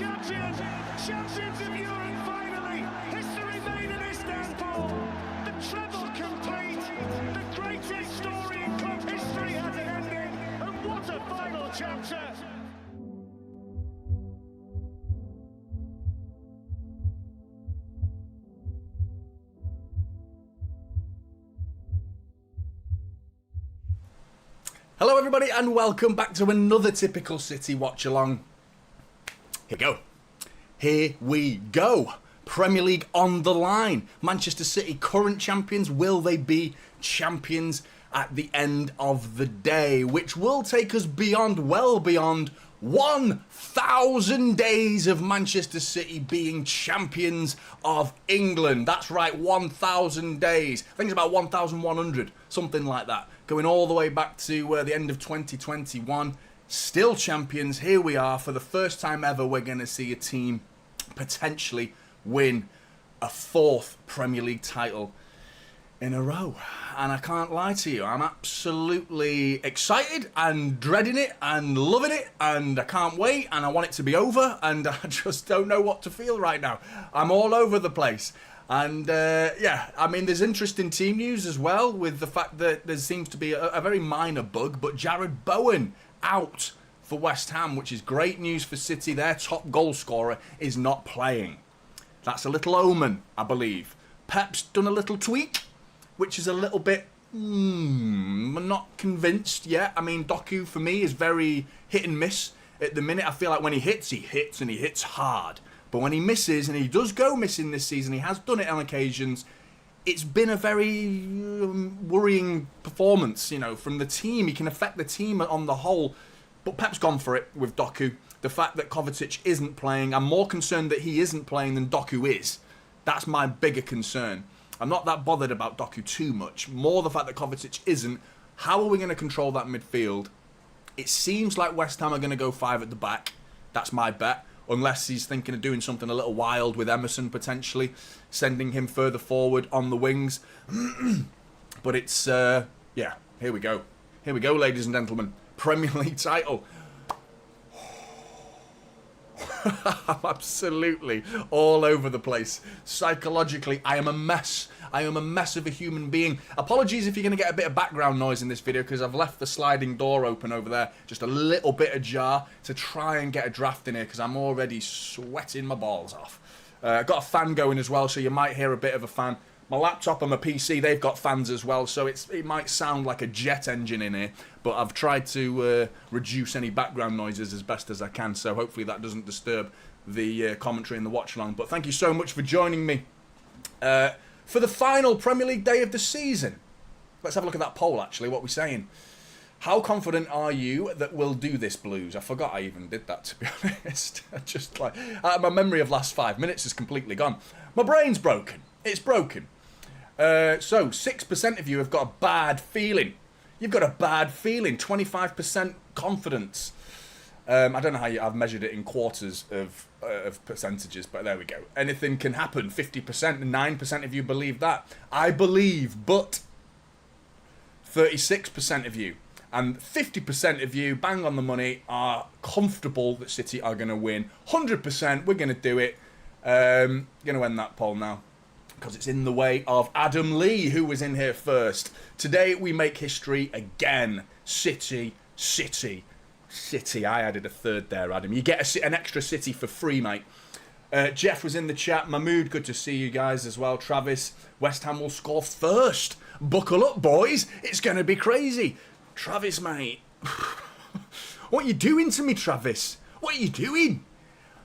champions! Champions of Europe finally! History made in Istanbul! The treble complete! The greatest story in club history has an ending! And what a final chapter! Hello everybody and welcome back to another typical City watch-along. Here we go. Premier League on the line. Manchester City current champions. Will they be champions at the end of the day? Which will take us beyond, well beyond 1,000 days of Manchester City being champions of England. That's right, 1,000 days. I think it's about 1,100, something like that. Going all the way back to the end of 2021. Still champions. Here we are. For the first time ever, we're going to see a team potentially win a fourth Premier League title in a row. And I can't lie to you, I'm absolutely excited and dreading it and loving it, and I can't wait, and I want it to be over, and I just don't know what to feel right now. I'm all over the place. And yeah, I mean, there's interesting team news as well, with the fact that there seems to be a very minor bug, but Jared Bowen out for West Ham, which is great news for City. Their top goal scorer is not playing. That's a little omen, I believe. Pep's done a little tweak, which is a little bit, I'm not convinced yet. I mean, Doku for me is very hit and miss at the minute. I feel like when he hits and he hits hard. But when he misses, and he does go missing this season, he has done it on occasions, it's been a very worrying performance, you know, from the team. He can affect the team on the whole. But Pep's gone for it with Doku. The fact that Kovacic isn't playing, I'm more concerned that he isn't playing than Doku is. That's my bigger concern. I'm not that bothered about Doku too much. More the fact that Kovacic isn't. How are we going to control that midfield? It seems like West Ham are going to go 5 at the back. That's my bet. Unless he's thinking of doing something a little wild with Emerson potentially, sending him further forward on the wings. But it's, yeah, here we go. Here we go, ladies and gentlemen. Premier League title. I'm absolutely all over the place. Psychologically, I am a mess. I am a mess of a human being. Apologies if you're going to get a bit of background noise in this video, because I've left the sliding door open over there, just a little bit ajar, to try and get a draft in here, because I'm already sweating my balls off. I've got a fan going as well, so you might hear a bit of a fan. My laptop and my PC, they've got fans as well, so it might sound like a jet engine in here, but I've tried to reduce any background noises as best as I can, so hopefully that doesn't disturb the commentary and the watch-along. But thank you so much for joining me for the final Premier League day of the season. Let's have a look at that poll, actually, what we're saying. How confident are you that we'll do this, Blues? I forgot I even did that, to be honest. Just like, my memory of last 5 minutes is completely gone. My brain's broken. It's broken. So 6% of you have got a bad feeling. You've got a bad feeling. 25% confidence. I don't know how I've measured it in quarters of percentages, but there we go. Anything can happen. 50%, and 9% of you believe that. I believe, but 36% of you and 50% of you, bang on the money, are comfortable that City are going to win. 100%, we're going to do it. Going to end that poll now, because it's in the way of Adam Lee, who was in here first. Today we make history again. City, City, City. I added a third there, Adam. You get an extra City for free, mate. Jeff was in the chat. Mahmood, good to see you guys as well. Travis, West Ham will score first. Buckle up, boys. It's going to be crazy. Travis, mate. What are you doing to me, Travis? What are you doing?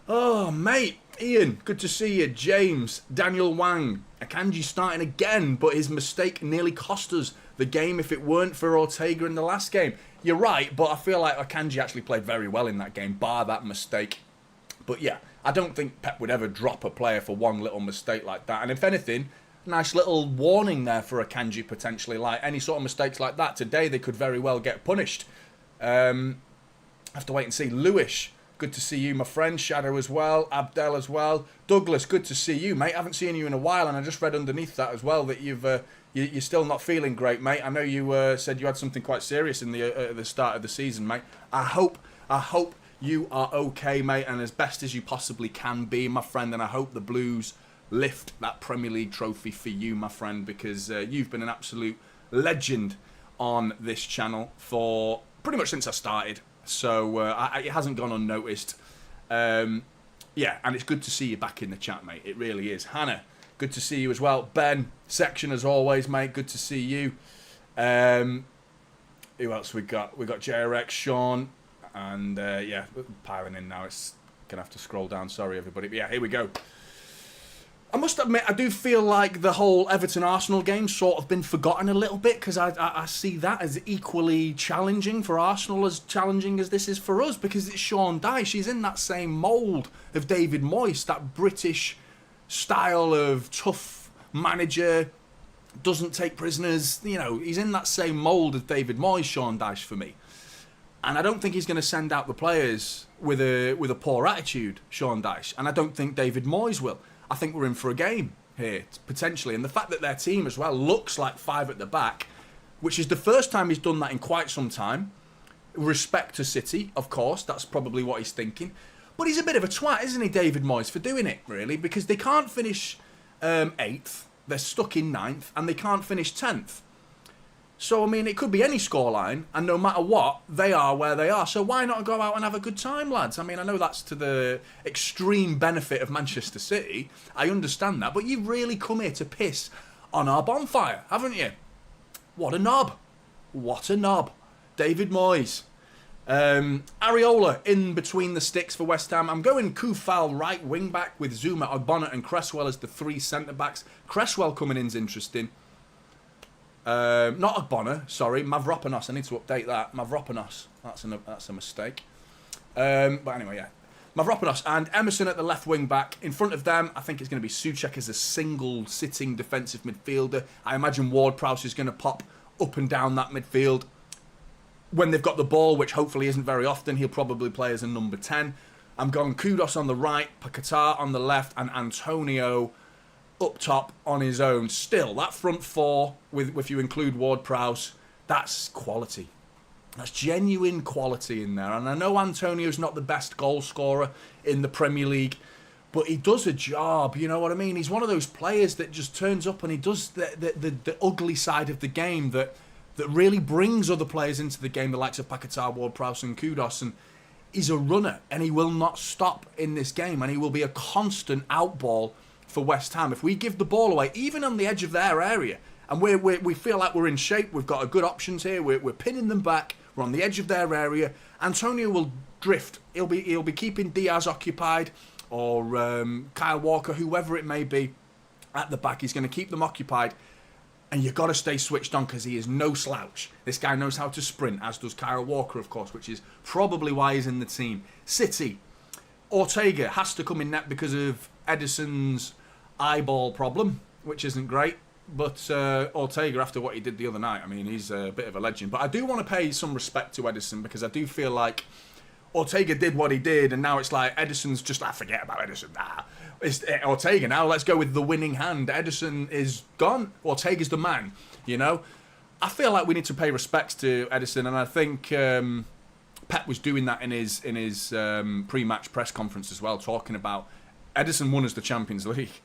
Oh, mate. Ian, good to see you. James, Daniel Wang. Akanji starting again, but his mistake nearly cost us the game if it weren't for Ortega in the last game. You're right, but I feel like Akanji actually played very well in that game, bar that mistake. But yeah, I don't think Pep would ever drop a player for one little mistake like that. And if anything, nice little warning there for Akanji potentially. Like any sort of mistakes like that today, they could very well get punished. Have to wait and see. Lewis, good to see you, my friend. Shadow as well. Abdel as well. Douglas, good to see you, mate. I haven't seen you in a while, and I just read underneath that as well that you're still not feeling great, mate. I know you said you had something quite serious in the at the start of the season, mate. I hope you are okay, mate, and as best as you possibly can be, my friend. And I hope the Blues lift that Premier League trophy for you, my friend, because you've been an absolute legend on this channel for pretty much since I started. So it hasn't gone unnoticed. Yeah, and it's good to see you back in the chat, mate. It really is. Hannah, good to see you as well. Ben, Section as always, mate. Good to see you. Who else we got? We got JRX, Sean, and yeah, piling in now. It's gonna have to scroll down. Sorry, everybody. But yeah, here we go. I must admit, I do feel like the whole Everton-Arsenal game sort of been forgotten a little bit, because I see that as equally challenging for Arsenal as challenging as this is for us, because it's Sean Dyche. He's in that same mould of David Moyes, that British style of tough manager, doesn't take prisoners. You know, he's in that same mould of David Moyes, Sean Dyche, for me. And I don't think he's going to send out the players with a poor attitude, Sean Dyche. And I don't think David Moyes will. I think we're in for a game here, potentially. And the fact that their team as well looks like five at the back, which is the first time he's done that in quite some time. Respect to City, of course. That's probably what he's thinking. But he's a bit of a twat, isn't he, David Moyes, for doing it, really? Because they can't finish 8th. They're stuck in 9th. And they can't finish 10th. So, I mean, it could be any scoreline, and no matter what, they are where they are. So why not go out and have a good time, lads? I mean, I know that's to the extreme benefit of Manchester City. I understand that. But you've really come here to piss on our bonfire, haven't you? What a knob. What a knob. David Moyes. Areola in between the sticks for West Ham. I'm going Kufal right wing back with Zuma, Ogbonna and Cresswell as the three centre-backs. Cresswell coming in is interesting. Not Ogbonna, sorry, Mavropanos. I need to update that. Mavropanos. That's a mistake. But anyway, yeah. Mavropanos and Emerson at the left wing back. In front of them, I think it's going to be Souček as a single sitting defensive midfielder. I imagine Ward-Prowse is going to pop up and down that midfield. When they've got the ball, which hopefully isn't very often, he'll probably play as a number 10. I'm going Kudos on the right, Paquetá on the left, and Antonio up top on his own. Still, that front four, if you include Ward-Prowse, that's quality. That's genuine quality in there. And I know Antonio's not the best goal scorer in the Premier League, but he does a job, you know what I mean? He's one of those players that just turns up and he does the ugly side of the game that really brings other players into the game, the likes of Paquetá, Ward-Prowse and Kudos. And he's a runner, and he will not stop in this game, and he will be a constant outball for West Ham. If we give the ball away, even on the edge of their area, and we feel like we're in shape, we've got a good options here, we're pinning them back, we're on the edge of their area, Antonio will drift. He'll be keeping Diaz occupied, or Kyle Walker, whoever it may be, at the back. He's going to keep them occupied, and you've got to stay switched on because he is no slouch. This guy knows how to sprint, as does Kyle Walker, of course, which is probably why he's in the team. City, Ortega has to come in net because of Edison's eyeball problem, which isn't great. But Ortega, after what he did the other night, I mean, he's a bit of a legend. But I do want to pay some respect to Edison, because I do feel like Ortega did what he did, and now it's like Edison's just, forget about Edison. It's Ortega now. Let's go with the winning hand. Edison is gone. Ortega's the man, you know. I feel like we need to pay respects to Edison, and I think Pep was doing that in his pre-match press conference as well, talking about Edison won us the Champions League.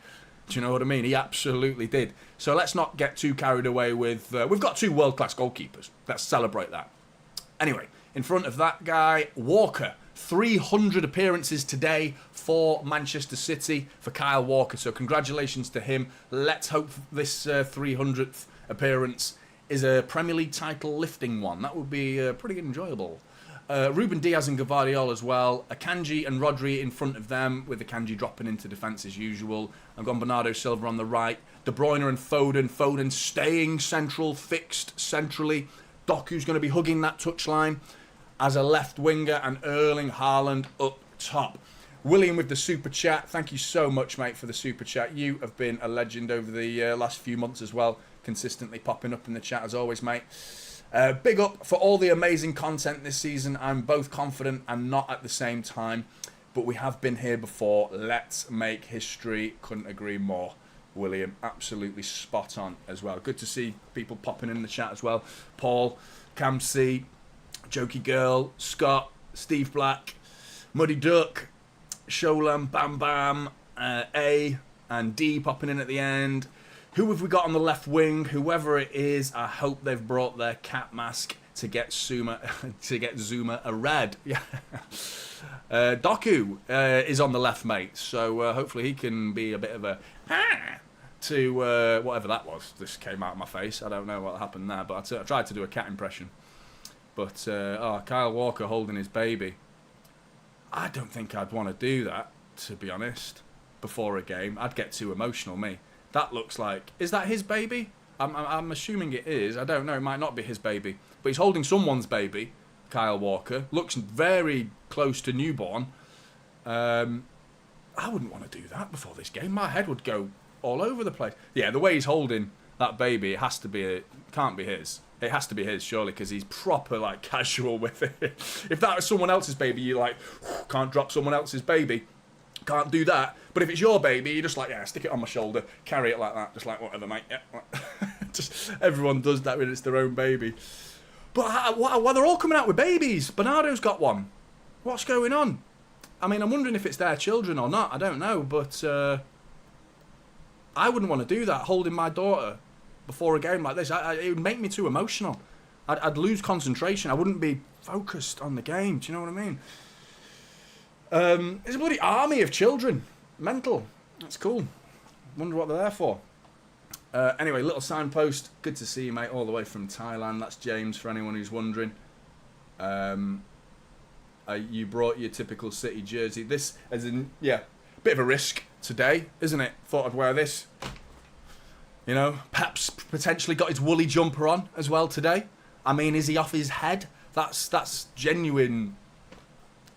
Do you know what I mean? He absolutely did. So let's not get too carried away with... we've got two world-class goalkeepers. Let's celebrate that. Anyway, in front of that guy, Walker. 300 appearances today for Manchester City, for Kyle Walker. So congratulations to him. Let's hope this 300th appearance is a Premier League title lifting one. That would be pretty enjoyable. Ruben Diaz and Gvardiol as well. Akanji and Rodri in front of them, with Akanji dropping into defence as usual. I've got Bernardo Silva on the right. De Bruyne and Foden. Foden staying central, fixed centrally. Doku's going to be hugging that touchline as a left winger, and Erling Haaland up top. William with the super chat. Thank you so much, mate, for the super chat. You have been a legend over the last few months as well, consistently popping up in the chat as always, mate. Big up for all the amazing content this season. I'm both confident and not at the same time, but we have been here before. Let's make history. Couldn't agree more, William. Absolutely spot on as well. Good to see people popping in the chat as well. Paul, Cam C, Jokey Girl, Scott, Steve Black, Muddy Duck, Sholam, Bam Bam, A and D popping in at the end. Who have we got on the left wing? Whoever it is, I hope they've brought their cat mask to get Zuma a red. Yeah. Doku is on the left, mate. So hopefully he can be a bit of a to whatever that was. This came out of my face. I don't know what happened there, but I tried to do a cat impression. But Kyle Walker holding his baby. I don't think I'd want to do that, to be honest. Before a game, I'd get too emotional. Me. That looks like... Is that his baby? I'm assuming it is. I don't know. It might not be his baby. But he's holding someone's baby, Kyle Walker. Looks very close to newborn. I wouldn't want to do that before this game. My head would go all over the place. Yeah, the way he's holding that baby, it has to be... can't be his. It has to be his, surely, because he's proper, like, casual with it. If that was someone else's baby, you're like, can't drop someone else's baby. Can't do that. But if it's your baby, you're just like, yeah, stick it on my shoulder, carry it like that, just like, whatever, mate. Yeah. Just everyone does that when it's their own baby. But well, they're all coming out with babies. Bernardo's got one. What's going on? I mean, I'm wondering if it's their children or not. I don't know, but I wouldn't want to do that, holding my daughter before a game like this. It would make me too emotional. I'd lose concentration. I wouldn't be focused on the game. Do you know what I mean? It's a bloody army of children. Mental. That's cool. Wonder what they're there for. Anyway, little signpost. Good to see you, mate, all the way from Thailand. That's James, for anyone who's wondering. You brought your typical City jersey. This, as in, yeah, bit of a risk today, isn't it? Thought I'd wear this. You know, Pep's potentially got his woolly jumper on as well today. I mean, is he off his head? That's genuine,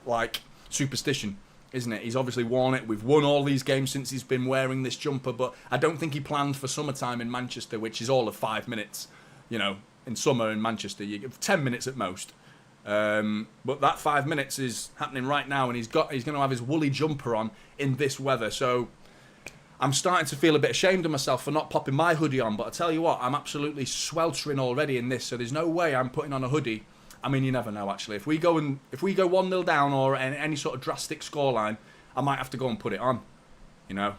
like, superstition, isn't it? He's obviously worn it. We've won all these games since he's been wearing this jumper, but I don't think he planned for summertime in Manchester, which is all of 5 minutes. You know, in summer in Manchester, you get 10 minutes at most. But that 5 minutes is happening right now, and he's going to have his woolly jumper on in this weather. So I'm starting to feel a bit ashamed of myself for not popping my hoodie on. But I tell you what, I'm absolutely sweltering already in this. So there's no way I'm putting on a hoodie. I mean, you never know, actually. If we go 1-0 down or any sort of drastic scoreline, I might have to go and put it on. You know?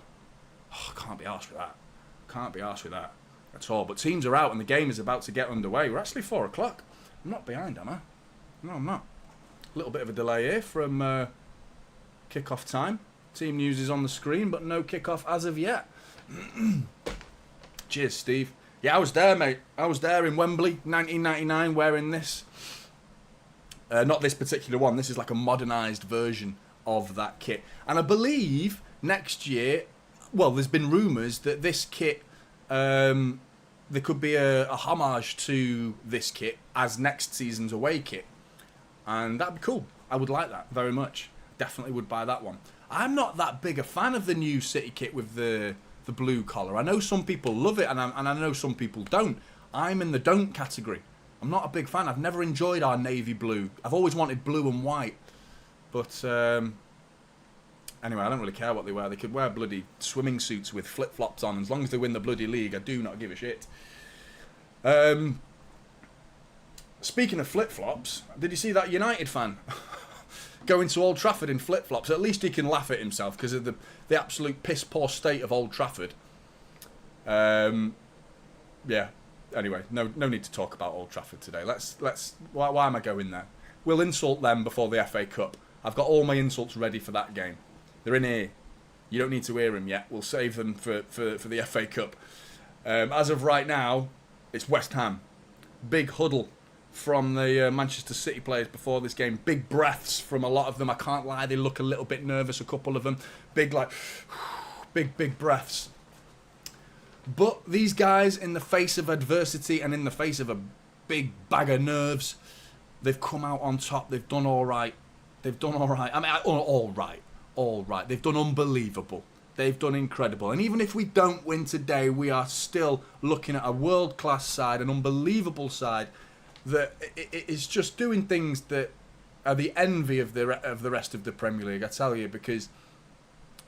Oh, can't be arsed with that. Can't be arsed with that at all. But teams are out and the game is about to get underway. We're actually 4 o'clock. I'm not behind, am I? No, I'm not. A little bit of a delay here from kick-off time. Team news is on the screen, but no kick-off as of yet. Cheers, Steve. Yeah, I was there, mate. I was there in Wembley, 1999, wearing this. Not this particular one. This is like a modernised version of that kit. And I believe next year, well, there's been rumours that this kit, there could be a homage to this kit as next season's away kit. And that'd be cool. I would like that very much. Definitely would buy that one. I'm not that big a fan of the new City kit with the blue collar. I know some people love it, and I know some people don't. I'm in the don't category. I'm not a big fan. I've never enjoyed our navy blue. I've always wanted blue and white. But anyway, I don't really care what they wear. They could wear bloody swimming suits with flip-flops on. As long as they win the bloody league, I do not give a shit. Speaking of flip-flops, did you see that United fan going to Old Trafford in flip-flops? At least he can laugh at himself because of the absolute piss-poor state of Old Trafford. Yeah. Anyway, no need to talk about Old Trafford today. Why am I going there? We'll insult them before the FA Cup. I've got all my insults ready for that game. They're in here. You don't need to hear them yet. We'll save them for the FA Cup. As of right now, it's West Ham. Big huddle from the Manchester City players before this game. Big breaths from a lot of them. I can't lie, they look a little bit nervous, a couple of them. Big breaths. But these guys, in the face of adversity and in the face of a big bag of nerves, they've come out on top. They've done all right. I mean, all right. They've done unbelievable. They've done incredible. And even if we don't win today, we are still looking at a world-class side, an unbelievable side, that is just doing things that are the envy of the rest of the Premier League, I tell you, because,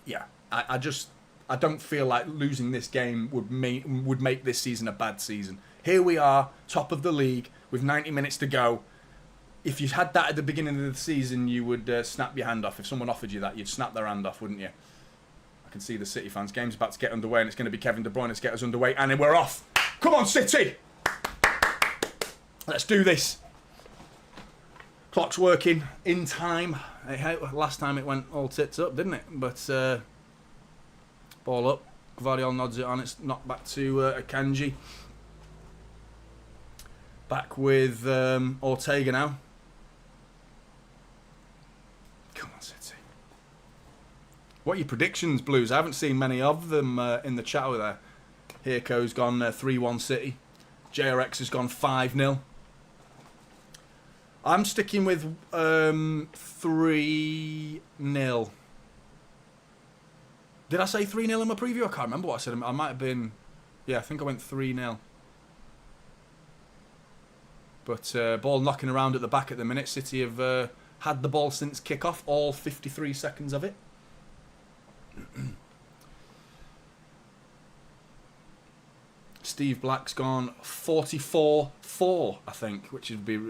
yeah, I don't feel like losing this game would make this season a bad season. Here we are, top of the league, with 90 minutes to go. if you had that at the beginning of the season, you would snap your hand off. If someone offered you that, you'd snap their hand off, wouldn't you? I can see the City fans. Game's about to get underway, and it's going to be Kevin De Bruyne to get us underway, and then we're off. Come on, City! Let's do this. Clock's working in time. Last time it went all tits up, didn't it? But ball up. Gvardiol nods it on. It's knocked back to Akanji. Back with Ortega now. Come on, City. What are your predictions, Blues? I haven't seen many of them in the chat over there. Hirko's gone 3-1 City. JRX has gone 5-0. I'm sticking with 3-0. Did I say 3-0 in my preview? I can't remember what I said. I might have been... Yeah, I think I went 3-0. But ball knocking around at the back at the minute. City have had the ball since kick-off. All 53 seconds of it. Steve Black's gone 44-4, I think, which would be...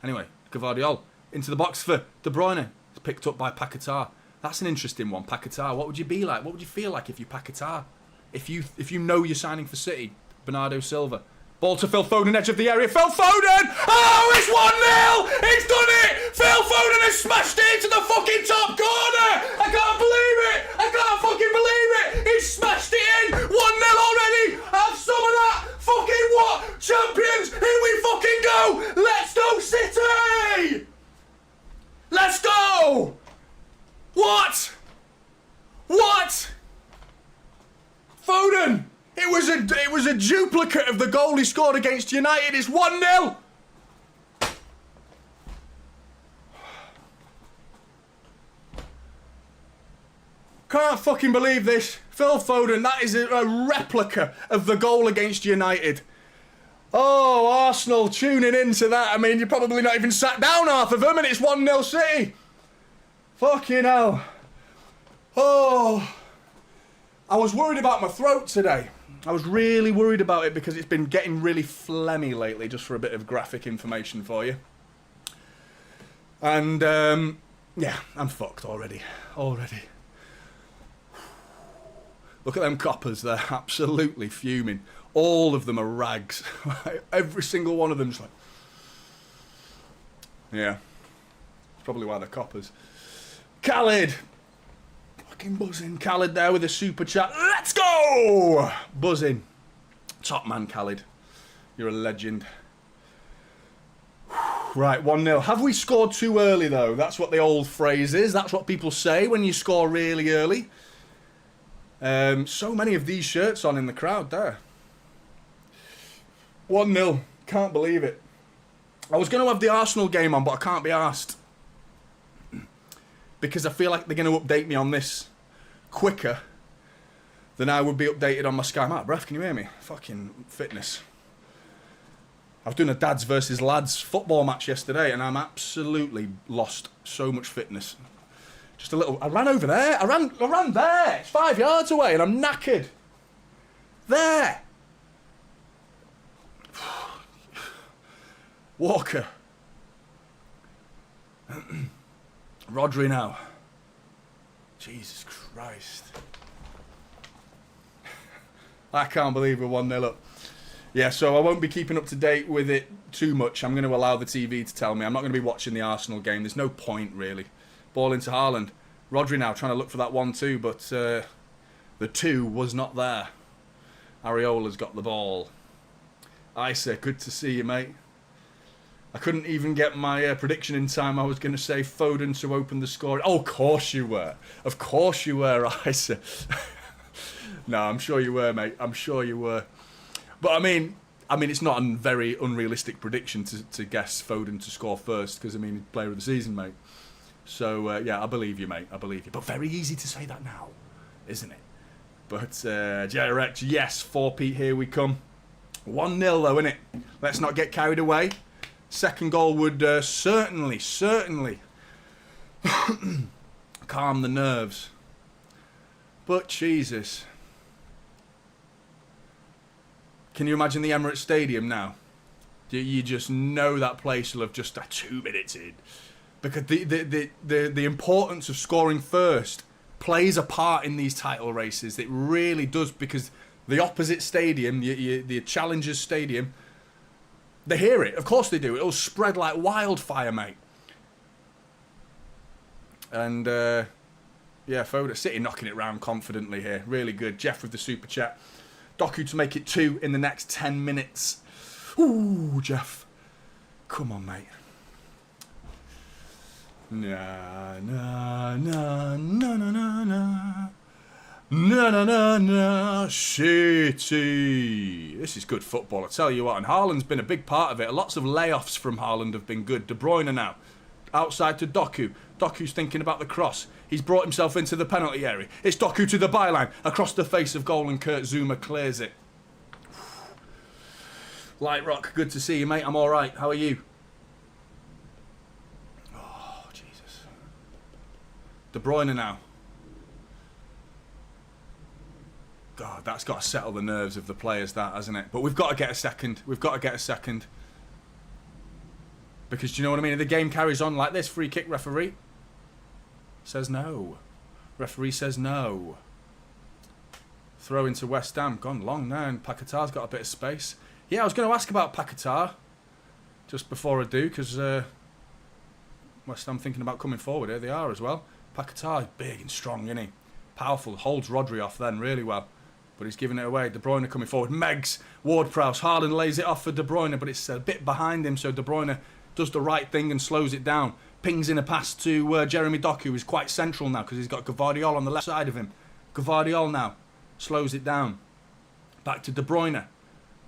Anyway, Gvardiol into the box for De Bruyne. It's picked up by Paquetá. That's an interesting one, Paquetá. What would you be like? What would you feel like if you Paquetá? If you know you're signing for City, Bernardo Silva. Ball to Phil Foden, edge of the area. Phil Foden! Oh, it's 1-0! He's done it! Phil Foden has smashed it into the fucking top corner! I can't believe it! I can't fucking believe it! He's smashed it in! 1-0 already! Have some of that! Fucking what? Champions! Here we fucking go! Let's go, City! Let's go! What? What? Foden! It was a duplicate of the goal he scored against United. It's 1-0. Can't fucking believe this. Phil Foden, that is a replica of the goal against United. Oh, Arsenal tuning into that. I mean, you're probably not even sat down half of them, and it's 1-0 City. Fucking hell. Oh. I was worried about my throat today. I was really worried about it because it's been getting really phlegmy lately, just for a bit of graphic information for you. And, yeah, I'm fucked already. Look at them coppers, they're absolutely fuming. All of them are rags. Every single one of them's like... Yeah. That's probably why they're coppers. Khalid! Fucking buzzing. Khalid there with a super chat. Let's go! Buzzing. Top man, Khalid. You're a legend. Right, 1-0. Have we scored too early, though? That's what the old phrase is. That's what people say when you score really early. So many of these shirts on in the crowd there. 1-0. Can't believe it. I was going to have the Arsenal game on, but I can't be arsed. Because I feel like they're going to update me on this quicker than I would be updated on my Sky. I'm out of breath, can you hear me? Fucking fitness. I was doing a dads versus lads football match yesterday and I'm absolutely lost so much fitness. Just a little... I ran over there. I ran there. It's 5 yards away and I'm knackered. There. Walker. Rodri now. Jesus Christ. I can't believe we're 1-0 up. Yeah, so I won't be keeping up to date with it too much. I'm going to allow the TV to tell me. I'm not going to be watching the Arsenal game. There's no point, really. Ball into Haaland. Rodri now trying to look for that 1-2, but the 2 was not there. Areola's got the ball. Isa, good to see you, mate. I couldn't even get my prediction in time. I was going to say Foden to open the score. Oh, of course you were. Of course you were, Isa. No, I'm sure you were, mate. I'm sure you were. But I mean, it's not a very unrealistic prediction to guess Foden to score first because, I mean, he's player of the season, mate. So, yeah, I believe you, mate. I believe you. But very easy to say that now, isn't it? But, JRX, yes, 4P, here we come. 1-0, though, innit? Let's not get carried away. Second goal would certainly calm the nerves. But Jesus. Can you imagine the Emirates Stadium now? You just know that place will have just 2 minutes in. Because the importance of scoring first plays a part in these title races. It really does, because the opposite stadium, the Challengers Stadium, they hear it. Of course they do. It'll spread like wildfire, mate. And, yeah, Foden City knocking it round confidently here. Really good. Jeff with the super chat. Doku to make it 2 in the next 10 minutes. Ooh, Jeff. Come on, mate. Na na na na na na na na na na na City. This is good football, I tell you what. And Haaland's been a big part of it. Lots of layoffs from Haaland have been good. De Bruyne now. Outside to Doku. Doku's thinking about the cross. He's brought himself into the penalty area. It's Doku to the byline. Across the face of goal, and Kurt Zouma clears it. Light Rock, good to see you, mate. I'm all right. How are you? Oh, Jesus. De Bruyne now. God, that's got to settle the nerves of the players, that, hasn't it? But we've got to get a second. We've got to get a second. Because, do you know what I mean? If the game carries on like this, free kick referee says no. Referee says no. Throw into West Ham. Gone long now, and Paquetá's got a bit of space. Yeah, I was going to ask about Paquetá just before I do, because West Ham thinking about coming forward. Here they are as well. Paquetá is big and strong, isn't he? Powerful. Holds Rodri off then really well. But he's giving it away. De Bruyne coming forward. Meggs, Ward-Prowse. Haaland lays it off for De Bruyne, but it's a bit behind him, so De Bruyne does the right thing and slows it down. Pings in a pass to Jeremy Doku, who's quite central now because he's got Gvardiol on the left side of him. Gvardiol now slows it down. Back to De Bruyne.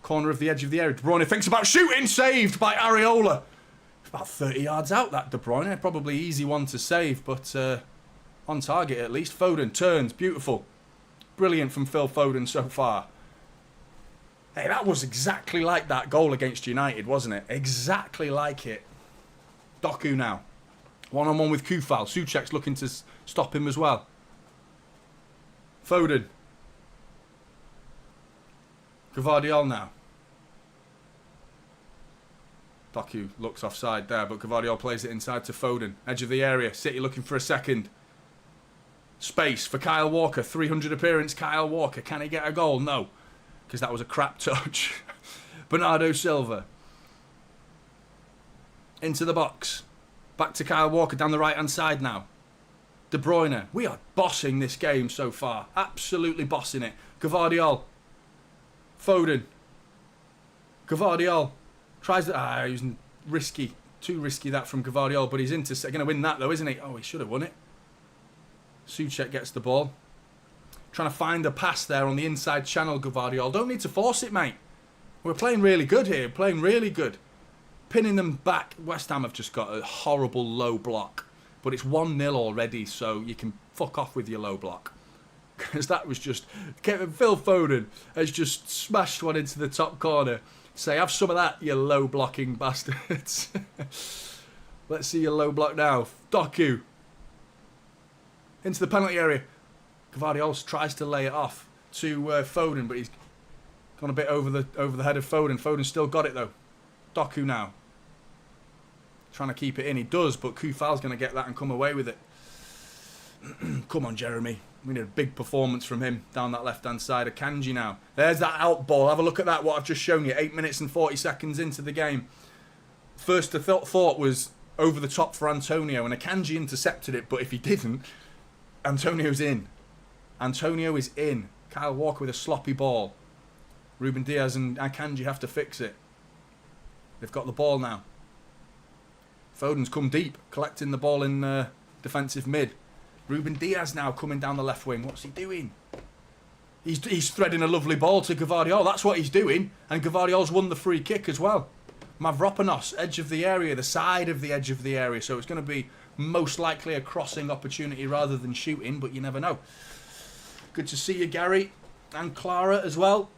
Corner of the edge of the area. De Bruyne thinks about shooting. Saved by Areola. About 30 yards out, that De Bruyne. Probably easy one to save, but on target at least. Foden turns. Beautiful. Brilliant from Phil Foden so far. Hey, that was exactly like that goal against United, wasn't it? Exactly like it. Doku now. One-on-one with Kufal. Souček's looking to stop him as well. Foden. Gvardiol now. Doku looks offside there, but Gvardiol plays it inside to Foden. Edge of the area. City looking for a second. Space for Kyle Walker. 300 appearance, Kyle Walker. Can he get a goal? No. Because that was a crap touch. Bernardo Silva. Into the box. Back to Kyle Walker down the right-hand side now. De Bruyne. We are bossing this game so far. Absolutely bossing it. Gvardiol. Foden. Gvardiol. Tries that. He was risky. Too risky that from Gvardiol, but he's going to win that though, isn't he? Oh, he should have won it. Souček gets the ball. Trying to find a pass there on the inside channel, Gvardiol. Don't need to force it, mate. We're playing really good here. Playing really good. Pinning them back. West Ham have just got a horrible low block. But it's 1-0 already, so you can fuck off with your low block. Because that was just... Phil Foden has just smashed one into the top corner. Say, have some of that, you low blocking bastards. Let's see your low block now. Doku. Into the penalty area. Gvardiol tries to lay it off to Foden, but he's gone a bit over the head of Foden. Foden's still got it though. Doku now. Trying to keep it in. He does, but Kufal's going to get that and come away with it. Come on, Jeremy. We need a big performance from him down that left-hand side. Akanji now. There's that out ball. Have a look at that, what I've just shown you. 8 minutes and 40 seconds into the game. First thought was over the top for Antonio, and Akanji intercepted it, but if he didn't, Antonio's in. Antonio is in. Kyle Walker with a sloppy ball. Ruben Diaz and Akanji have to fix it. They've got the ball now. Foden's come deep, collecting the ball in defensive mid. Ruben Diaz now coming down the left wing. What's he doing? He's threading a lovely ball to Gvardiol. That's what he's doing. And Gvardiol's won the free kick as well. Mavropanos, edge of the area, the side of the edge of the area. So it's going to be most likely a crossing opportunity rather than shooting, but you never know. Good to see you, Gary. And Clara as well.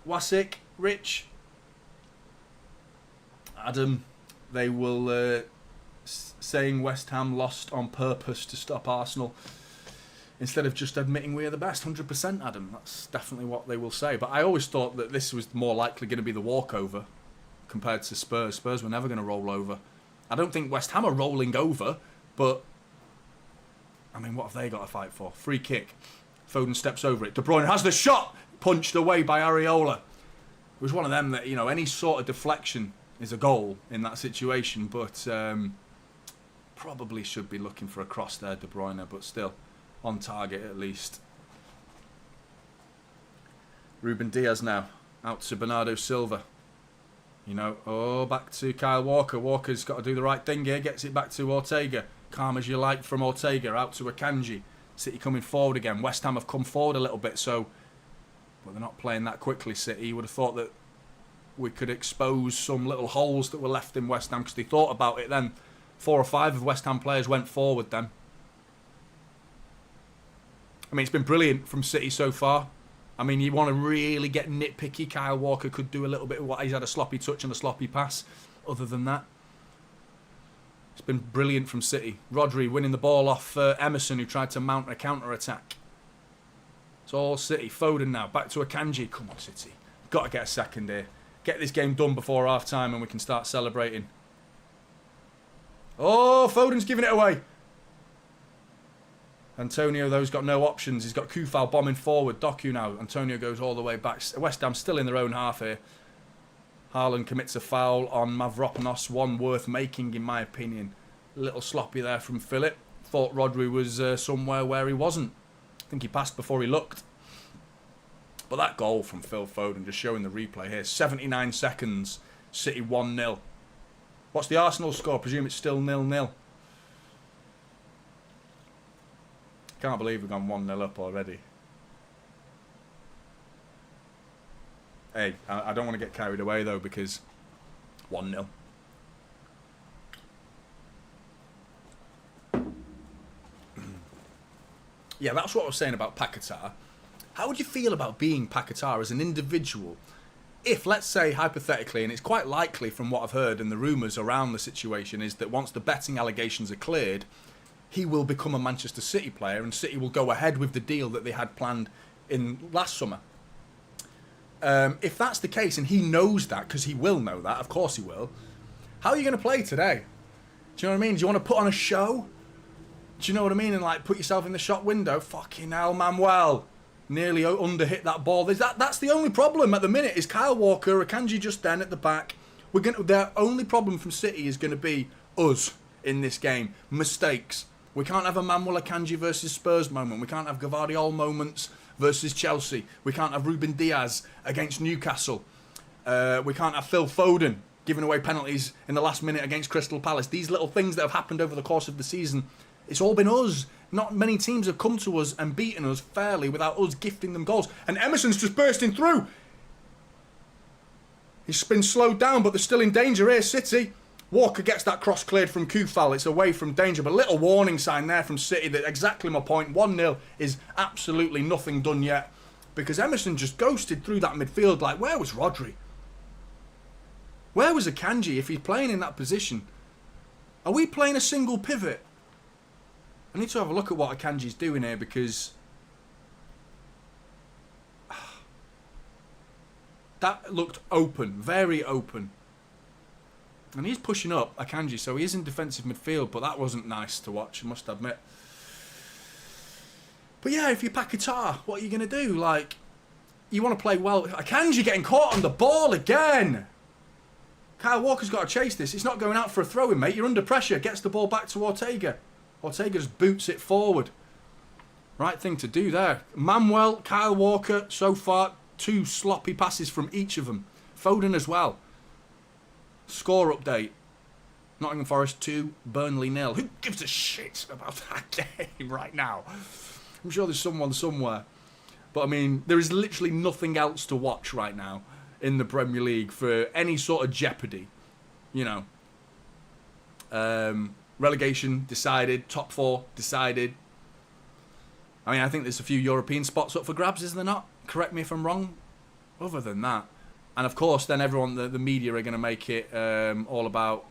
Wasik, Rich. Adam, they will... saying West Ham lost on purpose to stop Arsenal instead of just admitting we are the best. 100%, Adam. That's definitely what they will say. But I always thought that this was more likely going to be the walkover compared to Spurs. Spurs were never going to roll over. I don't think West Ham are rolling over, but I mean, what have they got to fight for? Free kick. Foden steps over it. De Bruyne has the shot, punched away by Areola. It was one of them that, you know, any sort of deflection is a goal in that situation, but probably should be looking for a cross there, De Bruyne, but still on target at least. Ruben Diaz now out to Bernardo Silva. You know, back to Kyle Walker. Walker's got to do the right thing here. Gets it back to Ortega. Calm as you like from Ortega. Out to Akanji. City coming forward again. West Ham have come forward a little bit, but they're not playing that quickly, City. You would have thought that we could expose some little holes that were left in West Ham because they thought about it then. 4 or 5 of West Ham players went forward then. I mean, it's been brilliant from City so far. I mean, you want to really get nitpicky. Kyle Walker could do a little bit of what he's had a sloppy touch and a sloppy pass. Other than that, it's been brilliant from City. Rodri winning the ball off Emerson, who tried to mount a counter-attack. It's all City. Foden now, back to Akanji. Come on, City. Got to get a second here. Get this game done before half-time and we can start celebrating. Oh, Foden's giving it away. Antonio, though, has got no options. He's got Kufal bombing forward. Doku now. Antonio goes all the way back. West Ham still in their own half here. Haaland commits a foul on Mavropanos. One worth making, in my opinion. A little sloppy there from Philip. Thought Rodri was somewhere where he wasn't. I think he passed before he looked. But that goal from Phil Foden, just showing the replay here. 79 seconds. City 1-0. What's the Arsenal score? I presume it's still 0-0. Can't believe we've gone 1-0 up already. Hey, I don't want to get carried away though, because 1-0. Yeah, that's what I was saying about Paquetá. How would you feel about being Paquetá as an individual? If, let's say, hypothetically, and it's quite likely from what I've heard and the rumours around the situation, is that once the betting allegations are cleared, he will become a Manchester City player and City will go ahead with the deal that they had planned in last summer. If that's the case, and he knows that, because he will know that, of course he will, how are you going to play today? Do you know what I mean? Do you want to put on a show? Do you know what I mean? And like put yourself in the shop window? Fucking hell, Manuel. Nearly under-hit that ball. That's the only problem at the minute, is Kyle Walker, Akanji just then at the back. Their only problem from City is going to be us in this game. Mistakes. We can't have a Manuel Akanji versus Spurs moment. We can't have Gvardiol moments versus Chelsea. We can't have Ruben Diaz against Newcastle. We can't have Phil Foden giving away penalties in the last minute against Crystal Palace. These little things that have happened over the course of the season, it's all been us. Not many teams have come to us and beaten us fairly without us gifting them goals. And Emerson's just bursting through. He's been slowed down, but they're still in danger here, City. Walker gets that cross cleared from Kufal. It's away from danger, but a little warning sign there from City. That exactly my point. 1-0 is absolutely nothing done yet, because Emerson just ghosted through that midfield. Like, where was Rodri? Where was Akanji if he's playing in that position? Are we playing a single pivot? I need to have a look at what Akanji's doing here, because that looked open, very open. And he's pushing up, Akanji, so he is in defensive midfield, but that wasn't nice to watch, I must admit. But yeah, if you're Paquetá, what are you going to do? Like, you want to play well. Akanji getting caught on the ball again. Kyle Walker's got to chase this. It's not going out for a throw-in, mate. You're under pressure. Gets the ball back to Ortega. Ortega just boots it forward. Right thing to do there. Manuel, Kyle Walker, so far, 2 sloppy passes from each of them. Foden as well. Score update. Nottingham Forest 2, Burnley 0. Who gives a shit about that game right now? I'm sure there's someone somewhere. But I mean, there is literally nothing else to watch right now in the Premier League for any sort of jeopardy. You know. Relegation decided. Top 4 decided. I mean, I think there's a few European spots up for grabs, is there not? Correct me if I'm wrong. Other than that. And of course, then everyone, the media are going to make it all about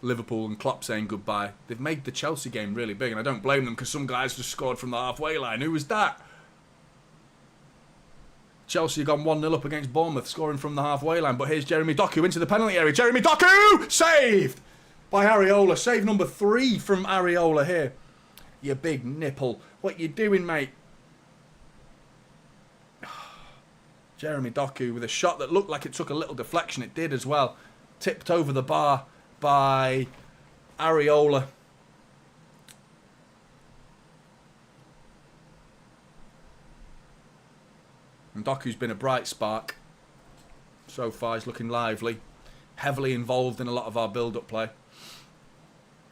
Liverpool and Klopp saying goodbye. They've made the Chelsea game really big, and I don't blame them, because some guys just scored from the halfway line. Who was that? Chelsea have gone 1-0 up against Bournemouth, scoring from the halfway line. But here's Jeremy Doku into the penalty area. Jeremy Doku! Saved by Areola. Save number 3 from Areola here. You big nipple. What you doing, mate? Jeremy Doku with a shot that looked like it took a little deflection. It did as well. Tipped over the bar by Areola. And Doku's been a bright spark so far. He's looking lively. Heavily involved in a lot of our build-up play.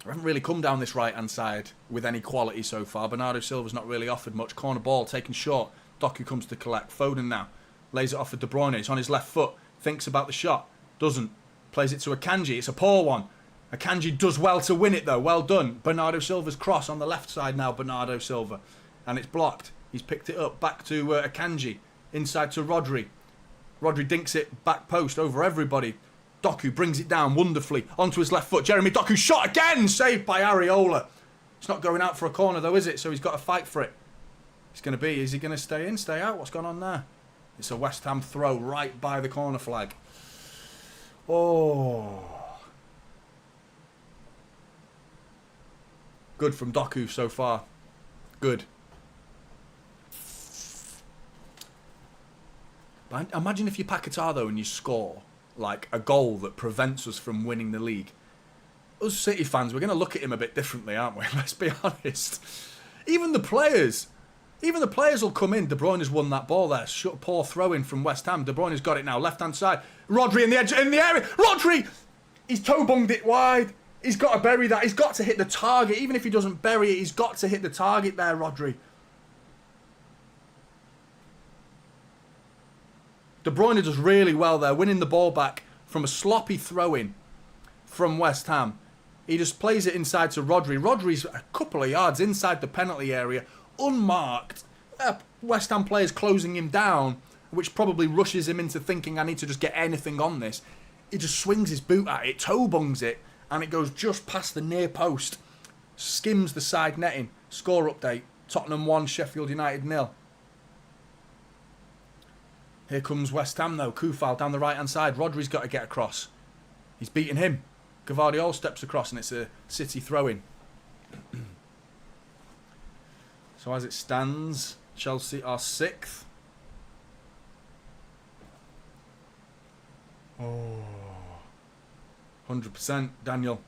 We haven't really come down this right-hand side with any quality so far. Bernardo Silva's not really offered much. Corner ball taken short. Doku comes to collect. Foden now. Lays it off for De Bruyne. It's on his left foot. Thinks about the shot. Doesn't. Plays it to Akanji. It's a poor one. Akanji does well to win it though. Well done. Bernardo Silva's cross on the left side now. Bernardo Silva. And it's blocked. He's picked it up. Back to Akanji. Inside to Rodri. Rodri dinks it back post over everybody. Doku brings it down wonderfully onto his left foot. Jeremy Doku shot again. Saved by Areola. It's not going out for a corner though, is it? So he's got to fight for it. It's going to be. Is he going to stay in? Stay out? What's going on there? It's a West Ham throw right by the corner flag. Oh. Good from Doku so far. Good. But imagine if you pack a tar though and you score like a goal that prevents us from winning the league. Us City fans, we're going to look at him a bit differently, aren't we? Let's be honest. Even the players will come in. De Bruyne's won that ball there. Poor throw-in from West Ham. De Bruyne's got it now. Left-hand side. Rodri in the edge, in the area. Rodri! He's toe-bunged it wide. He's got to bury that. He's got to hit the target. Even if he doesn't bury it, he's got to hit the target there, Rodri. De Bruyne does really well there, winning the ball back from a sloppy throw-in from West Ham. He just plays it inside to Rodri. Rodri's a couple of yards inside the penalty area, unmarked. West Ham players closing him down, which probably rushes him into thinking, I need to just get anything on this. He just swings his boot at it, toe-bungs it, and it goes just past the near post. Skims the side netting. Score update. Tottenham 1, Sheffield United 0. Here comes West Ham though. Koufal down the right-hand side. Rodri's got to get across. He's beaten him. Gvardiol steps across and it's a City throw-in. So as it stands, Chelsea are 6th. Oh, 100%, Daniel.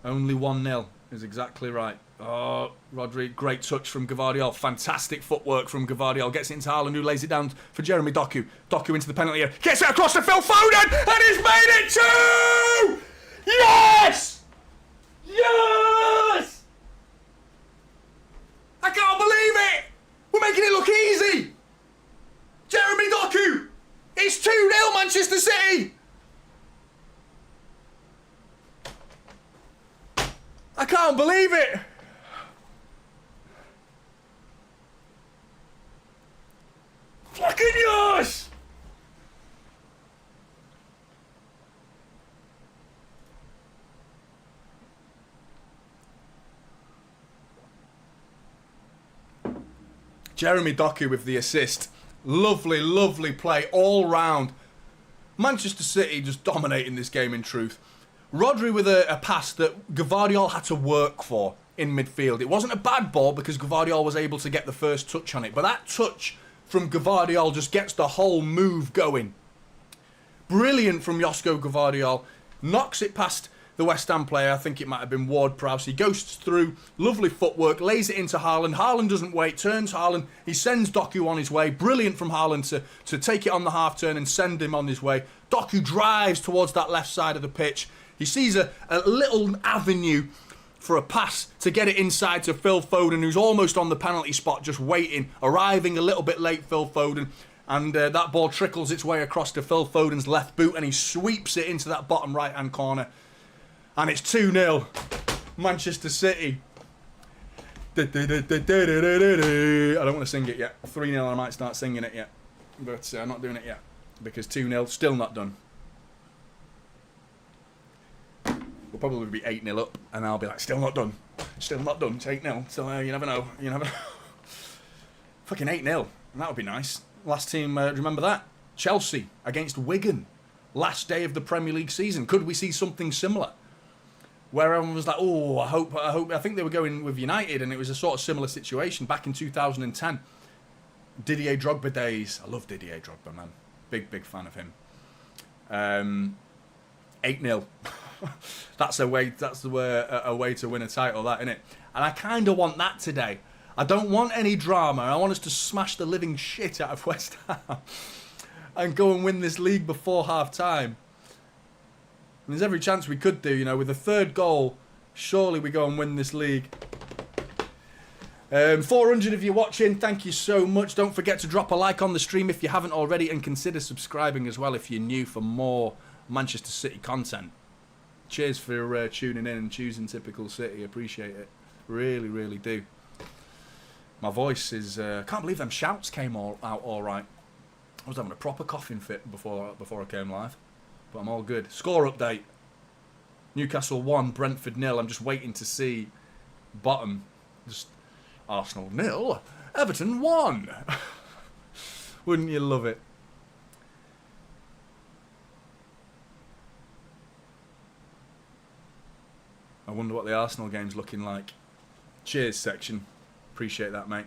Only 1-0 is exactly right. Oh, Rodri, great touch from Gvardiol. Fantastic footwork from Gvardiol. Gets it into Haaland, who lays it down for Jeremy Doku. Doku into the penalty area. Gets it across to Phil Foden, and he's made it 2! Yes! Yes! I can't believe it! We're making it look easy! Jeremy Doku! It's 2-0 Manchester City! I can't believe it! Fucking yes! Jeremy Doku with the assist. Lovely, lovely play all round. Manchester City just dominating this game in truth. Rodri with a pass that Gvardiol had to work for in midfield. It wasn't a bad ball because Gvardiol was able to get the first touch on it. But that touch from Gvardiol just gets the whole move going. Brilliant from Josko Gvardiol. Knocks it past the West Ham player. I think it might have been Ward-Prowse. He ghosts through. Lovely footwork. Lays it into Haaland. Haaland doesn't wait. Turns Haaland. He sends Doku on his way. Brilliant from Haaland to take it on the half turn and send him on his way. Doku drives towards that left side of the pitch. He sees a little avenue for a pass to get it inside to Phil Foden, who's almost on the penalty spot, just waiting, arriving a little bit late, Phil Foden, and that ball trickles its way across to Phil Foden's left boot, and he sweeps it into that bottom right-hand corner, and it's 2-0, Manchester City. I don't want to sing it yet. 3-0, I might start singing it yet, but I'm not doing it yet, because 2-0, still not done. We'll probably be 8-0 up, and I'll be like, still not done. Still not done. It's 8-0. So you never know. You never know. Fucking 8-0. And that would be nice. Last team, remember that? Chelsea against Wigan. Last day of the Premier League season. Could we see something similar? Where everyone was like, oh, I hope. I think they were going with United, and it was a sort of similar situation back in 2010. Didier Drogba days. I love Didier Drogba, man. Big fan of him. 8-0. That's a way to win a title, that, innit? And I kind of want that today. I don't want any drama. I want us to smash the living shit out of West Ham and go and win this league before half-time. And there's every chance we could do, with the third goal, surely we go and win this league. 400 of you watching, thank you so much. Don't forget to drop a like on the stream if you haven't already, and consider subscribing as well if you're new for more Manchester City content. Cheers for tuning in and choosing Typical City. Appreciate it. Really, really do. My voice is... I can't believe them shouts came out all right. I was having a proper coughing fit before I came live. But I'm all good. Score update. Newcastle 1, Brentford 0. I'm just waiting to see bottom. Just Arsenal 0, Everton 1. Wouldn't you love it? I wonder what the Arsenal game's looking like. Cheers section. Appreciate that, mate.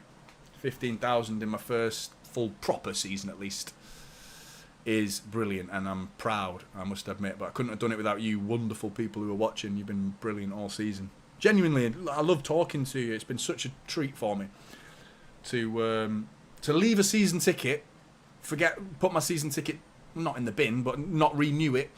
15,000 in my first full proper season at least is brilliant, and I'm proud, I must admit, but I couldn't have done it without you wonderful people who are watching. You've been brilliant all season. Genuinely, I love talking to you. It's been such a treat for me to leave a season ticket, put my season ticket not in the bin, but not renew it.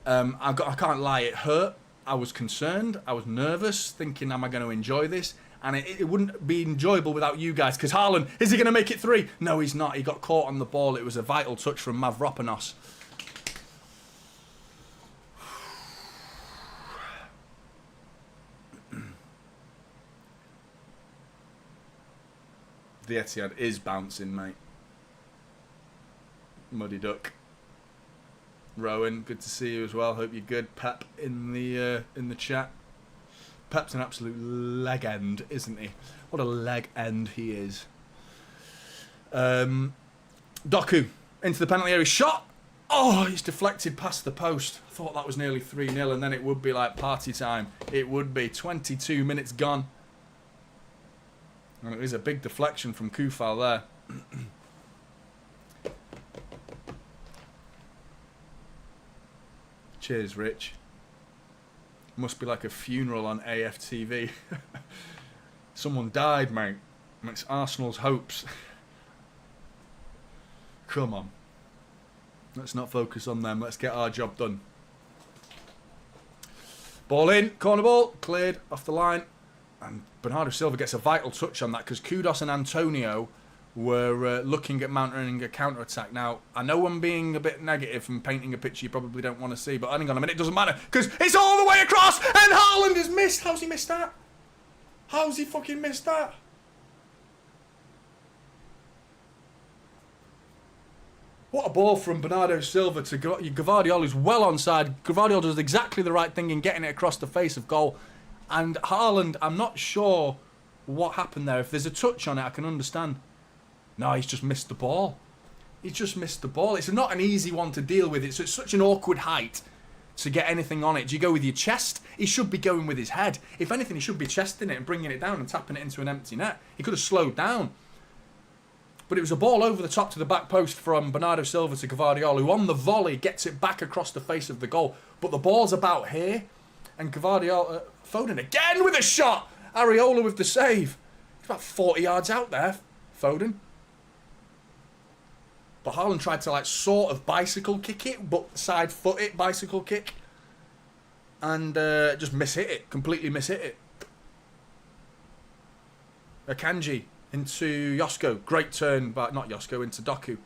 I can't lie, it hurt. I was concerned. I was nervous, thinking, am I going to enjoy this? And it wouldn't be enjoyable without you guys. Because Haaland, is he going to make it 3? No, he's not. He got caught on the ball. It was a vital touch from Mavropanos. The Etihad is bouncing, mate. Muddy Duck. Rowan, good to see you as well. Hope you're good. Pep in the chat. Pep's an absolute leg end, isn't he? What a leg end he is. Doku into the penalty area. Shot! Oh, he's deflected past the post. I thought that was nearly 3-0, and then it would be like party time. It would be. 22 minutes gone. And it is a big deflection from Kufal there. Cheers, Rich. Must be like a funeral on AFTV. Someone died, mate. It's Arsenal's hopes. Come on. Let's not focus on them. Let's get our job done. Ball in. Corner ball. Cleared off the line. And Bernardo Silva gets a vital touch on that because Kudos and Antonio were looking at mounting a counter-attack. Now, I know I'm being a bit negative and painting a picture you probably don't want to see, but hang on a minute, it doesn't matter because it's all the way across and Haaland has missed. How's he missed that? How's he fucking missed that? What a ball from Bernardo Silva to Gvardiol, who's well onside. Gvardiol does exactly the right thing in getting it across the face of goal. And Haaland, I'm not sure what happened there. If there's a touch on it, I can understand. No, he's just missed the ball. He's just missed the ball. It's not an easy one to deal with. It's such an awkward height to get anything on it. Do you go with your chest? He should be going with his head. If anything, he should be chesting it and bringing it down and tapping it into an empty net. He could have slowed down. But it was a ball over the top to the back post from Bernardo Silva to Gvardiol, who on the volley gets it back across the face of the goal. But the ball's about here. And Gvardiol, Foden again with a shot. Areola with the save. He's about 40 yards out there, Foden. But Haaland tried to sort of bicycle kick it, but side foot it, bicycle kick. And just mishit it, completely mishit it. Akanji into Josko. Great turn by, not Josko, into Doku.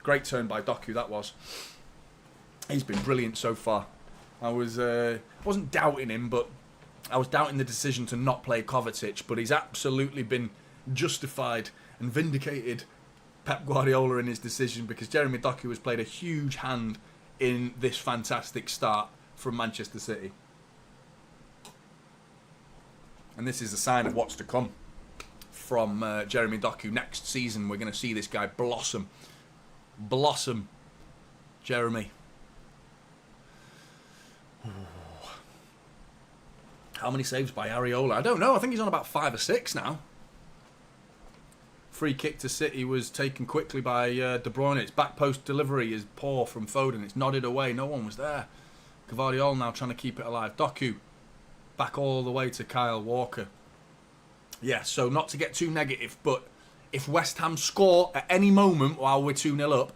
Great turn by Doku, that was. He's been brilliant so far. I wasn't doubting him, but I was doubting the decision to not play Kovacic, but he's absolutely been justified and vindicated Pep Guardiola in his decision because Jeremy Doku has played a huge hand in this fantastic start from Manchester City. And this is a sign of what's to come. from Jeremy Doku. Next season, we're going to see this guy blossom. Blossom. Jeremy. How many saves by Areola? I don't know. I think he's on about 5 or 6 now. Free kick to City was taken quickly by De Bruyne. Its back post delivery is poor from Foden. It's nodded away. No one was there. Gvardiol now trying to keep it alive. Doku back all the way to Kyle Walker. Yeah, so not to get too negative, but if West Ham score at any moment while we're 2-0 up,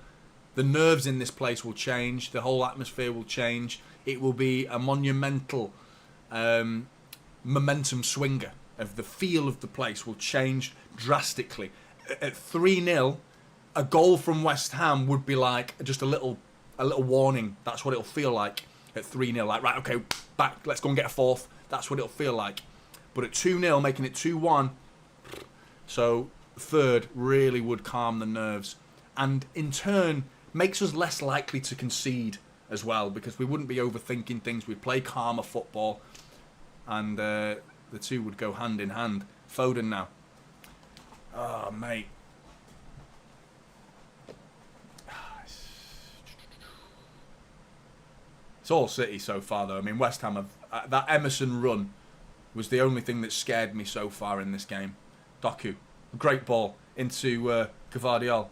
the nerves in this place will change. The whole atmosphere will change. It will be a monumental momentum swinger. Of the feel of the place will change drastically. At 3-0, a goal from West Ham would be like just a little warning. That's what it'll feel like at 3-0. Like, right, okay, back, let's go and get a fourth. That's what it'll feel like. But at 2-0, making it 2-1, so third really would calm the nerves. And in turn, makes us less likely to concede as well, because we wouldn't be overthinking things. We'd play calmer football, and the two would go hand in hand. Foden now. Oh, mate. It's all City so far, though. I mean, West Ham have... that Emerson run was the only thing that scared me so far in this game. Doku. A great ball into Gvardiol.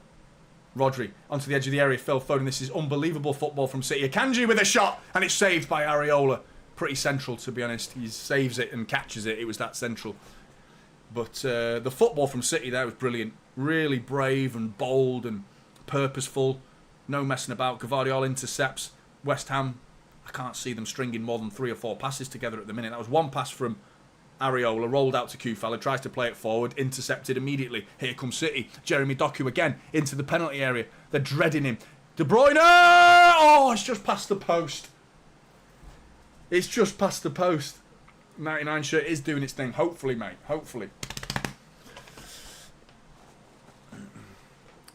Rodri onto the edge of the area. Phil Foden. This is unbelievable football from City. Akanji with a shot, and it's saved by Areola. Pretty central, to be honest. He saves it and catches it. It was that central. But the football from City there was brilliant. Really brave and bold and purposeful. No messing about. Gvardiol intercepts. West Ham, I can't see them stringing more than 3 or 4 passes together at the minute. That was one pass from Areola, rolled out to Kufala, tries to play it forward, intercepted immediately. Here comes City. Jeremy Doku again into the penalty area. They're dreading him. De Bruyne! Oh, it's just past the post. It's just past the post. 99 shirt is doing its thing. Hopefully, mate. Hopefully.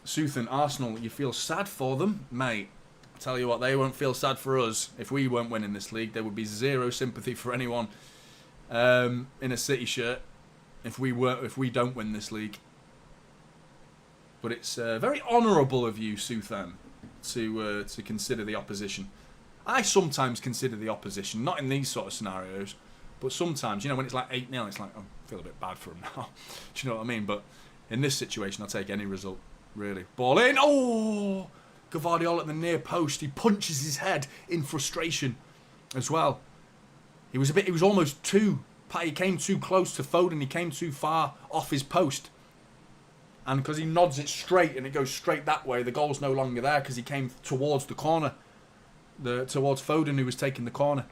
Southampton, Arsenal, you feel sad for them? Mate, I tell you what, they won't feel sad for us. If we weren't winning this league, there would be zero sympathy for anyone in a City shirt if we don't win this league. But it's very honourable of you, Southampton, to consider the opposition. I sometimes consider the opposition, not in these sort of scenarios, but sometimes, when it's like 8-0, it's like, oh, I feel a bit bad for them now. Do you know what I mean? But in this situation, I'll take any result, really. Ball in. Oh! Gvardiol at the near post. He punches his head in frustration as well. He was almost he came too close to Foden. He came too far off his post. And because he nods it straight and it goes straight that way, the goal's no longer there because he came towards the corner. Towards Foden, who was taking the corner.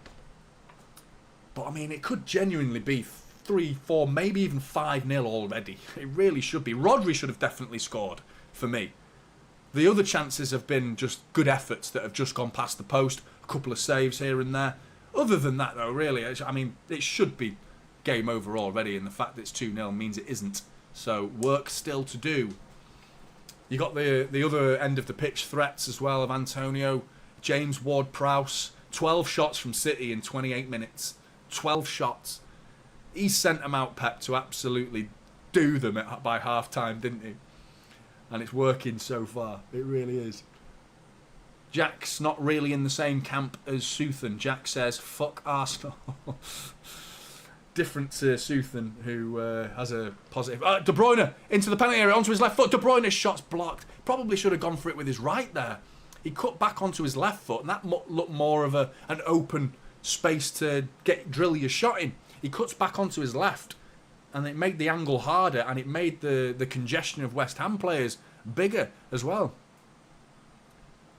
But, I mean, it could genuinely be 3, 4, maybe even 5-0 already. It really should be. Rodri should have definitely scored, for me. The other chances have been just good efforts that have just gone past the post. A couple of saves here and there. Other than that, though, really, I mean, it should be game over already, and the fact that it's 2-0 means it isn't. So, work still to do. You got the other end of the pitch threats as well of Antonio. James Ward-Prowse, 12 shots from City in 28 minutes. 12 shots. He sent them out, Pep, to absolutely do them by half-time, didn't he? And it's working so far. It really is. Jack's not really in the same camp as Southampton. Jack says, fuck Arsenal. Different to Southampton, who has a positive... De Bruyne into the penalty area, onto his left foot. De Bruyne's shot's blocked. Probably should have gone for it with his right there. He cut back onto his left foot, and that looked more of an open space to drill your shot in. He cuts back onto his left, and it made the angle harder, and it made the congestion of West Ham players bigger as well.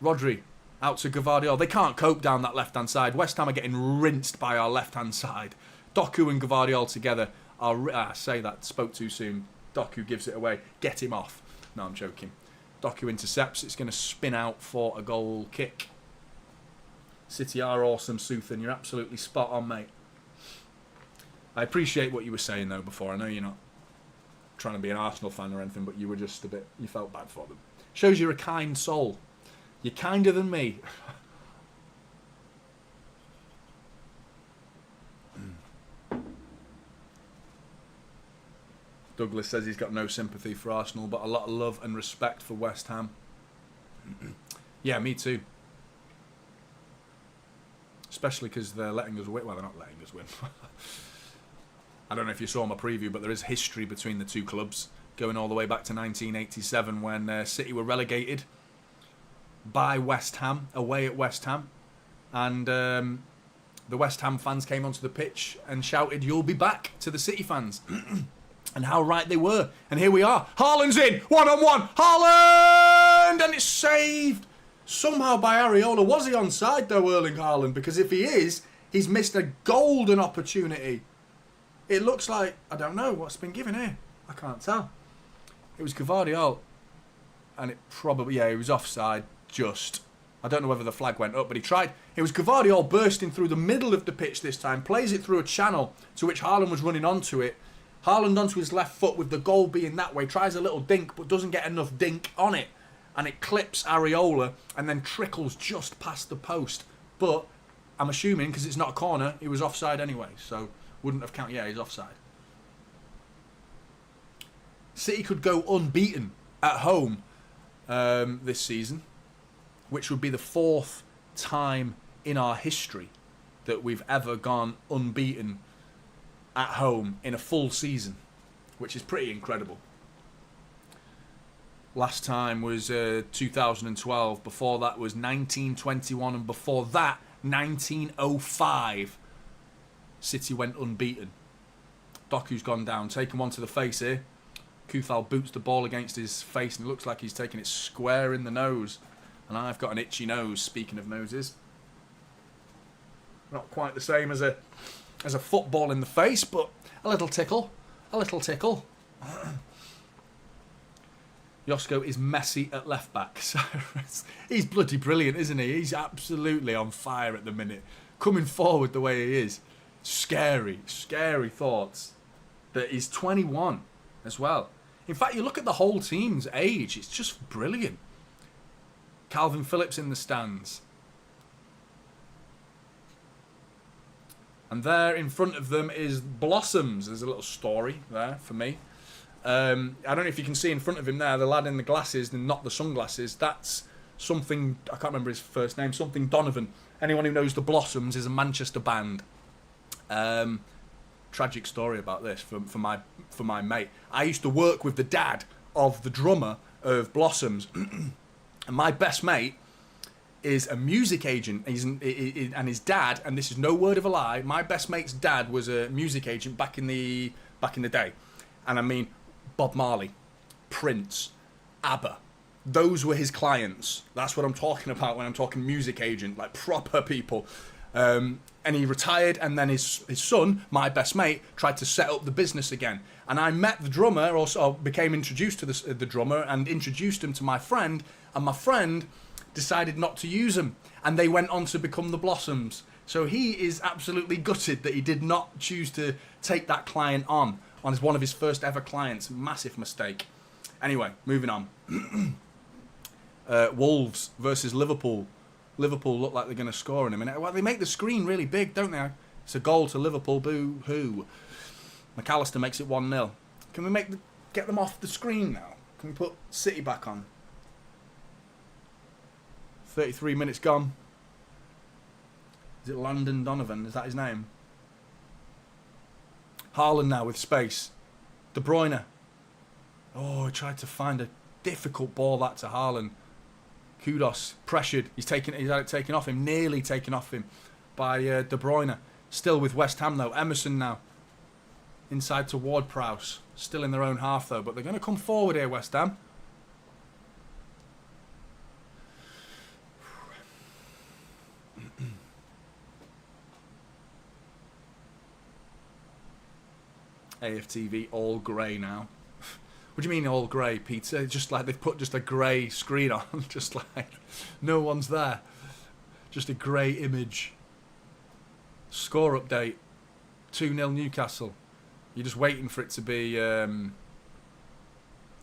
Rodri out to Gvardiol. They can't cope down that left-hand side. West Ham are getting rinsed by our left-hand side. Doku and Gvardiol together are... say that, spoke too soon. Doku gives it away. Get him off. No, I'm joking. Doku intercepts. It's going to spin out for a goal kick. City are awesome, Southampton. You're absolutely spot on, mate. I appreciate what you were saying, though, before. I know you're not trying to be an Arsenal fan or anything, but you were just a bit... You felt bad for them. Shows you're a kind soul. You're kinder than me. Douglas says he's got no sympathy for Arsenal, but a lot of love and respect for West Ham. Yeah, me too. Especially because they're letting us win. Well, they're not letting us win. I don't know if you saw my preview, but there is history between the two clubs, going all the way back to 1987 when City were relegated by West Ham, away at West Ham. And the West Ham fans came onto the pitch and shouted, "You'll be back," to the City fans. And how right they were. And here we are. Haaland's in. One-on-one. Haaland! And it's saved. Somehow by Areola. Was he onside though, Erling Haaland? Because if he is, he's missed a golden opportunity. It looks like, I don't know what's been given here. I can't tell. It was Gvardiol. And it probably, yeah, he was offside just. I don't know whether the flag went up, but he tried. It was Gvardiol bursting through the middle of the pitch this time. Plays it through a channel to which Haaland was running onto it. Haaland onto his left foot with the goal being that way. Tries a little dink, but doesn't get enough dink on it. And it clips Areola and then trickles just past the post. But I'm assuming, because it's not a corner, he was offside anyway. So wouldn't have counted. Yeah, he's offside. City could go unbeaten at home this season, which would be the 4th time in our history that we've ever gone unbeaten at home in a full season, which is pretty incredible. Last time was 2012, before that was 1921, and before that 1905 City went unbeaten. Doku's gone down, taken one to the face here. Kufal boots the ball against his face and it looks like he's taking it square in the nose. And I've got an itchy nose, speaking of noses. Not quite the same as a football in the face, but a little tickle. A little tickle. Josko is Messi at left back. So he's bloody brilliant, isn't he? He's absolutely on fire at the minute. Coming forward the way he is. Scary, scary thoughts. That he's 21 as well. In fact, you look at the whole team's age, it's just brilliant. Calvin Phillips in the stands. And there in front of them is Blossoms. There's a little story there for me. I don't know if you can see in front of him there, the lad in the glasses and not the sunglasses. That's something, I can't remember his first name, something Donovan. Anyone who knows the Blossoms is a Manchester band. Tragic story about this for my mate. I used to work with the dad of the drummer of Blossoms. And my best mate is a music agent. And his dad, and this is no word of a lie, my best mate's dad was a music agent back in the day. And I mean, Bob Marley, Prince, ABBA. Those were his clients. That's what I'm talking about when I'm talking music agent, like proper people. And he retired, and then his son, my best mate, tried to set up the business again. And I met the drummer, or became introduced to the drummer, and introduced him to my friend. And my friend decided not to use him, and they went on to become the Blossoms. So he is absolutely gutted that he did not choose to take that client on as one of his first ever clients. Massive mistake. Anyway, moving on. Wolves versus Liverpool. Liverpool look like they're going to score in a minute. Well, they make the screen really big, don't they? It's a goal to Liverpool. Boo-hoo. McAllister makes it 1-0. Can we get them off the screen now? Can we put City back on? 33 minutes gone. Is it Landon Donovan? Is that his name? Haaland now with space. De Bruyne. Oh, he tried to find a difficult ball that to Haaland. Kudos, pressured. He's had it taken off him, nearly taken off him by De Bruyne. Still with West Ham though. Emerson now. Inside to Ward-Prowse. Still in their own half though, but they're going to come forward here, West Ham. AFTV all grey now. What do you mean all grey, Peter? Just like they've put just a grey screen on, just like no one's there. Just a grey image. Score update. 2-0 Newcastle. You're just waiting for it to be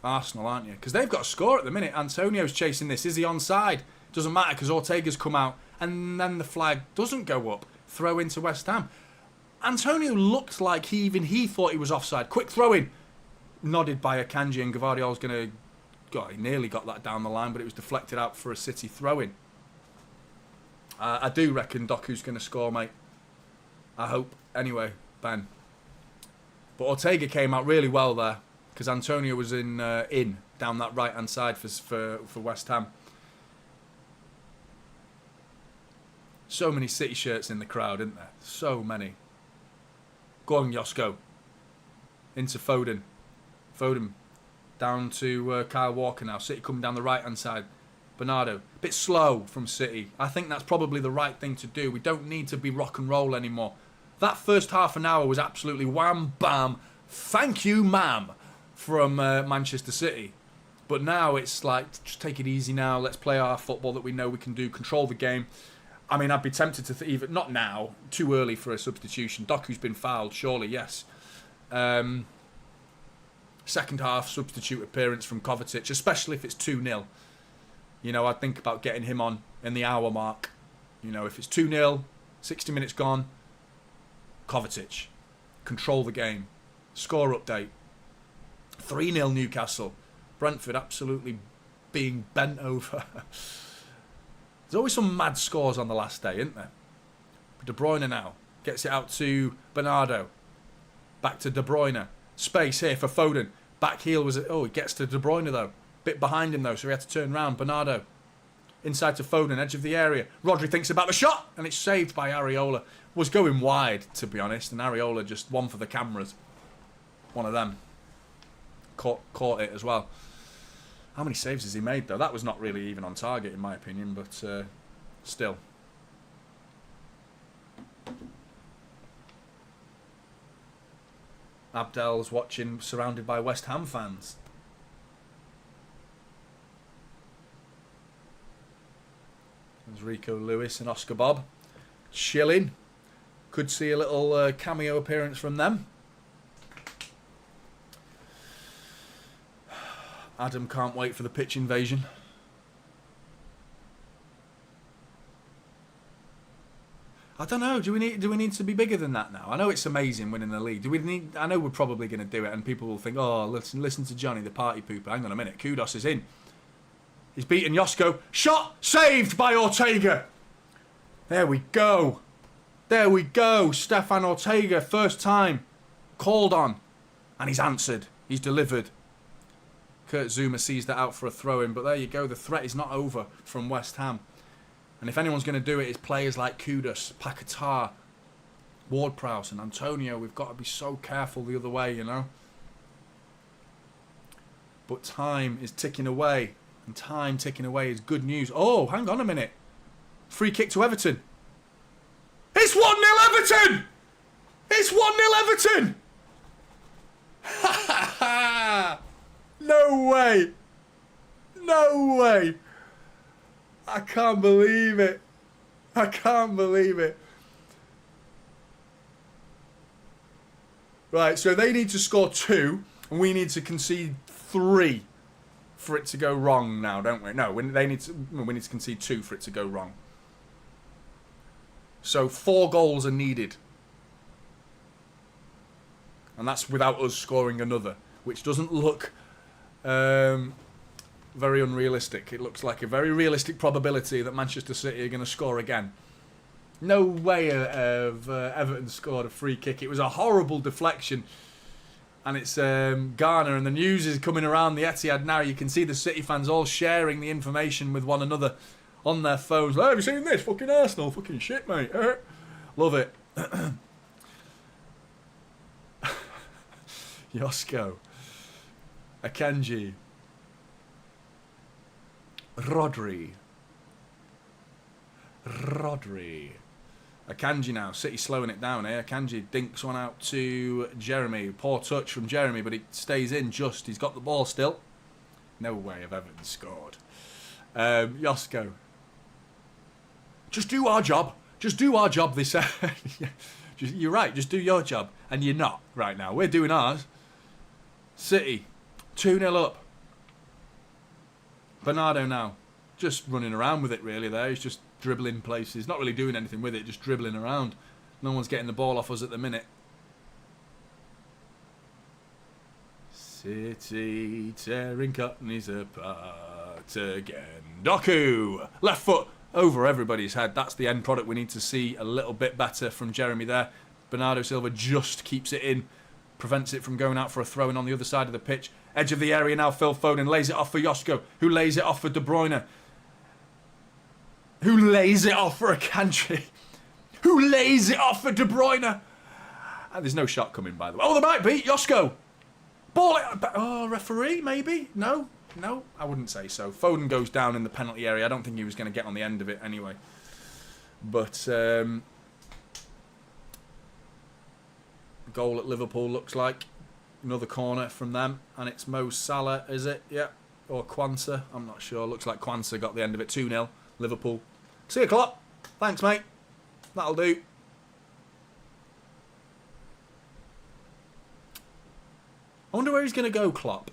Arsenal, aren't you? Because they've got a score at the minute. Antonio's chasing this. Is he onside? Doesn't matter because Ortega's come out. And then the flag doesn't go up. Throw into West Ham. Antonio looked like he thought he was offside. Quick throw in. nodded by Akanji, and Gvardiol's going to... God, he nearly got that down the line, but it was deflected out for a City throw-in. I do reckon Doku's going to score, mate. I hope. Anyway, Ben. But Ortega came out really well there, because Antonio was in down that right-hand side for West Ham. So many City shirts in the crowd, isn't there? So many. Go on, Josko. Into Foden. Foden down to Kyle Walker now. City coming down the right-hand side. Bernardo. A bit slow from City. I think that's probably the right thing to do. We don't need to be rock and roll anymore. That first half an hour was absolutely wham, bam, thank you, ma'am, from Manchester City. But now it's like, just take it easy now. Let's play our football that we know we can do. Control the game. I mean, I'd be tempted to even... Not now. Too early for a substitution. Doku's been fouled, surely, yes. Second half substitute appearance from Kovacic, especially if it's 2-0. You know, I'd think about getting him on in the hour mark. You know, if it's 2-0, 60 minutes gone, Kovacic. Control the game. Score update. 3-0 Newcastle. Brentford absolutely being bent over. There's always some mad scores on the last day, isn't there? De Bruyne now. Gets it out to Bernardo. Back to De Bruyne. Space here for Foden. Back heel was... Oh, it gets to De Bruyne, though. Bit behind him, though, so he had to turn round. Bernardo. Inside to Foden, edge of the area. Rodri thinks about the shot, and it's saved by Areola. Was going wide, to be honest, and Areola just one for the cameras. One of them. Caught it as well. How many saves has he made, though? That was not really even on target, in my opinion, but still. Abdel's watching, surrounded by West Ham fans. There's Rico Lewis and Oscar Bob. Chilling. Could see a little cameo appearance from them. Adam can't wait for the pitch invasion. I don't know. Do we need to be bigger than that now? I know it's amazing winning the league. Do we need? I know we're probably going to do it, and people will think, "Oh, listen to Jonny, the party pooper." Hang on a minute. Kudos is in. He's beaten Josko. Shot saved by Ortega. There we go. There we go. Stefan Ortega, first time called on, and he's answered. He's delivered. Kurt Zouma sees that out for a throw-in, but there you go. The threat is not over from West Ham. And if anyone's going to do it, it's players like Kudus, Paquetá, Ward-Prowse and Antonio. We've got to be so careful the other way, you know. But time is ticking away. And time ticking away is good news. Oh, hang on a minute. Free kick to Everton. It's 1-0 Everton! It's 1-0 Everton! Ha ha ha! No way! No way! I can't believe it. I can't believe it. Right, so they need to score 2, and we need to concede 3 for it to go wrong now, don't we? No, we need to concede 2 for it to go wrong. So 4 goals are needed. And that's without us scoring another, which doesn't look very unrealistic. It looks like a very realistic probability that Manchester City are going to score again. No way of Everton scored a free kick. It was a horrible deflection. And it's Garner, and the news is coming around the Etihad now. You can see the City fans all sharing the information with one another on their phones. Oh, have you seen this? Fucking Arsenal. Fucking shit, mate. Love it. Josko. Akanji. Rodri. Akanji now. City slowing it down here. Akanji dinks one out to Jeremy. Poor touch from Jeremy, but it stays in just. He's got the ball still. No way have Everton scored. Josko. Just do our job. Just do our job this... You're right. Just do your job. And you're not right now. We're doing ours. City. 2-0 up. Bernardo now. Just running around with it really there. He's just dribbling places. Not really doing anything with it. Just dribbling around. No one's getting the ball off us at the minute. City tearing Cockneys apart again. Doku! Left foot over everybody's head. That's the end product we need to see a little bit better from Jeremy there. Bernardo Silva just keeps it in. Prevents it from going out for a throw-in on the other side of the pitch. Edge of the area now, Phil Foden lays it off for Josko, who lays it off for De Bruyne. Who lays it off for Akanji. Who lays it off for De Bruyne. And there's no shot coming, by the way. Oh, there might be. Josko. Ball it. Oh, referee, maybe? No, I wouldn't say so. Foden goes down in the penalty area. I don't think he was going to get on the end of it anyway. But goal at Liverpool looks like. Another corner from them. And it's Mo Salah, is it? Yeah. Or Kwanzaa. I'm not sure. Looks like Kwanzaa got the end of it. 2-0. Liverpool. See you, Klopp. Thanks, mate. That'll do. I wonder where he's going to go, Klopp.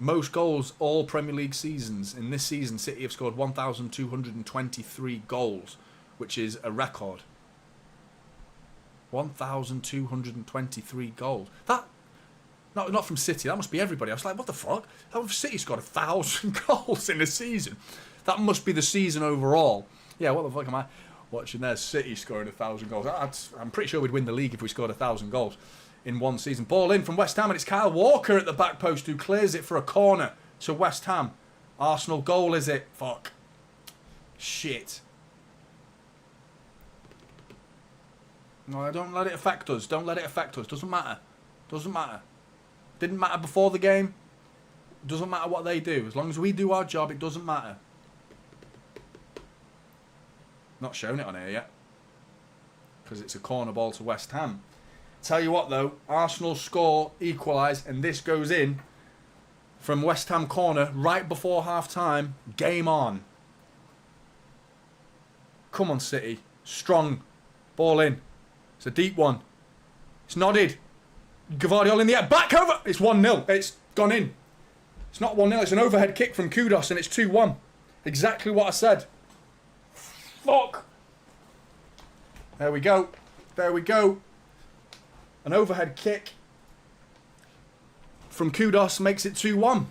Most goals all Premier League seasons. In this season, City have scored 1,223 goals, which is a record. 1,223 goals. That, not from City, that must be everybody. I was like, what the fuck? City scored 1,000 goals in a season. That must be the season overall. Yeah, what the fuck am I watching there? City scoring 1,000 goals. I'm pretty sure we'd win the league if we scored 1,000 goals in one season. Ball in from West Ham, and it's Kyle Walker at the back post who clears it for a corner to West Ham. Arsenal goal, is it? Fuck. Shit. No, don't let it affect us. Don't let it affect us. Doesn't matter. Doesn't matter. Didn't matter before the game. Doesn't matter what they do. As long as we do our job, it doesn't matter. Not showing it on here yet. Because it's a corner ball to West Ham. Tell you what though, Arsenal score, equalise, and this goes in from West Ham corner right before half time. Game on. Come on, City. Strong. Ball in. It's a deep one. It's nodded. Gvardiol in the air. Back over. It's 1-0. It's gone in. It's not 1-0. It's an overhead kick from Kudos and it's 2-1. Exactly what I said. Fuck. There we go. There we go. An overhead kick from Kudos makes it 2-1.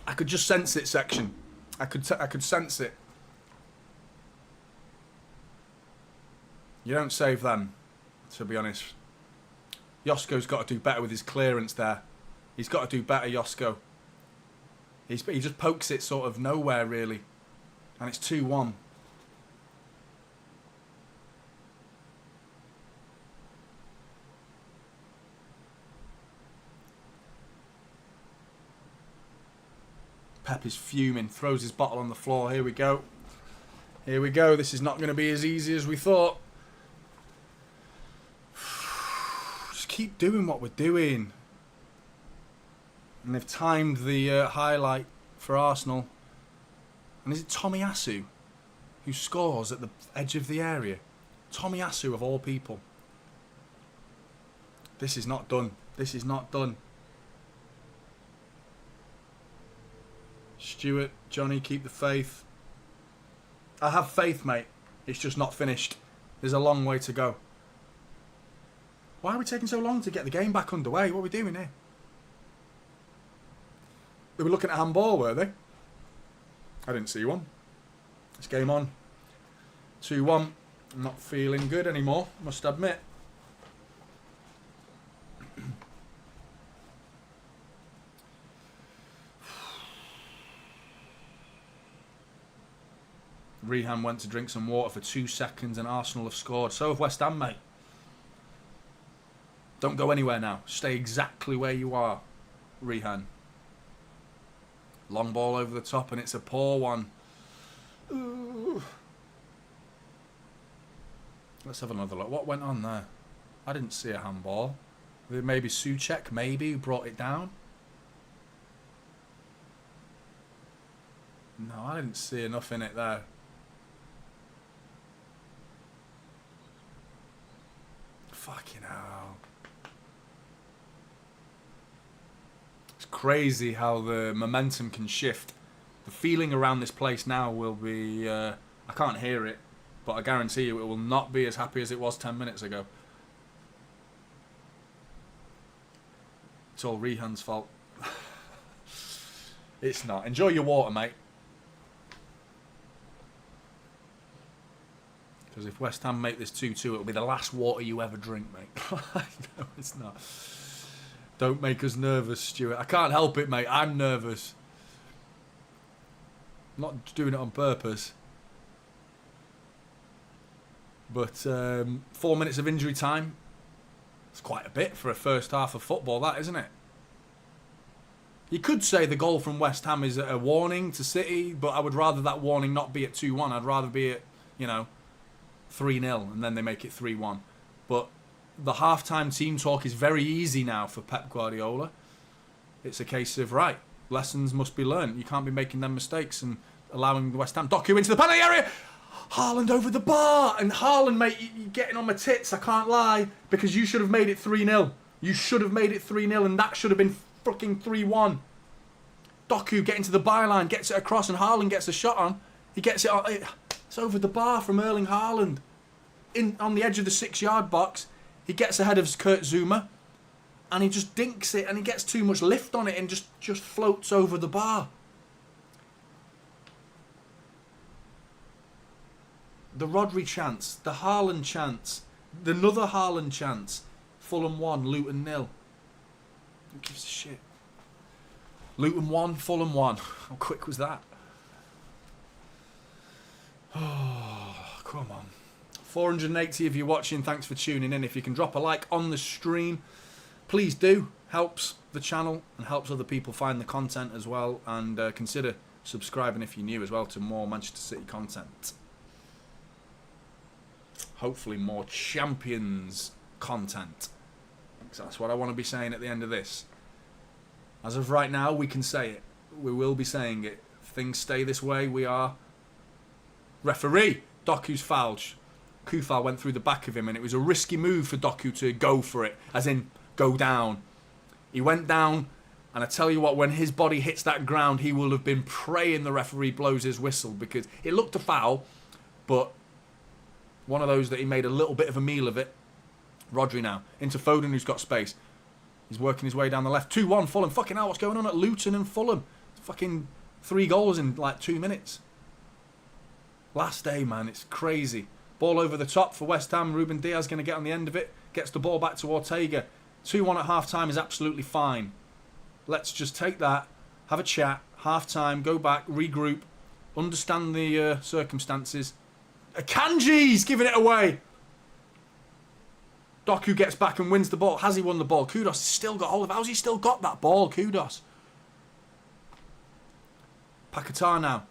I could just sense it, section. I could sense it. You don't save them, to be honest. Josko's got to do better with his clearance there. He's got to do better, Josko. He just pokes it sort of nowhere, really. And it's 2-1. Pep is fuming, throws his bottle on the floor. Here we go. Here we go. This is not going to be as easy as we thought. Just keep doing what we're doing. And they've timed the highlight for Arsenal. And is it Tomiyasu who scores at the edge of the area? Tomiyasu of all people. This is not done. This is not done. Stuart, Jonny, keep the faith. I have faith, mate. It's just not finished. There's a long way to go. Why are we taking so long to get the game back underway? What are we doing here? They were looking at handball, were they? I didn't see one. It's game on. 2-1. I'm not feeling good anymore, must admit. Rehan went to drink some water for 2 seconds and Arsenal have scored. So have West Ham, mate. Don't go anywhere now. Stay exactly where you are, Rehan. Long ball over the top and it's a poor one. Ooh. Let's have another look. What went on there? I didn't see a handball. Maybe Souček, maybe, who brought it down. No, I didn't see enough in it there. Fucking hell. It's crazy how the momentum can shift. The feeling around this place now will be... I can't hear it. But I guarantee you it will not be as happy as it was 10 minutes ago. It's all Rehan's fault. It's not. Enjoy your water, mate. Because if West Ham make this 2-2, it'll be the last water you ever drink, mate. No, it's not. Don't make us nervous, Stuart. I can't help it, mate. I'm nervous. I'm not doing it on purpose. But 4 minutes of injury time. It's quite a bit for a first half of football, that, isn't it? You could say the goal from West Ham is a warning to City, but I would rather that warning not be at 2-1. I'd rather be at, 3-0, and then they make it 3-1. But the half-time team talk is very easy now for Pep Guardiola. It's a case of, right, lessons must be learned. You can't be making them mistakes and allowing the West Ham. Doku into the penalty area. Haaland over the bar. And Haaland, mate, you're getting on my tits, I can't lie, because you should have made it 3-0. You should have made it 3-0, and that should have been fucking 3-1. Doku getting to the byline, gets it across, and Haaland gets a shot on. He gets it on. It's over the bar from Erling Haaland. On the edge of the 6-yard box, he gets ahead of Kurt Zuma, and he just dinks it, and he gets too much lift on it, and just floats over the bar. The Rodri chance, the Haaland chance, another Haaland chance. Fulham 1, Luton 0. Who gives a shit? Luton 1, Fulham 1. How quick was that? Oh, come on. 480 of you watching. Thanks for tuning in. If you can drop a like on the stream, please do. Helps the channel and helps other people find the content as well. And consider subscribing if you're new as well to more Manchester City content. Hopefully more Champions content. So that's what I want to be saying at the end of this. As of right now, we can say it. We will be saying it. If things stay this way, we are. Referee, Doku's fouled. Kufal went through the back of him, and it was a risky move for Doku to go for it, as in go down. He went down, and I tell you what, when his body hits that ground, he will have been praying the referee blows his whistle, because it looked a foul, but one of those that he made a little bit of a meal of it. Rodri now, into Foden, who's got space. He's working his way down the left. 2-1 Fulham. Fucking hell, what's going on at Luton and Fulham? Fucking 3 goals in like 2 minutes. Last day, man, it's crazy. Ball over the top for West Ham. Ruben Diaz going to get on the end of it. Gets the ball back to Ortega. 2-1 at half-time is absolutely fine. Let's just take that, have a chat, half-time, go back, regroup, understand the circumstances. Akanji's giving it away. Doku gets back and wins the ball. Has he won the ball? Kudos has still got hold of it. How's he still got that ball? Kudos. Paquetá now.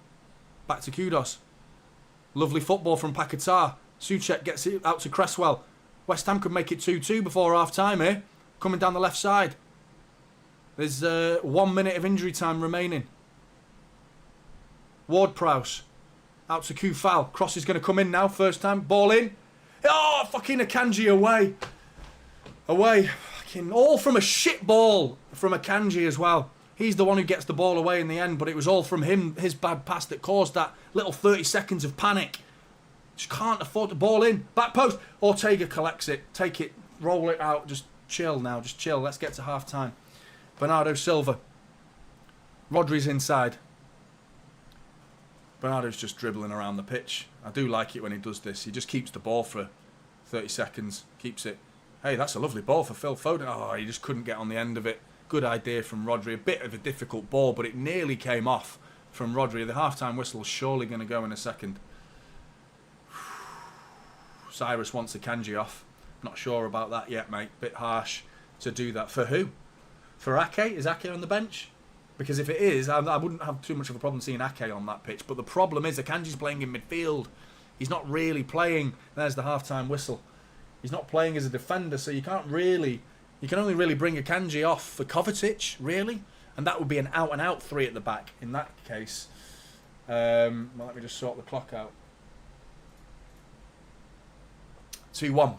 Back to Kudos. Lovely football from Paquetá. Souček gets it out to Cresswell. West Ham could make it 2-2 before half-time here. Coming down the left side. There's 1 minute of injury time remaining. Ward-Prowse. Out to Kufal. Cross is going to come in now. First time. Ball in. Oh, fucking Akanji away. Away. Fucking all from a shit ball from Akanji as well. He's the one who gets the ball away in the end, but it was all from him, his bad pass that caused that little 30 seconds of panic. Just can't afford the ball in. Back post. Ortega collects it. Take it. Roll it out. Just chill now. Just chill. Let's get to half time. Bernardo Silva. Rodri's inside. Bernardo's just dribbling around the pitch. I do like it when he does this. He just keeps the ball for 30 seconds. Keeps it. Hey, that's a lovely ball for Phil Foden. Oh, he just couldn't get on the end of it. Good idea from Rodri. A bit of a difficult ball, but it nearly came off from Rodri. The half-time whistle is surely going to go in a second. Cyrus wants Akanji off. Not sure about that yet, mate. Bit harsh to do that. For who? For Ake? Is Ake on the bench? Because if it is, I wouldn't have too much of a problem seeing Ake on that pitch. But the problem is Akanji's playing in midfield. He's not really playing. There's the half-time whistle. He's not playing as a defender, so you can't really... You can only really bring Akanji off for Kovacic, really. And that would be an out-and-out 3 at the back in that case. Well, let me just sort the clock out. 2-1.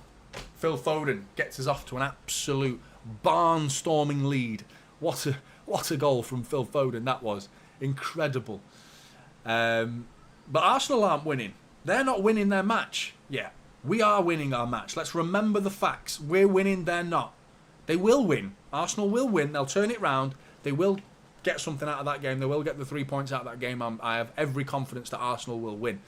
Phil Foden gets us off to an absolute barnstorming lead. What a goal from Phil Foden that was. Incredible. But Arsenal aren't winning. They're not winning their match. Yeah, we are winning our match. Let's remember the facts. We're winning, they're not. They will win. Arsenal will win. They'll turn it round. They will get something out of that game. They will get the 3 points out of that game. I have every confidence that Arsenal will win.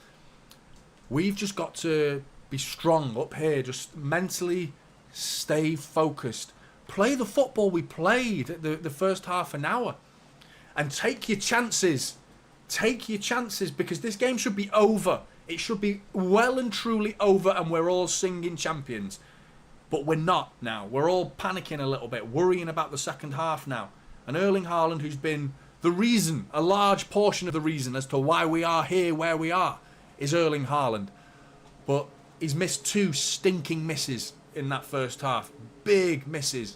We've just got to be strong up here. Just mentally stay focused. Play the football we played the first half an hour. And take your chances. Take your chances, because this game should be over. It should be well and truly over, and we're all singing champions. But we're not now. We're all panicking a little bit, worrying about the second half now. And Erling Haaland, who's been the reason, a large portion of the reason as to why we are here where we are, is Erling Haaland. But he's missed 2 stinking misses in that first half. Big misses.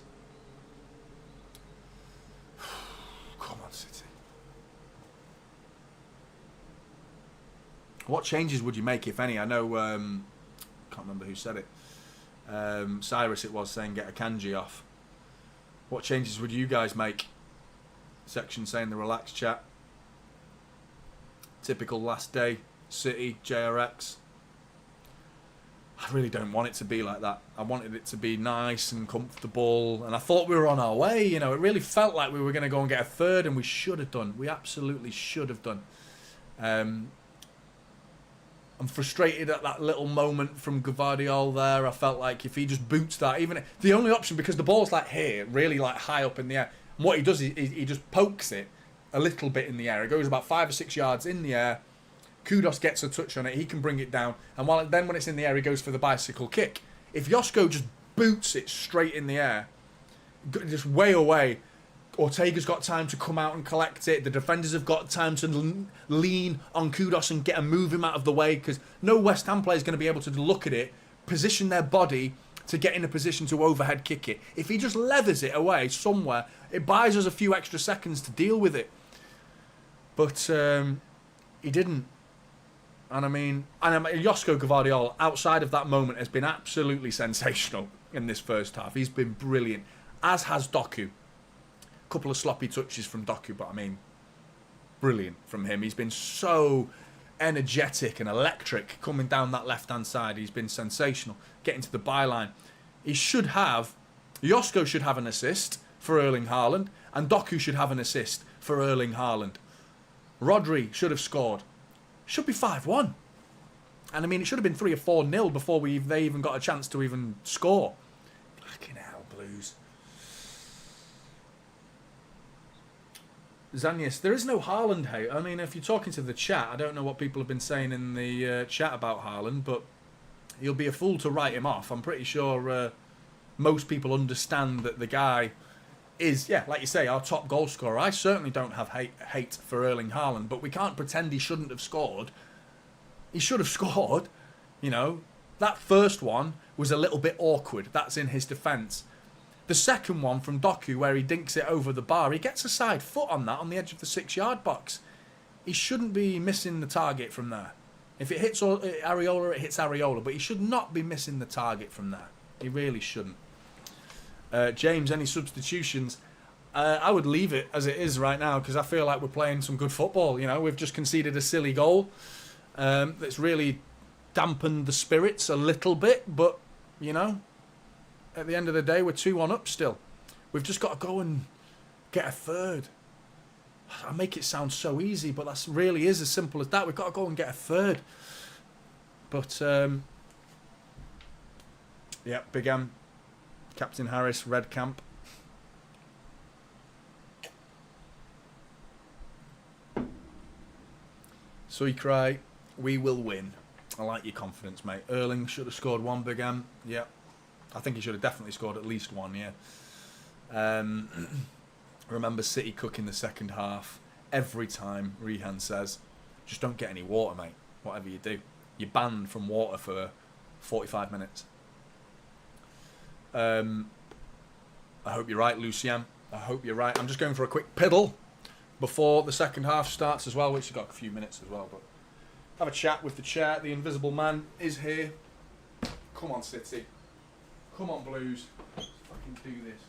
Come on, City. What changes would you make, if any? I know, can't remember who said it. Cyrus it was, saying get Akanji off. What changes would you guys make? Section saying the relaxed chat. Typical last day. City, JRX. I really don't want it to be like that. I wanted it to be nice and comfortable, and I thought we were on our way. You know, it really felt like we were going to go and get a third, and we should have done. We absolutely should have done. I'm frustrated at that little moment from Gvardiol there. I felt like if he just boots that, even the only option, because the ball's like here, really like high up in the air. And what he does is he just pokes it a little bit in the air. It goes about 5 or 6 yards in the air. Kudos gets a touch on it. He can bring it down. And then when it's in the air, he goes for the bicycle kick. If Josko just boots it straight in the air, just way away, Ortega's got time to come out and collect it. The defenders have got time to lean on Kudos and move him out of the way, because no West Ham player is going to be able to look at it, position their body to get in a position to overhead kick it. If he just leathers it away somewhere, it buys us a few extra seconds to deal with it. But he didn't. And I mean, Josko Gvardiol, outside of that moment, has been absolutely sensational in this first half. He's been brilliant, as has Doku. Couple of sloppy touches from Doku, but I mean, brilliant from him. He's been so energetic and electric coming down that left-hand side. He's been sensational, getting to the byline. Josko should have an assist for Erling Haaland, and Doku should have an assist for Erling Haaland. Rodri should have scored. Should be 5-1. And I mean, it should have been 3 or 4-0 before they even got a chance to even score. Fucking hell, Blues. Zanius, there is no Haaland hate. I mean, if you're talking to the chat, I don't know what people have been saying in the chat about Haaland, but you'll be a fool to write him off. I'm pretty sure most people understand that the guy is, yeah, like you say, our top goal scorer. I certainly don't have hate for Erling Haaland, but we can't pretend he shouldn't have scored. He should have scored. You know, that first one was a little bit awkward. That's in his defence. The second one from Doku, where he dinks it over the bar, he gets a side foot on that on the edge of the 6-yard box. He shouldn't be missing the target from there. If it hits Areola, it hits Areola, but he should not be missing the target from there. He really shouldn't. James, any substitutions? I would leave it as it is right now, because I feel like we're playing some good football. You know, we've just conceded a silly goal that's really dampened the spirits a little bit, but, you know, at the end of the day, we're 2-1 up still. We've just got to go and get a third. I make it sound so easy, but that really is as simple as that. We've got to go and get a third. But, yeah, Big M, Captain Harris, Red Camp. So you cry, we will win. I like your confidence, mate. Erling should have scored 1, Big M. Yeah. I think he should have definitely scored at least 1, yeah. Remember City cooking the second half every time, Rehan says. Just don't get any water, mate, whatever you do. You're banned from water for 45 minutes. I hope you're right, Lucien. I hope you're right. I'm just going for a quick piddle before the second half starts as well, which has got a few minutes as well. But have a chat with the chair. The Invisible Man is here. Come on, City. Come on, Blues. Let's fucking do this.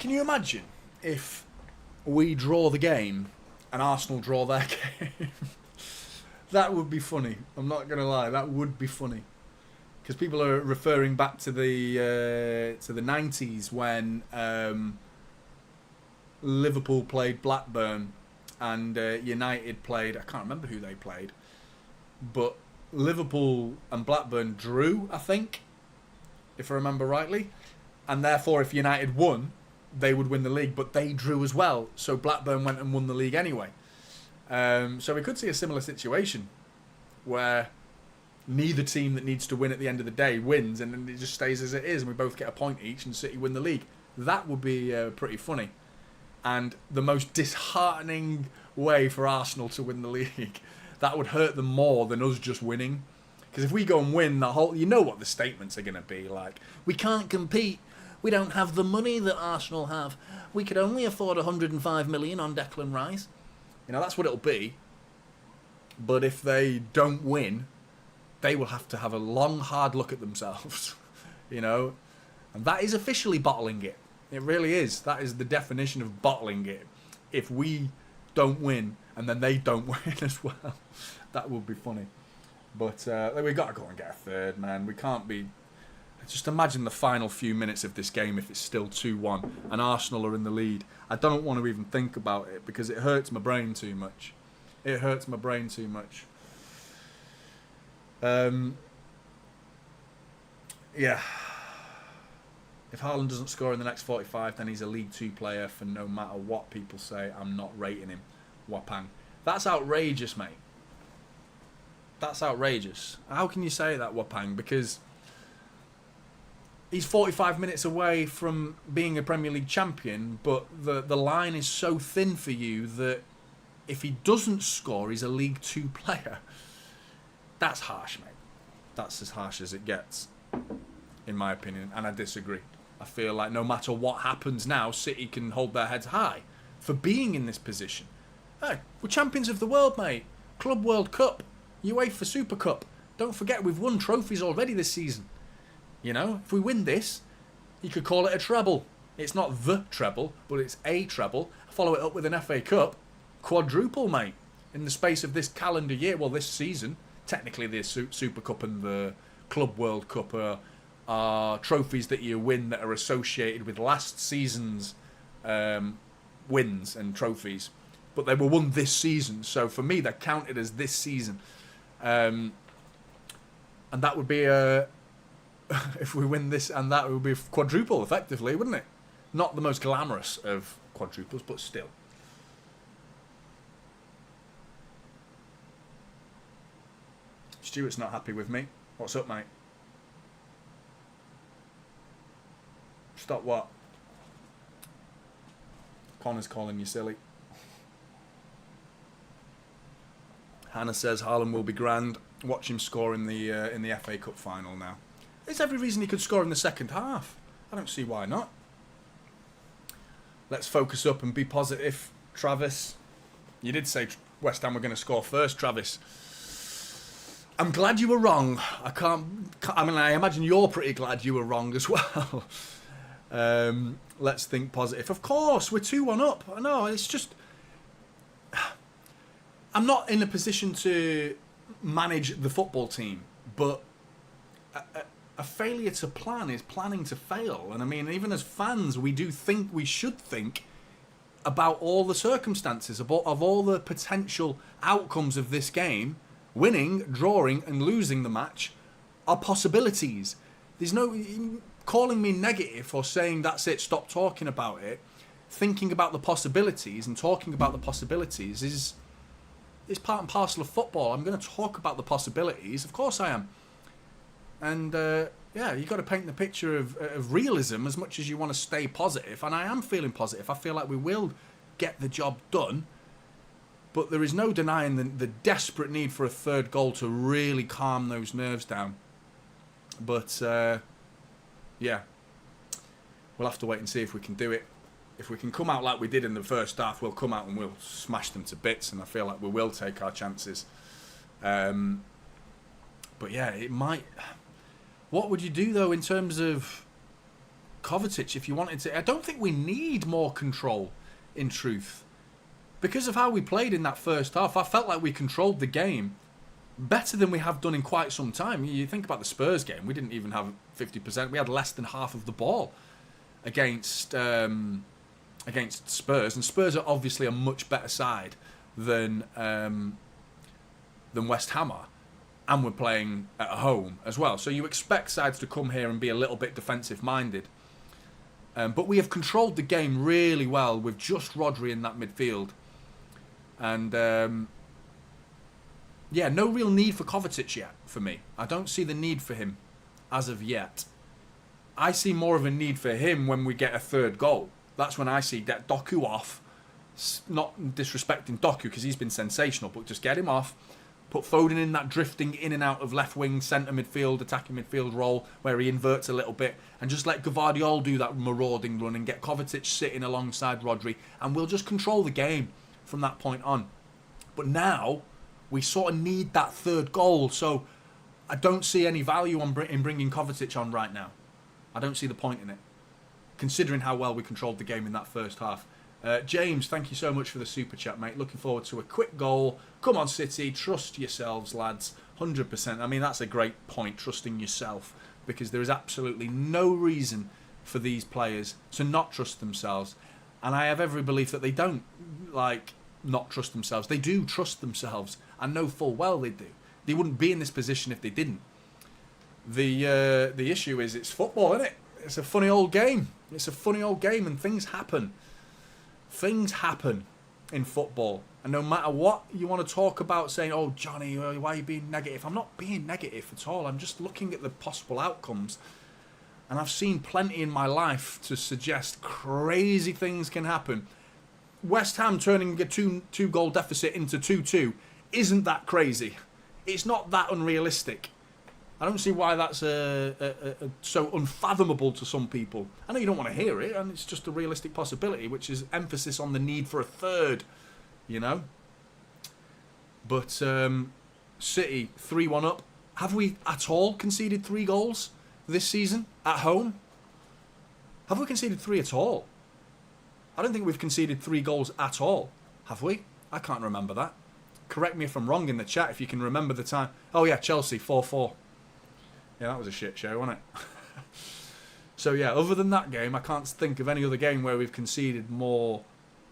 Can you imagine if we draw the game and Arsenal draw their game? That would be funny. I'm not going to lie. That would be funny. Because people are referring back to the 90s when Liverpool played Blackburn and United played... I can't remember who they played. But Liverpool and Blackburn drew, I think, if I remember rightly. And therefore, if United won, they would win the league. But they drew as well. So Blackburn went and won the league anyway. So we could see a similar situation where neither team that needs to win at the end of the day wins, and then it just stays as it is, and we both get a point each, and City win the league. That would be pretty funny, and the most disheartening way for Arsenal to win the league. That would hurt them more than us just winning, because if we go and win the whole, you know what the statements are going to be like. We can't compete. We don't have the money that Arsenal have. We could only afford 105 million on Declan Rice. You know, that's what it'll be. But if they don't win, they will have to have a long, hard look at themselves, you know. And that is officially bottling it. It really is. That is the definition of bottling it. If we don't win and then they don't win as well, that would be funny. But we've got to go and get a third, man. We can't be... Just imagine the final few minutes of this game if it's still 2-1 and Arsenal are in the lead. I don't want to even think about it because it hurts my brain too much. It hurts my brain too much. Yeah. If Haaland doesn't score in the next 45, then he's a League 2 player for no matter what people say. I'm not rating him. Wapang. That's outrageous, mate. That's outrageous. How can you say that, Wapang? Because he's 45 minutes away from being a Premier League champion, but the line is so thin for you that if he doesn't score, he's a League 2 player. That's harsh, mate. That's as harsh as it gets, in my opinion, and I disagree. I feel like no matter what happens now, City can hold their heads high for being in this position. Hey, we're champions of the world, mate. Club World Cup, UEFA Super Cup. Don't forget, we've won trophies already this season. You know, if we win this, you could call it a treble. It's not the treble, but it's a treble. Follow it up with an FA Cup. Quadruple, mate. In the space of this calendar year, well, this season. Technically, the Super Cup and the Club World Cup are trophies that you win that are associated with last season's wins and trophies. But they were won this season, so for me, they're counted as this season. And that would be if we win this, and that would be quadruple, effectively, wouldn't it? Not the most glamorous of quadruples, but still. Stuart's not happy with me. What's up, mate? Stop what? Connor's calling you silly. Hannah says Haaland will be grand. Watch him score in the FA Cup final now. There's every reason he could score in the second half. I don't see why not. Let's focus up and be positive. Travis, you did say West Ham were going to score first, Travis. I'm glad you were wrong. I imagine you're pretty glad you were wrong as well. Let's think positive. Of course, we're 2-1 up. I know, it's just... I'm not in a position to manage the football team, but a failure to plan is planning to fail. And I mean, even as fans, we should think about all the circumstances, of all the potential outcomes of this game. Winning, drawing, and losing the match are possibilities. There's no calling me negative or saying that's it, stop talking about it. Thinking about the possibilities and talking about the possibilities is part and parcel of football. I'm going to talk about the possibilities. Of course I am. And you've got to paint the picture of realism as much as you want to stay positive. And I am feeling positive. I feel like we will get the job done. But there is no denying the desperate need for a third goal to really calm those nerves down. But, we'll have to wait and see if we can do it. If we can come out like we did in the first half, we'll come out and we'll smash them to bits. And I feel like we will take our chances. But yeah, it might... What would you do, though, in terms of Kovacic, if you wanted to. I don't think we need more control, in truth. Because of how we played in that first half, I felt like we controlled the game better than we have done in quite some time. You think about the Spurs game, we didn't even have 50%. We had less than half of the ball against Spurs. And Spurs are obviously a much better side than West Ham are. And we're playing at home as well. So you expect sides to come here and be a little bit defensive-minded. But we have controlled the game really well with just Rodri in that midfield. And, no real need for Kovacic yet, for me. I don't see the need for him as of yet. I see more of a need for him when we get a third goal. That's when I see get Doku off. Not disrespecting Doku, because he's been sensational, but just get him off. Put Foden in that drifting in and out of left wing, centre midfield, attacking midfield role where he inverts a little bit, and just let Gvardiol do that marauding run and get Kovacic sitting alongside Rodri, and we'll just control the game from that point on. But now we sort of need that third goal, so I don't see any value in bringing Kovacic on right now. I don't see the point in it, considering how well we controlled the game in that first half. James, thank you so much for the super chat, mate. Looking forward to a quick goal. Come on, City. Trust yourselves, lads. 100%. I mean, that's a great point, trusting yourself, because there is absolutely no reason for these players to not trust themselves. And I have every belief that they don't, not trust themselves. They do trust themselves. I know full well they do. They wouldn't be in this position if they didn't. The issue is it's football, isn't it? It's a funny old game. It's a funny old game, and things happen. Things happen in football, and no matter what you want to talk about, saying, "Oh, Jonny, why are you being negative?" I'm not being negative at all. I'm just looking at the possible outcomes, and I've seen plenty in my life to suggest crazy things can happen. West Ham turning a two goal deficit into 2-2 isn't that crazy. It's not that unrealistic. I don't see why that's so unfathomable to some people. I know you don't want to hear it, and it's just a realistic possibility, which is emphasis on the need for a third, you know. But City 3-1 up. Have we at all conceded 3 goals this season at home? Have we conceded 3 at all? I don't think we've conceded 3 goals at all. Have we? I can't remember that. Correct me if I'm wrong in the chat if you can remember the time. Oh yeah, Chelsea 4-4. Yeah, that was a shit show, wasn't it? So yeah, other than that game, I can't think of any other game where we've conceded more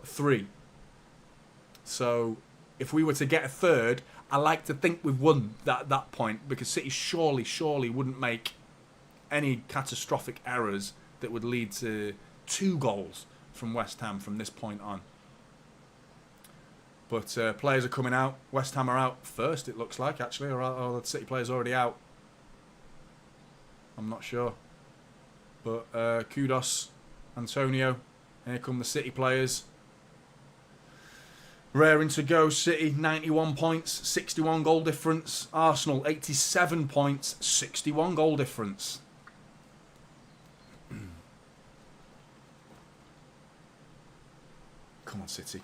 3. So if we were to get a third, I like to think we've won at that point, because City surely wouldn't make any catastrophic errors that would lead to 2 goals from West Ham from this point on. But players are coming out. West Ham are out first, it looks like, actually, or the City players already out. I'm not sure. But kudos, Antonio. Here come the City players. Raring to go. City, 91 points, 61 goal difference. Arsenal, 87 points, 61 goal difference. Come on, City.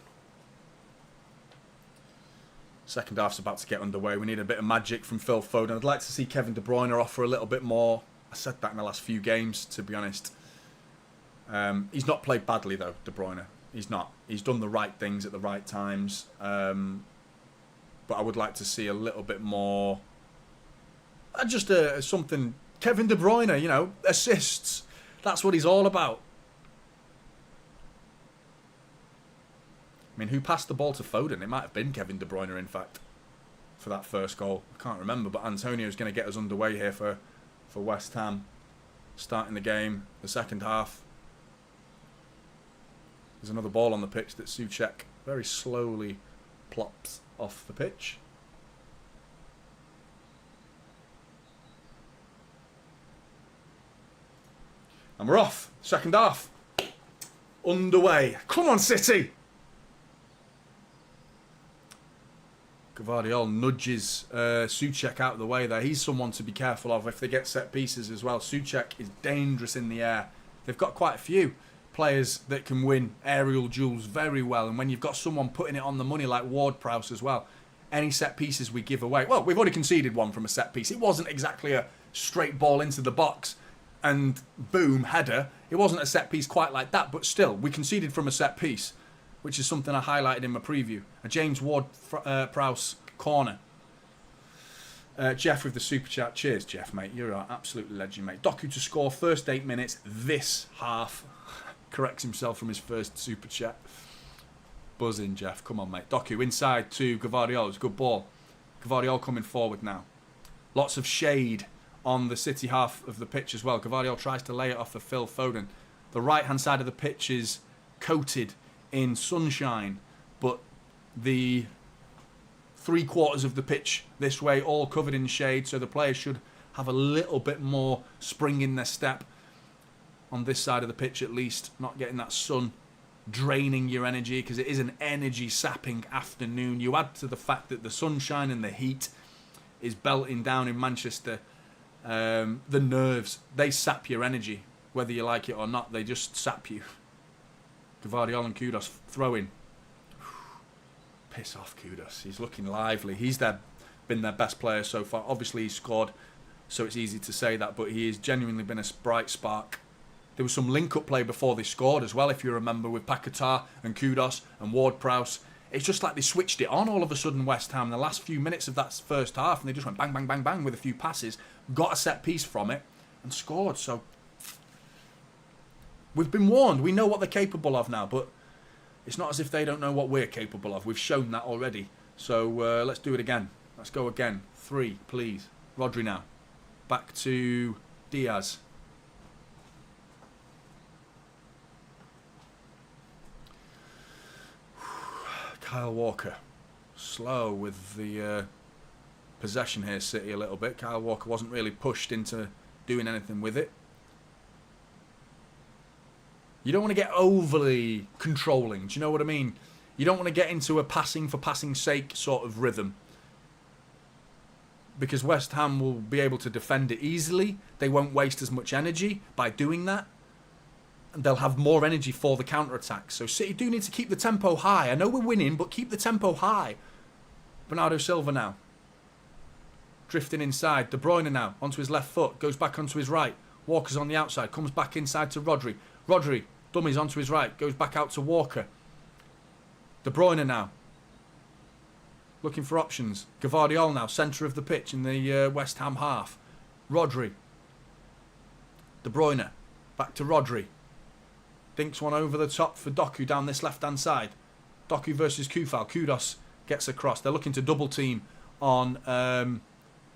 Second half's about to get underway. We need a bit of magic from Phil Foden. I'd like to see Kevin De Bruyne offer a little bit more. I said that in the last few games, to be honest. He's not played badly, though, De Bruyne. He's not. He's done the right things at the right times. But I would like to see a little bit more. Just something. Kevin De Bruyne, you know, assists. That's what he's all about. I mean, who passed the ball to Foden? It might have been Kevin De Bruyne, in fact, for that first goal. I can't remember, but Antonio's going to get us underway here for West Ham, starting the game, the second half. There's another ball on the pitch that Souček very slowly plops off the pitch. And we're off. Second half. Underway. Come on, City! Gvardiol nudges Souček out of the way there. He's someone to be careful of if they get set pieces as well. Souček is dangerous in the air. They've got quite a few players that can win aerial duels very well. And when you've got someone putting it on the money like Ward-Prowse as well, any set pieces we give away. Well, we've already conceded one from a set piece. It wasn't exactly a straight ball into the box. and boom, header. It wasn't a set piece quite like that, but still, we conceded from a set piece, which is something I highlighted in my preview. A James Ward-Prowse corner. Jeff with the super chat. Cheers, Jeff, mate. You're an absolute legend, mate. Doku to score first 8 minutes this half. Corrects himself from his first super chat. Buzzing, Jeff. Come on, mate. Doku inside to Gvardiol. It's a good ball. Gvardiol coming forward now. Lots of shade on the City half of the pitch as well. Gvardiol tries to lay it off for Phil Foden. The right-hand side of the pitch is coated in sunshine, but the 3/4 of the pitch this way all covered in shade, so the players should have a little bit more spring in their step on this side of the pitch, at least, not getting that sun draining your energy, because it is an energy sapping afternoon. You add to the fact that the sunshine and the heat is belting down in Manchester. The nerves, they sap your energy, whether you like it or not. They just sap you. Gvardiol and Kudus throwing. Piss off, Kudus. He's looking lively. He's been their best player so far. Obviously, he scored, so it's easy to say that, but he has genuinely been a bright spark. There was some link-up play before they scored as well, if you remember, with Paquetá and Kudus and Ward-Prowse. It's just like they switched it on all of a sudden, West Ham, in the last few minutes of that first half, and they just went bang, bang, bang, bang with a few passes, got a set piece from it, and scored. So we've been warned. We know what they're capable of now, but it's not as if they don't know what we're capable of. We've shown that already. So let's do it again. Let's go again. 3, please. Rodri now. Back to Diaz. Kyle Walker. Slow with the possession here, City, a little bit. Kyle Walker wasn't really pushed into doing anything with it. You don't want to get overly controlling. Do you know what I mean? You don't want to get into a passing for passing's sake sort of rhythm, because West Ham will be able to defend it easily. They won't waste as much energy by doing that, and they'll have more energy for the counter-attack. So City do need to keep the tempo high. I know we're winning, but keep the tempo high. Bernardo Silva now. Drifting inside. De Bruyne now onto his left foot. Goes back onto his right. Walker's on the outside. Comes back inside to Rodri. Rodri, dummies onto his right. Goes back out to Walker. De Bruyne now. Looking for options. Gvardiol now, centre of the pitch in the West Ham half. Rodri. De Bruyne. Back to Rodri. Dinks one over the top for Doku down this left-hand side. Doku versus Kufal. Kudus gets across. They're looking to double team on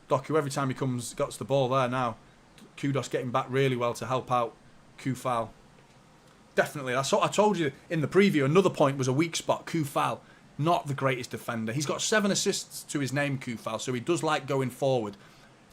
Doku every time he gets the ball there now. Kudus getting back really well to help out Kufal. Definitely. That's what I told you in the preview. Another point was a weak spot. Kufal, not the greatest defender. He's got 7 assists to his name, Kufal, so he does like going forward.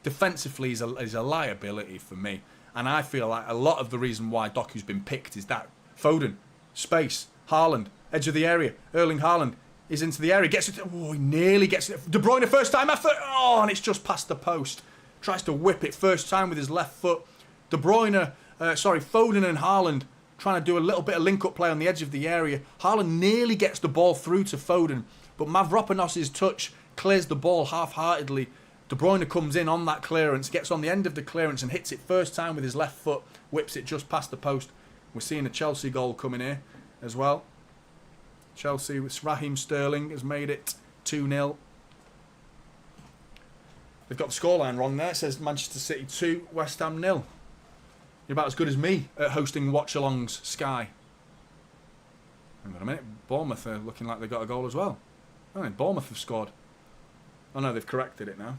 Defensively, he's a liability for me. And I feel like a lot of the reason why Doku's been picked is that Foden, space, Haaland, edge of the area. Erling Haaland is into the area, gets it. Oh, he nearly gets it. De Bruyne, first time effort. Oh, and it's just past the post. Tries to whip it first time with his left foot. De Bruyne, Foden and Haaland trying to do a little bit of link-up play on the edge of the area. Haaland nearly gets the ball through to Foden, but Mavropanos' touch clears the ball half-heartedly. De Bruyne comes in on that clearance, gets on the end of the clearance and hits it first time with his left foot, whips it just past the post. We're seeing a Chelsea goal coming here as well. Chelsea with Raheem Sterling has made it 2-0. They've got the scoreline wrong there. It says Manchester City 2, West Ham 0. You're about as good as me at hosting Watchalong's Sky. Hang on a minute. Bournemouth are looking like they got a goal as well. Oh, Bournemouth have scored. Oh no, they've corrected it now.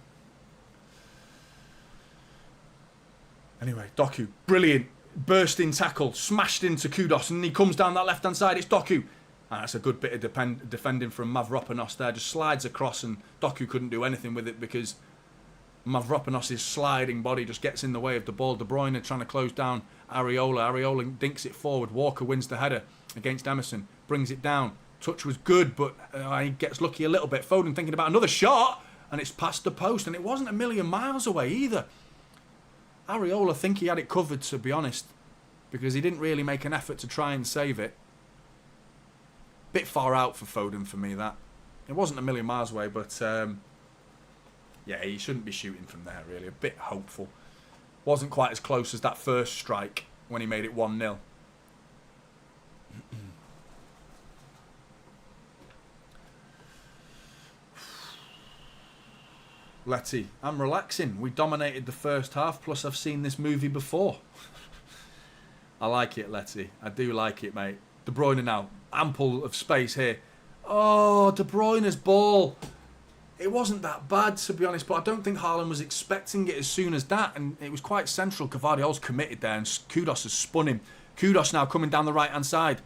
Anyway, Doku, brilliant. Bursting tackle, smashed into Kudus, and he comes down that left-hand side. It's Doku. And that's a good bit of defending from Mavropanos there. Just slides across, and Doku couldn't do anything with it because Mavropanos' sliding body just gets in the way of the ball. De Bruyne trying to close down Areola. Areola dinks it forward. Walker wins the header against Emerson. Brings it down. Touch was good, but he gets lucky a little bit. Foden thinking about another shot, and it's past the post, and it wasn't a million miles away either. Areola think he had it covered, to be honest, because he didn't really make an effort to try and save it. Bit far out for Foden for me, that. It wasn't a million miles away, but yeah, he shouldn't be shooting from there, really. A bit hopeful. Wasn't quite as close as that first strike when he made it 1-0. Letty, I'm relaxing. We dominated the first half, plus I've seen this movie before. I like it, Letty. I do like it, mate. De Bruyne now. Ample of space here. Oh, De Bruyne's ball. It wasn't that bad, to be honest, but I don't think Haaland was expecting it as soon as that, and it was quite central. Gvardiol's committed there, and Kudus has spun him. Kudus now coming down the right-hand side.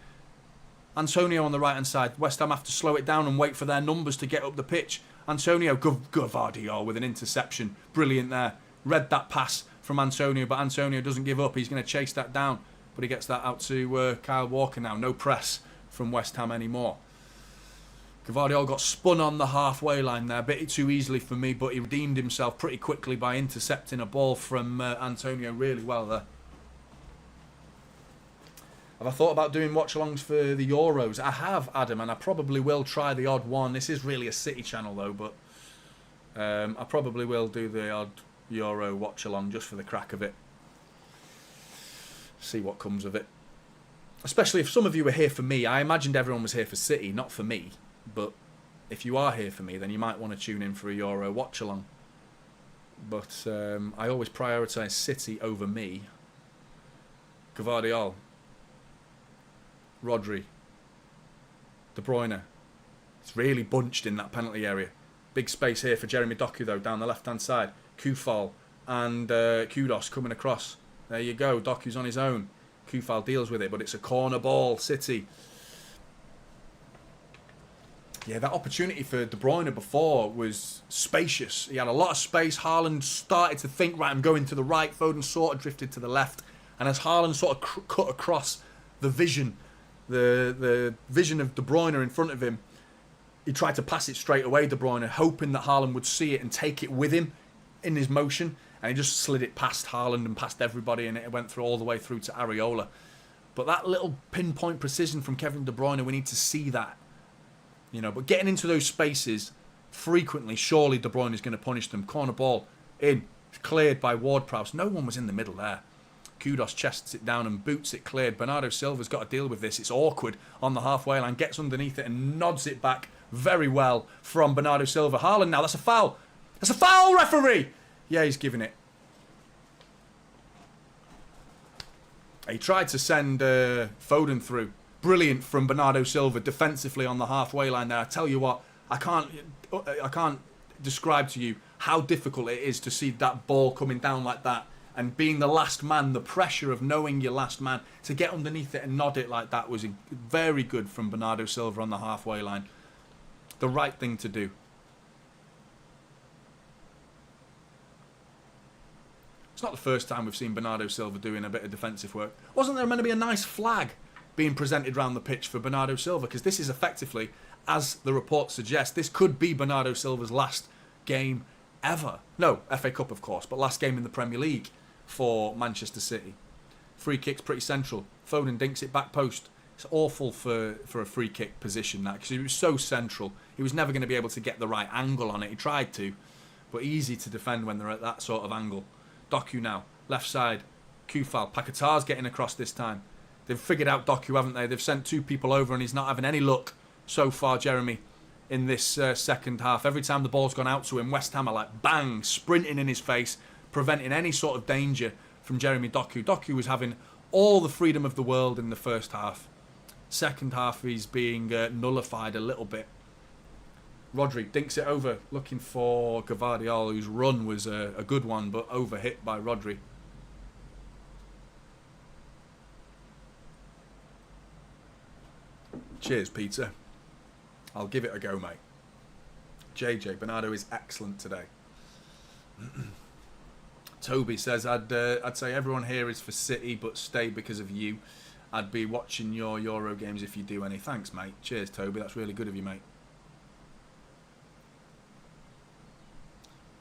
Antonio on the right-hand side. West Ham have to slow it down and wait for their numbers to get up the pitch. Antonio, Gvardiol with an interception. Brilliant there. Read that pass from Antonio, but Antonio doesn't give up. He's going to chase that down, but he gets that out to Kyle Walker now. No press from West Ham anymore. Gvardiol got spun on the halfway line there, bit too easily for me, but he redeemed himself pretty quickly by intercepting a ball from Antonio really well there. Have I thought about doing watch-alongs for the Euros? I have, Adam, and I probably will try the odd one. This is really a City channel though, but I probably will do the odd Euro watch-along just for the crack of it. See what comes of it. Especially if some of you are here for me. I imagined everyone was here for City, not for me. But if you are here for me, then you might want to tune in for a Euro watch-along. But I always prioritise City over me. Gvardiol. Rodri. De Bruyne. It's really bunched in that penalty area. Big space here for Jeremy Doku, though, down the left-hand side. Kufal and Kudus coming across. There you go. Doku's on his own. Kufal deals with it, but it's a corner ball. City. Yeah, that opportunity for De Bruyne before was spacious. He had a lot of space. Haaland started to think, right, I'm going to the right. Foden sort of drifted to the left. And as Haaland sort of cut across the vision, the vision of De Bruyne in front of him, he tried to pass it straight away, De Bruyne, hoping that Haaland would see it and take it with him in his motion. And he just slid it past Haaland and past everybody, and it went through all the way through to Areola. But that little pinpoint precision from Kevin De Bruyne, we need to see that. You know, but getting into those spaces frequently, surely De Bruyne is going to punish them. Corner ball in, cleared by Ward-Prowse. No one was in the middle there. Kudus chests it down and boots it cleared. Bernardo Silva's got to deal with this. It's awkward on the halfway line. Gets underneath it and nods it back very well from Bernardo Silva. Haaland now, that's a foul. That's a foul, referee! Yeah, he's giving it. He tried to send Foden through. Brilliant from Bernardo Silva defensively on the halfway line there. I tell you what, I can't describe to you how difficult it is to see that ball coming down like that and being the last man, the pressure of knowing your last man, to get underneath it and nod it like that was very good from Bernardo Silva on the halfway line. The right thing to do. It's not the first time we've seen Bernardo Silva doing a bit of defensive work. Wasn't there meant to be a nice flag being presented around the pitch for Bernardo Silva? Because this is effectively, as the report suggests, this could be Bernardo Silva's last game ever. No, FA Cup of course, but last game in the Premier League for Manchester City. Free kick's pretty central. Foden dinks it back post. It's awful for a free kick position, that, because he was so central. He was never going to be able to get the right angle on it. He tried to, but easy to defend when they're at that sort of angle. Doku now, left side. Kufal. Paquetá's getting across this time. They've figured out Doku, haven't they? They've sent two people over and he's not having any luck so far, Jeremy, in this second half. Every time the ball's gone out to him, West Ham are like, bang, sprinting in his face, preventing any sort of danger from Jeremy Doku. Doku was having all the freedom of the world in the first half. Second half, he's being nullified a little bit. Rodri dinks it over, looking for Gvardiol, whose run was a good one, but overhit by Rodri. Cheers, Peter. I'll give it a go, mate. JJ, Bernardo is excellent today. Toby says, I'd say everyone here is for City, but stay because of you. I'd be watching your Euro games if you do any. Thanks, mate. Cheers, Toby. That's really good of you, mate.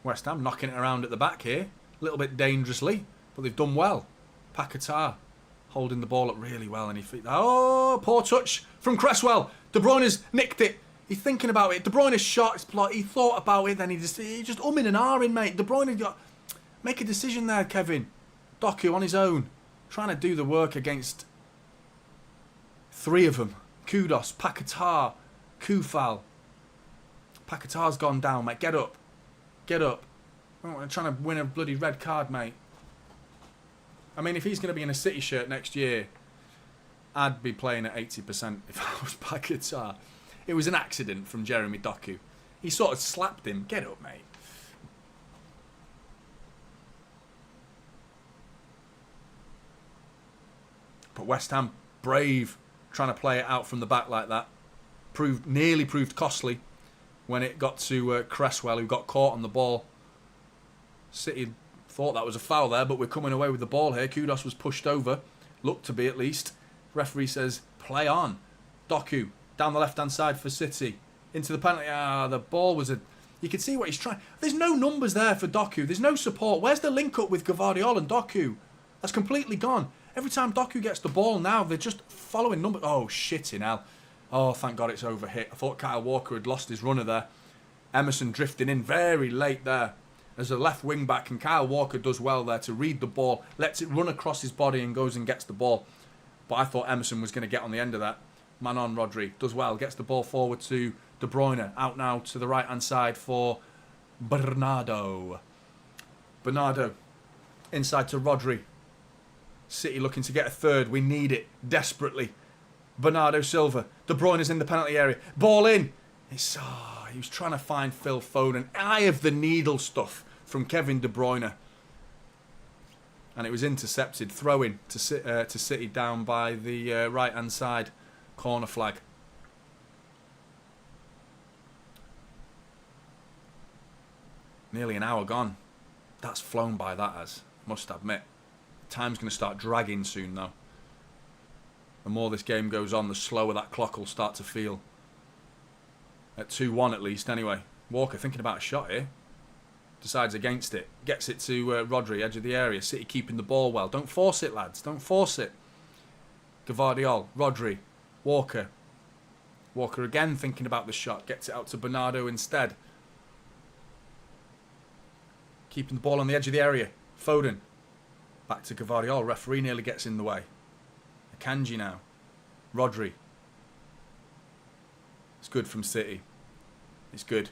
West Ham knocking it around at the back here. A little bit dangerously, but they've done well. Paquetá holding the ball up really well, and oh, poor touch from Cresswell. De Bruyne's nicked it. He's thinking about it. De Bruyne's shot his plot. He thought about it, then he just umming and ahhing, mate. De Bruyne got make a decision there, Kevin. Doku on his own, trying to do the work against 3 of them. Kudos, Paquetá, Kufal. Paquetá's gone down, mate. Get up. Get up. I'm trying to win a bloody red card, mate. I mean, if he's going to be in a City shirt next year, I'd be playing at 80% if I was Paquetá. It was an accident from Jeremy Doku. He sort of slapped him. Get up, mate. But West Ham, brave, trying to play it out from the back like that. Nearly proved costly when it got to Cresswell, who got caught on the ball. City thought that was a foul there, but we're coming away with the ball here. Kudos was pushed over. Looked to be, at least. Referee says, play on. Doku, down the left-hand side for City. Into the penalty. The ball was a... You can see what he's trying... There's no numbers there for Doku. There's no support. Where's the link-up with Gvardiol and Doku? That's completely gone. Every time Doku gets the ball now, they're just following numbers. Oh, shit in hell. Oh, thank God it's overhit. I thought Kyle Walker had lost his runner there. Emerson drifting in very late there as a left wing back, and Kyle Walker does well there to read the ball, lets it run across his body and goes and gets the ball. But I thought Emerson was going to get on the end of that. Man on, Rodri does well, gets the ball forward to De Bruyne, out now to the right hand side for Bernardo. Bernardo inside to Rodri. City looking to get a third. We need it desperately. Bernardo Silva. De Bruyne is in the penalty area. Ball in. He was trying to find Phil Foden. Eye of the needle stuff from Kevin De Bruyne. And it was intercepted. Throw in to City down by the right hand side. Corner flag. Nearly an hour gone. That's flown by, that has. Must admit. Time's going to start dragging soon though. The more this game goes on, the slower that clock will start to feel. At 2-1 at least, anyway. Walker thinking about a shot here. Decides against it. Gets it to Rodri, edge of the area. City keeping the ball well. Don't force it, lads. Don't force it. Gvardiol, Rodri, Walker. Walker again thinking about the shot. Gets it out to Bernardo instead. Keeping the ball on the edge of the area. Foden. Back to Gvardiol. Referee nearly gets in the way. Akanji now. Rodri. It's good from City. It's good.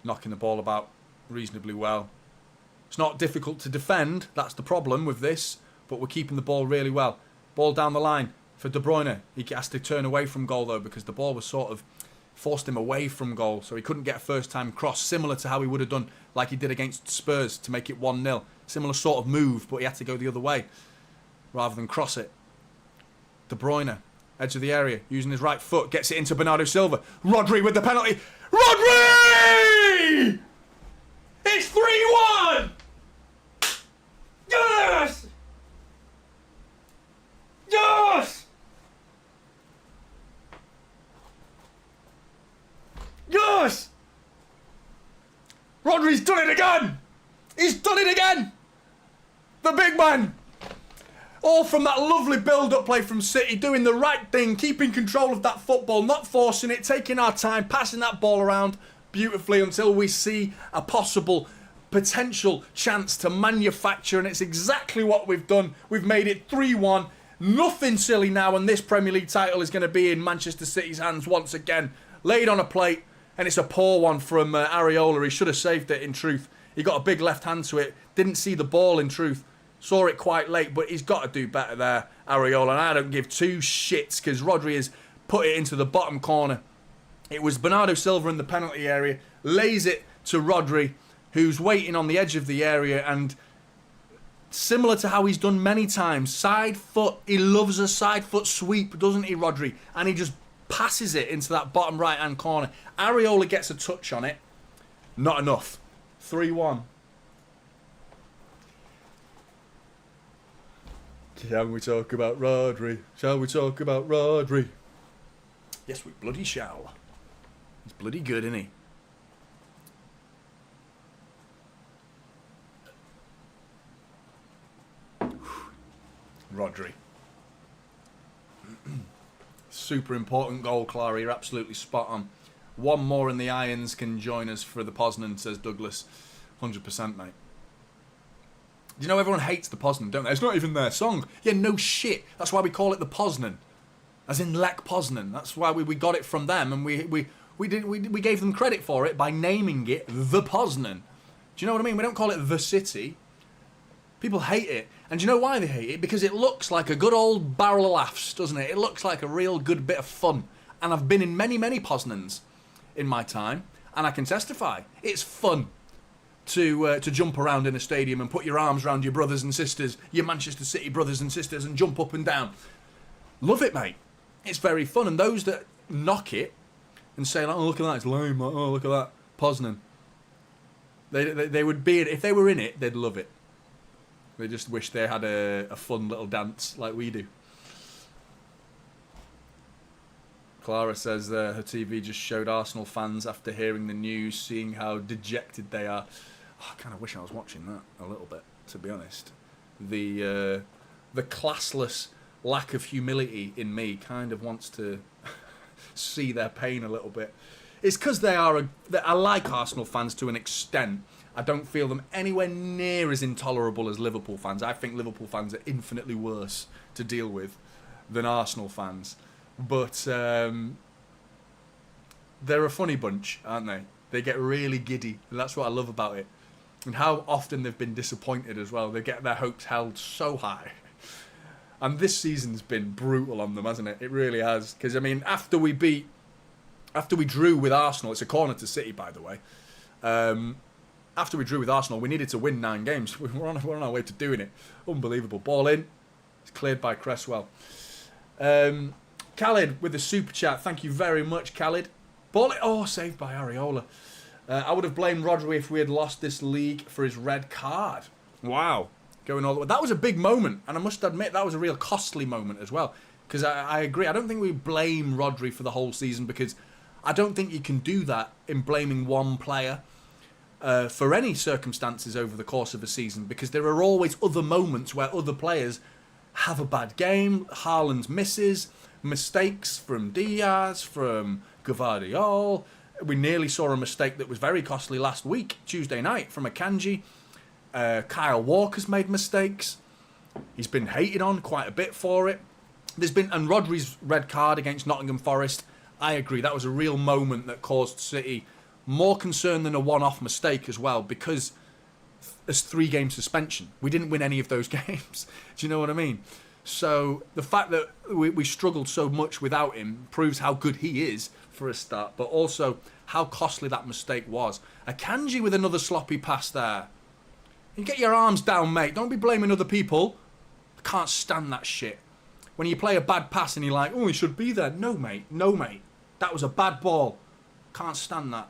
Knocking the ball about reasonably well. It's not difficult to defend. That's the problem with this. But we're keeping the ball really well. Ball down the line for De Bruyne. He has to turn away from goal though, because the ball was sort of forced him away from goal. So he couldn't get a first time cross, similar to how he would have done like he did against Spurs to make it 1-0. Similar sort of move, but he had to go the other way rather than cross it. De Bruyne, edge of the area, using his right foot, gets it into Bernardo Silva. Rodri with the penalty. Rodri! It's 3-1! Yes! Yes! Yes! Rodri's done it again! He's done it again! The big man! All from that lovely build-up play from City, doing the right thing, keeping control of that football, not forcing it, taking our time, passing that ball around beautifully until we see a possible potential chance to manufacture, and it's exactly what we've done. We've made it 3-1. Nothing silly now, and this Premier League title is going to be in Manchester City's hands once again. Laid on a plate, and it's a poor one from Areola. He should have saved it, in truth. He got a big left hand to it. Didn't see the ball, in truth. Saw it quite late, but he's got to do better there, Areola. And I don't give two shits, because Rodri has put it into the bottom corner. It was Bernardo Silva in the penalty area. Lays it to Rodri, who's waiting on the edge of the area, and similar to how he's done many times, side foot, he loves a side foot sweep, doesn't he, Rodri? And he just passes it into that bottom right hand corner. Areola gets a touch on it. Not enough. 3-1. Shall we talk about Rodri? Shall we talk about Rodri? Yes, we bloody shall. He's bloody good, isn't he? Rodri. Super important goal, Clara. You're absolutely spot on. One more and the Irons can join us for the Poznan, says Douglas. 100%, mate. Do you know everyone hates the Poznan, don't they? It's not even their song. Yeah, no shit. That's why we call it the Poznan. As in Lech Poznan. That's why we got it from them, and we gave them credit for it by naming it the Poznan. Do you know what I mean? We don't call it the city. People hate it. And do you know why they hate it? Because it looks like a good old barrel of laughs, doesn't it? It looks like a real good bit of fun. And I've been in many, many Poznans in my time, and I can testify. It's fun to jump around in a stadium and put your arms around your brothers and sisters, your Manchester City brothers and sisters, and jump up and down. Love it, mate. It's very fun. And those that knock it and say, like, oh, look at that, it's lame. Like, oh, look at that, Poznan. They would be, if they were in it, they'd love it. They just wish they had a fun little dance like we do. Clara says her TV just showed Arsenal fans after hearing the news, seeing how dejected they are. Oh, I kind of wish I was watching that a little bit, to be honest. The classless lack of humility in me kind of wants to see their pain a little bit. It's because I like Arsenal fans to an extent. I don't feel them anywhere near as intolerable as Liverpool fans. I think Liverpool fans are infinitely worse to deal with than Arsenal fans. But they're a funny bunch, aren't they? They get really giddy, and that's what I love about it. And how often they've been disappointed as well. They get their hopes held so high. And this season's been brutal on them, hasn't it? It really has. Because, I mean, after we drew with Arsenal, it's a corner to City, by the way. After we drew with Arsenal, we needed to win 9 games. We're on our way to doing it. Unbelievable. Ball in. It's cleared by Cresswell. Khalid with the super chat. Thank you very much, Khalid. Ball in. Oh, saved by Areola. I would have blamed Rodri if we had lost this league for his red card. Wow. Going all the way. That was a big moment. And I must admit, that was a real costly moment as well. Because I agree. I don't think we blame Rodri for the whole season, because I don't think you can do that in blaming one player for any circumstances over the course of a season, because there are always other moments where other players have a bad game. Haaland's misses, mistakes from Diaz, from Gvardiol. We nearly saw a mistake that was very costly last week, Tuesday night, from Akanji. Kyle Walker's made mistakes. He's been hated on quite a bit for it. And Rodri's red card against Nottingham Forest, I agree, that was a real moment that caused City more concern than a one-off mistake as well, because there's 3-game suspension. We didn't win any of those games. Do you know what I mean? So the fact that we struggled so much without him proves how good he is for a start, but also how costly that mistake was. Akanji with another sloppy pass there. You get your arms down, mate. Don't be blaming other people. I can't stand that shit. When you play a bad pass and you're like, oh, he should be there. No, mate. No, mate. That was a bad ball. Can't stand that.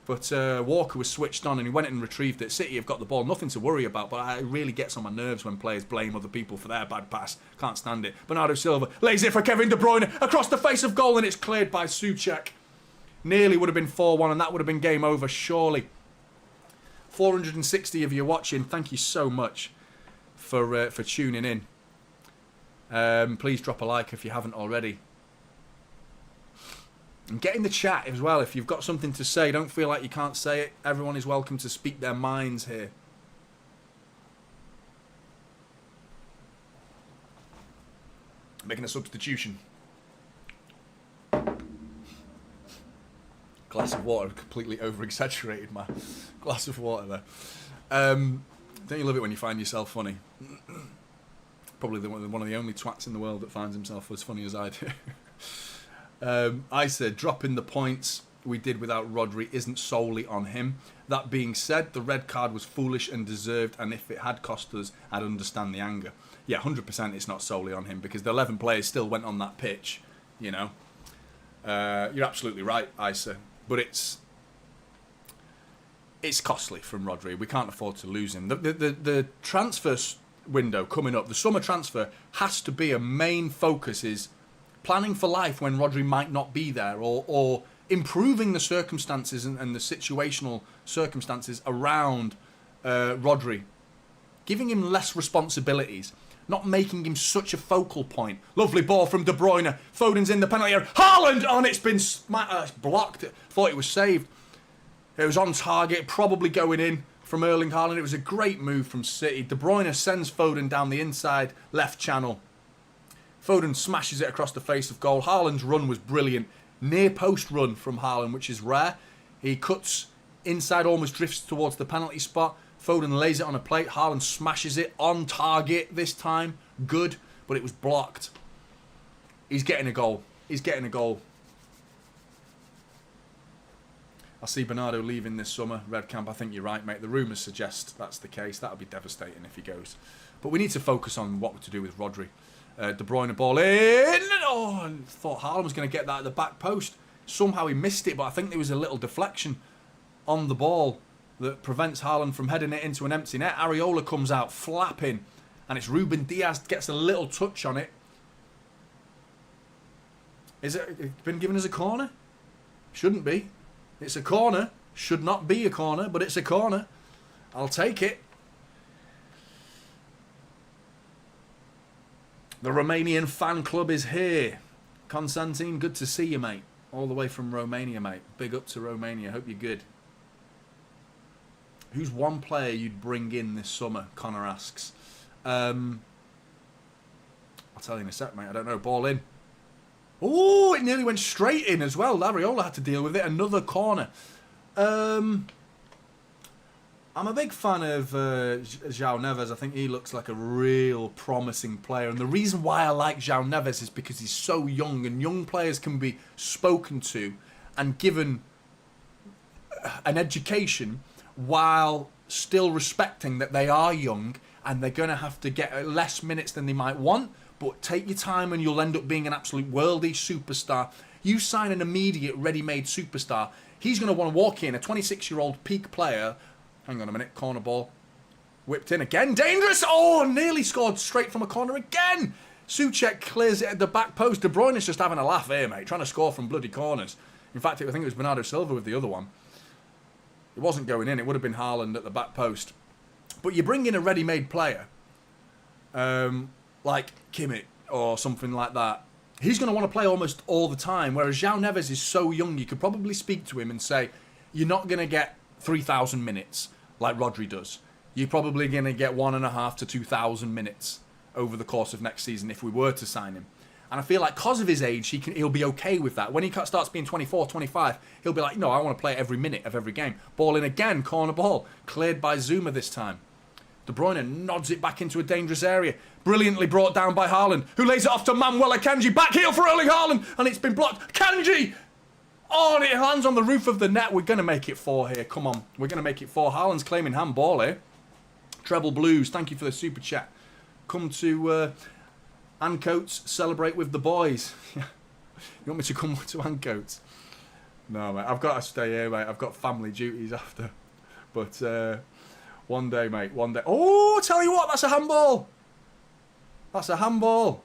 But Walker was switched on and he went and retrieved it. City have got the ball. Nothing to worry about, but it really gets on my nerves when players blame other people for their bad pass. Can't stand it. Bernardo Silva lays it for Kevin De Bruyne across the face of goal, and it's cleared by Souček. Nearly would have been 4-1, and that would have been game over, surely. 460 of you watching. Thank you so much for tuning in. Please drop a like if you haven't already. And get in the chat as well if you've got something to say. Don't feel like you can't say it. Everyone is welcome to speak their minds here. Making a substitution. Glass of water. Completely over-exaggerated my glass of water there. Don't you love it when you find yourself funny? Probably one of the only twats in the world that finds himself as funny as I do. I said dropping the points we did without Rodri isn't solely on him. That being said, the red card was foolish and deserved, and if it had cost us, I'd understand the anger. Yeah, 100% it's not solely on him, because the 11 players still went on that pitch, you know. You're absolutely right, Isa. But it's costly from Rodri. We can't afford to lose him. The transfer window coming up, the summer transfer, has to be a main focus is planning for life when Rodri might not be there, or improving the circumstances and the situational circumstances around Rodri. Giving him less responsibilities, not making him such a focal point. Lovely ball from De Bruyne. Foden's in the penalty area. Haaland on, it's been blocked. Thought it was saved. It was on target, probably going in. from Erling Haaland. It was a great move from City. De Bruyne sends Foden down the inside left channel. Foden smashes it across the face of goal. Haaland's run was brilliant. Near post run from Haaland, which is rare. He cuts inside, almost drifts towards the penalty spot. Foden lays it on a plate. Haaland smashes it on target this time. Good, but it was blocked. He's getting a goal. He's getting a goal. I see Bernardo leaving this summer. Red Camp, I think you're right, mate. The rumours suggest that's the case. That would be devastating if he goes. But we need to focus on what to do with Rodri. De Bruyne ball in. Oh, I thought Haaland was going to get that at the back post. Somehow he missed it, but I think there was a little deflection on the ball that prevents Haaland from heading it into an empty net. Areola comes out flapping, and it's Ruben Diaz gets a little touch on it. Is it been given as a corner? Shouldn't be. It's a corner. Should not be a corner, but it's a corner. I'll take it. The Romanian fan club is here. Konstantin, good to see you, mate. All the way from Romania, mate. Big up to Romania. Hope you're good. Who's one player you'd bring in this summer? Connor asks. I'll tell you in a sec, mate. I don't know. Ball in. Oh, it nearly went straight in as well. Areola had to deal with it. Another corner. I'm a big fan of João Neves. I think he looks like a real promising player. And the reason why I like João Neves is because he's so young. And young players can be spoken to and given an education while still respecting that they are young and they're going to have to get less minutes than they might want. But take your time and you'll end up being an absolute worldie superstar. You sign an immediate ready-made superstar. He's going to want to walk in, a 26-year-old peak player. Hang on a minute, corner ball. Whipped in again, dangerous! Oh, nearly scored straight from a corner again! Souček clears it at the back post. De Bruyne is just having a laugh here, mate, trying to score from bloody corners. In fact, I think it was Bernardo Silva with the other one. It wasn't going in, it would have been Haaland at the back post. But you bring in a ready-made player, like Kimmich or something like that. He's going to want to play almost all the time, whereas João Neves is so young, you could probably speak to him and say, you're not going to get 3,000 minutes like Rodri does. You're probably going to get 1,500 to 2,000 minutes over the course of next season if we were to sign him. And I feel like because of his age, he'll be okay with that. When he starts being 24, 25, he'll be like, no, I want to play every minute of every game. Ball in again, corner ball. Cleared by Zuma this time. De Bruyne nods it back into a dangerous area. Brilliantly brought down by Haaland, who lays it off to Manuel Akanji. Back heel for Erling Haaland, and it's been blocked. Kanji! Oh, and it lands on the roof of the net. We're going to make it 4 here. Come on. We're going to make it 4. Haaland's claiming handball here. Treble Blues, thank you for the super chat. Come to Ancoats, celebrate with the boys. You want me to come to Ancoats? No, mate. I've got to stay here, mate. I've got family duties after. But one day, mate. One day. Oh, tell you what. That's a handball. That's a handball.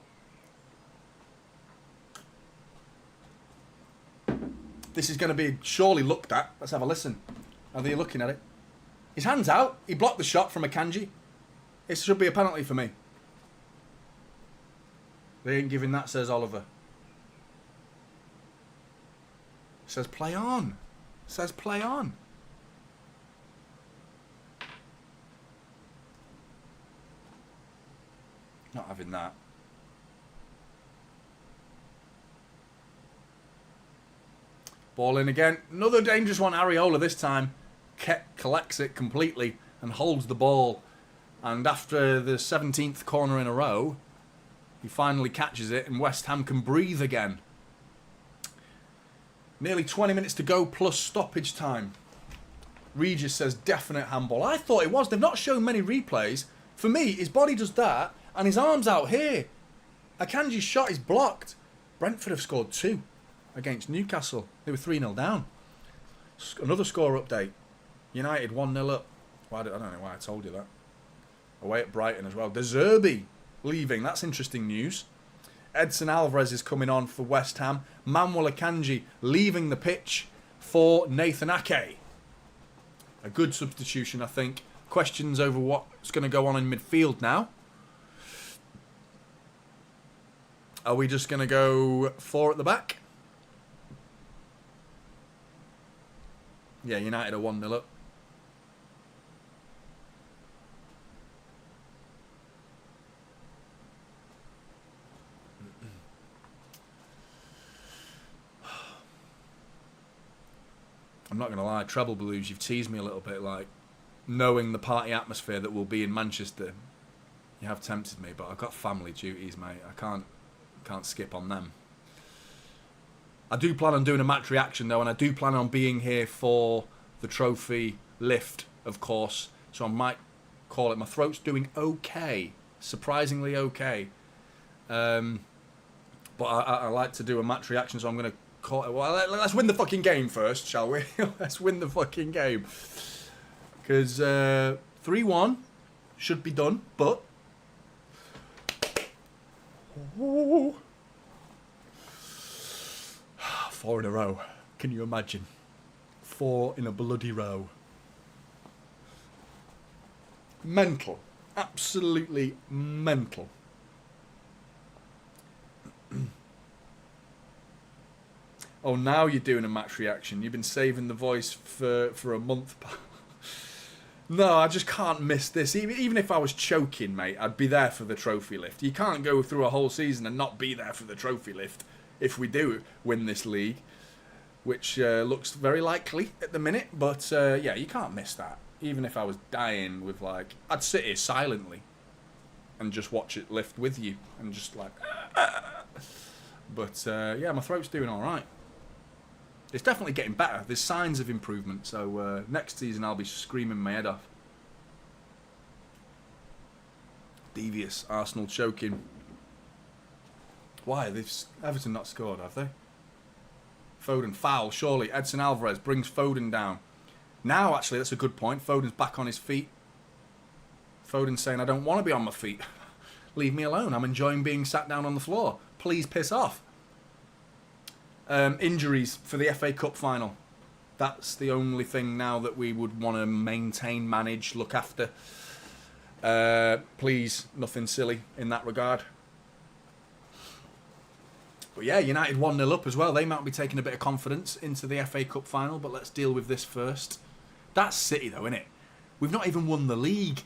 This is going to be surely looked at. Let's have a listen. Are they looking at it? His hand's out. He blocked the shot from Akanji. It should be a penalty for me. They ain't giving that, says Oliver. Says play on. Says play on. Not having that. Ball in again. Another dangerous one. Areola this time collects it completely and holds the ball. And after the 17th corner in a row, he finally catches it and West Ham can breathe again. Nearly 20 minutes to go plus stoppage time. Regis says definite handball. I thought it was. They've not shown many replays. For me, his body does that and his arm's out here. Akanji's shot is blocked. Brentford have scored 2 against Newcastle. They were 3-0 down. Another score update. United 1-0 up. I don't know why I told you that. Away at Brighton as well. De Zerbi leaving. That's interesting news. Edson Alvarez is coming on for West Ham. Manuel Akanji leaving the pitch for Nathan Ake. A good substitution, I think. Questions over what's going to go on in midfield now. Are we just going to go 4 at the back? Yeah, United are 1-0 up. I'm not going to lie, treble blues, you've teased me a little bit, like, knowing the party atmosphere that will be in Manchester, you have tempted me, but I've got family duties, mate. I can't skip on them. I do plan on doing a match reaction, though, and I do plan on being here for the trophy lift, of course, so I might call it. My throat's doing okay, surprisingly okay. But I like to do a match reaction, so I'm going to call it. Well, let's win the fucking game first, shall we? Let's win the fucking game. Because 3-1 should be done, but... Ooh. 4 in a row. Can you imagine? 4 in a bloody row. Mental. Absolutely mental. Oh, now you're doing a match reaction. You've been saving the voice for a month. No, I just can't miss this. Even if I was choking, mate, I'd be there for the trophy lift. You can't go through a whole season and not be there for the trophy lift if we do win this league, which looks very likely at the minute. But, yeah, you can't miss that. Even if I was dying with, like... I'd sit here silently and just watch it lift with you and just, like... But, yeah, my throat's doing all right. It's definitely getting better. There's signs of improvement. So next season I'll be screaming my head off. Devious. Arsenal choking. Why? They've Everton not scored, have they? Foden. Foul, surely. Edson Alvarez brings Foden down. Now, actually, that's a good point. Foden's back on his feet. Foden's saying, I don't want to be on my feet. Leave me alone. I'm enjoying being sat down on the floor. Please piss off. Injuries for the FA Cup final. That's the only thing now that we would want to maintain, manage, look after. Please, nothing silly in that regard. But yeah, United 1-0 up as well. They might be taking a bit of confidence into the FA Cup final, but let's deal with this first. That's City though, isn't it? We've not even won the league,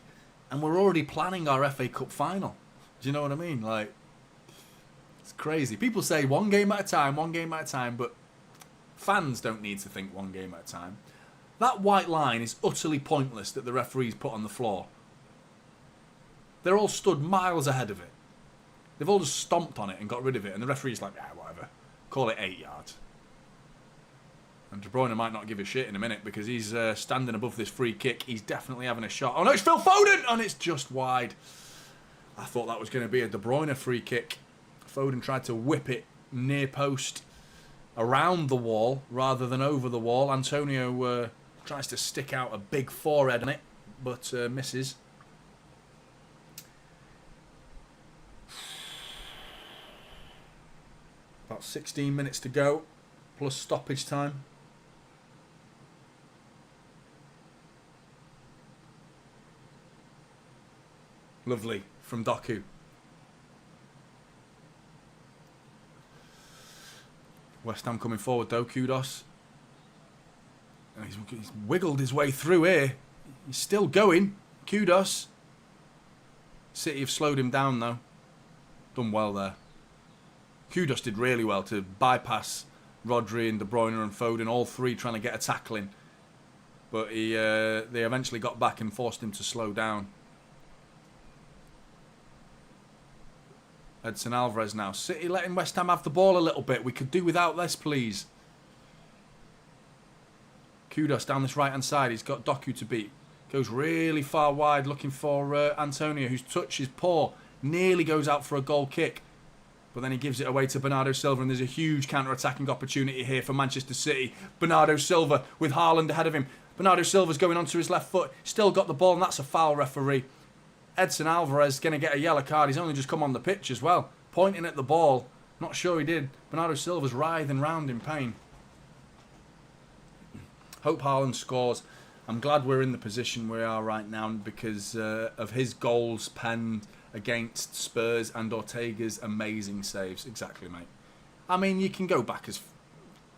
and we're already planning our FA Cup final. Do you know what I mean? Like, it's crazy. People say one game at a time, but fans don't need to think one game at a time. That white line is utterly pointless that the referees put on the floor. They're all stood miles ahead of it. They've all just stomped on it and got rid of it, and the referee's like, whatever. Call it 8 yards. And De Bruyne might not give a shit in a minute because he's standing above this free kick. He's definitely having a shot. Oh no, it's Phil Foden! And it's just wide. I thought that was going to be a De Bruyne free kick. Foden tried to whip it near post around the wall rather than over the wall. Antonio tries to stick out a big forehead on it, but misses. About 16 minutes to go, plus stoppage time. Lovely from Doku. West Ham coming forward though, kudos. And he's wiggled his way through here. He's still going, kudos. City have slowed him down though. Done well there. Kudos did really well to bypass Rodri and De Bruyne and Foden, all three trying to get a tackle in. But they eventually got back and forced him to slow down. Edson Alvarez now. City letting West Ham have the ball a little bit. We could do without this, please. Kudos down this right-hand side. He's got Doku to beat. Goes really far wide looking for Antonio, whose touch is poor. Nearly goes out for a goal kick. But then he gives it away to Bernardo Silva, and there's a huge counter-attacking opportunity here for Manchester City. Bernardo Silva with Haaland ahead of him. Bernardo Silva's going onto his left foot. Still got the ball, and that's a foul, referee. Edson Alvarez going to get a yellow card. He's only just come on the pitch as well. Pointing at the ball. Not sure he did. Bernardo Silva's writhing round in pain. Hope Haaland scores. I'm glad we're in the position we are right now because of his goals penned against Spurs and Ortega's amazing saves. Exactly, mate. I mean, you can go back as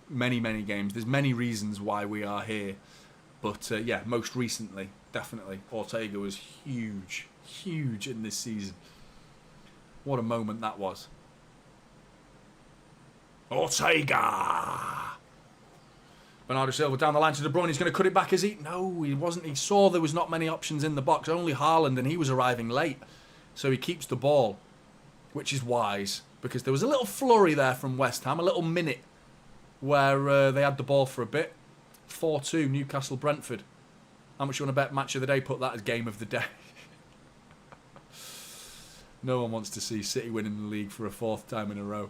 many games. There's many reasons why we are here. But, yeah, most recently, definitely, Ortega was huge in this season. What a moment that was. Ortega! Bernardo Silva down the line to De Bruyne. He's going to cut it back, is he? No, he wasn't. He saw there was not many options in the box. Only Haaland, and he was arriving late. So he keeps the ball, which is wise, because there was a little flurry there from West Ham, a little minute where they had the ball for a bit. 4-2, Newcastle-Brentford. How much you want to bet match of the day? Put that as game of the day. No one wants to see City winning the league for a 4th time in a row.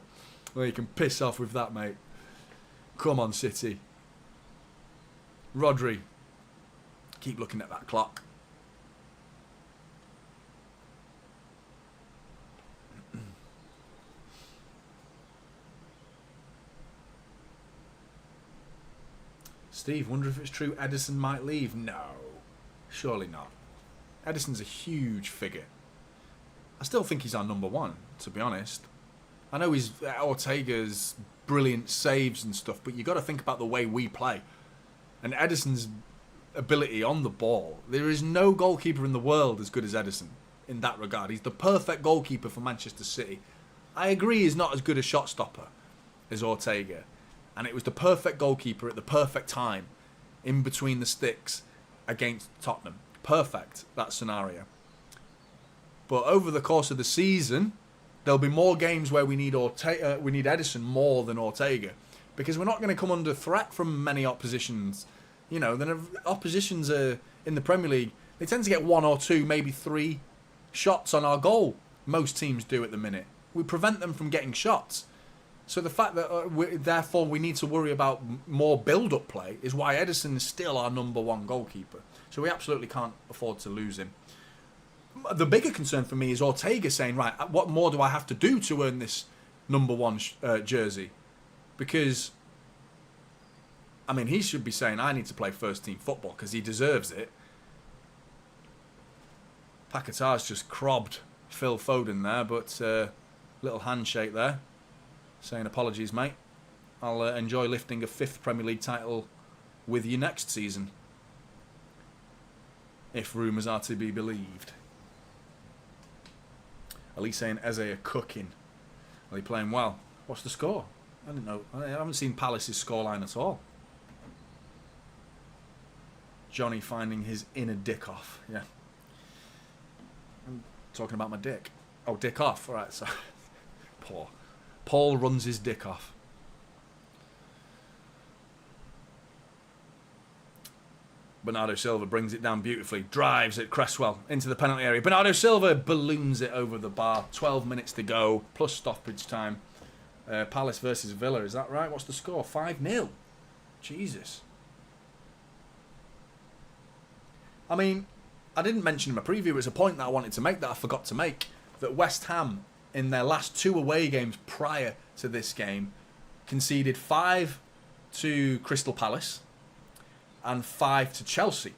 Well, you can piss off with that, mate. Come on, City. Rodri. Keep looking at that clock. Steve, wonder if it's true Ederson might leave? No. Surely not. Ederson's a huge figure. I still think he's our number one, to be honest. I know he's Ortega's brilliant saves and stuff, but you got to think about the way we play. And Ederson's ability on the ball. There is no goalkeeper in the world as good as Ederson in that regard. He's the perfect goalkeeper for Manchester City. I agree he's not as good a shot stopper as Ortega. And it was the perfect goalkeeper at the perfect time in between the sticks against Tottenham. Perfect, that scenario. But over the course of the season, there'll be more games where we need Ederson more than Ortega, because we're not going to come under threat from many oppositions. You know, then oppositions are in the Premier League. They tend to get 1 or 2, maybe 3 shots on our goal. Most teams do at the minute. We prevent them from getting shots. So the fact that therefore we need to worry about more build-up play is why Ederson is still our number one goalkeeper. So we absolutely can't afford to lose him. The bigger concern for me is Ortega saying, right, what more do I have to do to earn this number one jersey? Because, I mean, he should be saying, I need to play first team football because he deserves it. Paquetá's just crobbed Phil Foden there, but little handshake there, saying apologies, mate. I'll enjoy lifting a 5th Premier League title with you next season, if rumours are to be believed. Elise saying Eze are cooking. Are they playing well? What's the score? I didn't know. I haven't seen Palace's scoreline at all. Jonny finding his inner dick off. Yeah. I'm talking about my dick. Oh, dick off. All right, so poor. Paul runs his dick off. Bernardo Silva brings it down beautifully. Drives at Cresswell into the penalty area. Bernardo Silva balloons it over the bar. 12 minutes to go, plus stoppage time. Palace versus Villa, is that right? What's the score? 5-0. Jesus. I mean, I didn't mention in my preview, it was a point that I wanted to make that I forgot to make. That West Ham, in their last 2 away games prior to this game, conceded 5 to Crystal Palace and 5 to Chelsea.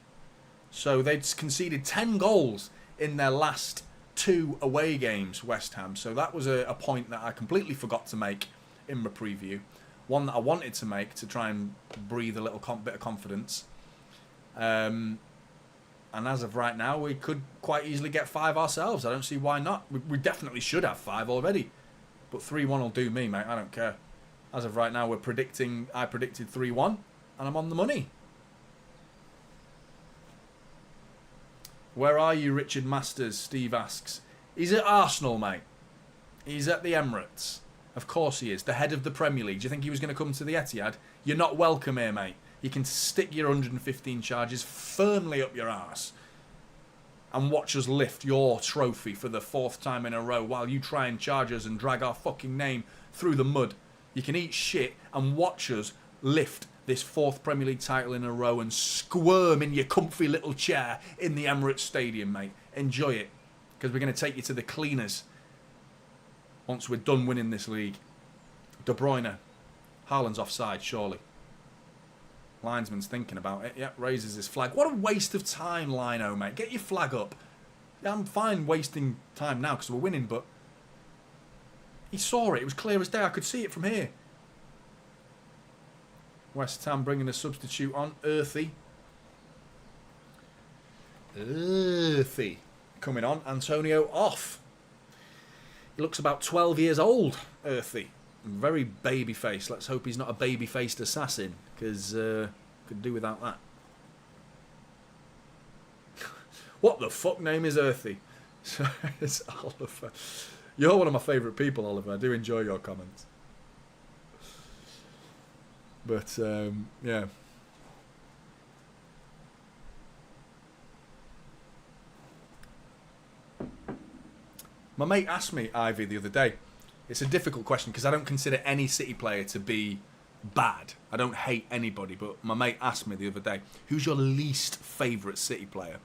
So they'd conceded 10 goals in their last 2 away games, West Ham. So that was a point that I completely forgot to make in my preview. One that I wanted to make to try and breathe a little bit of confidence. And as of right now, we could quite easily get 5 ourselves. I don't see why not. We definitely should have 5 already. But 3-1 will do me, mate. I don't care. As of right now, I predicted 3-1, and I'm on the money. Where are you, Richard Masters? Steve asks. He's at Arsenal, mate. He's at the Emirates. Of course he is. The head of the Premier League. Do you think he was going to come to the Etihad? You're not welcome here, mate. You can stick your 115 charges firmly up your arse and watch us lift your trophy for the 4th time in a row while you try and charge us and drag our fucking name through the mud. You can eat shit and watch us lift this 4th Premier League title in a row and squirm in your comfy little chair in the Emirates Stadium, mate. Enjoy it, because we're going to take you to the cleaners once we're done winning this league. De Bruyne. Haaland's offside, surely. Linesman's thinking about it. Yep, raises his flag. What a waste of time, Lino, mate. Get your flag up. Yeah, I'm fine wasting time now because we're winning, but he saw it. It was clear as day. I could see it from here. West Ham bringing a substitute on. Earthy. Coming on. Antonio off. He looks about 12 years old, Earthy. Very baby-faced. Let's hope he's not a baby-faced assassin, because could do without that. What the fuck name is Earthy? It's Oliver. You're one of my favourite people, Oliver. I do enjoy your comments. But, yeah. My mate asked me, Ivy, the other day. It's a difficult question because I don't consider any City player to be bad. I don't hate anybody, but my mate asked me the other day, who's your least favourite City player?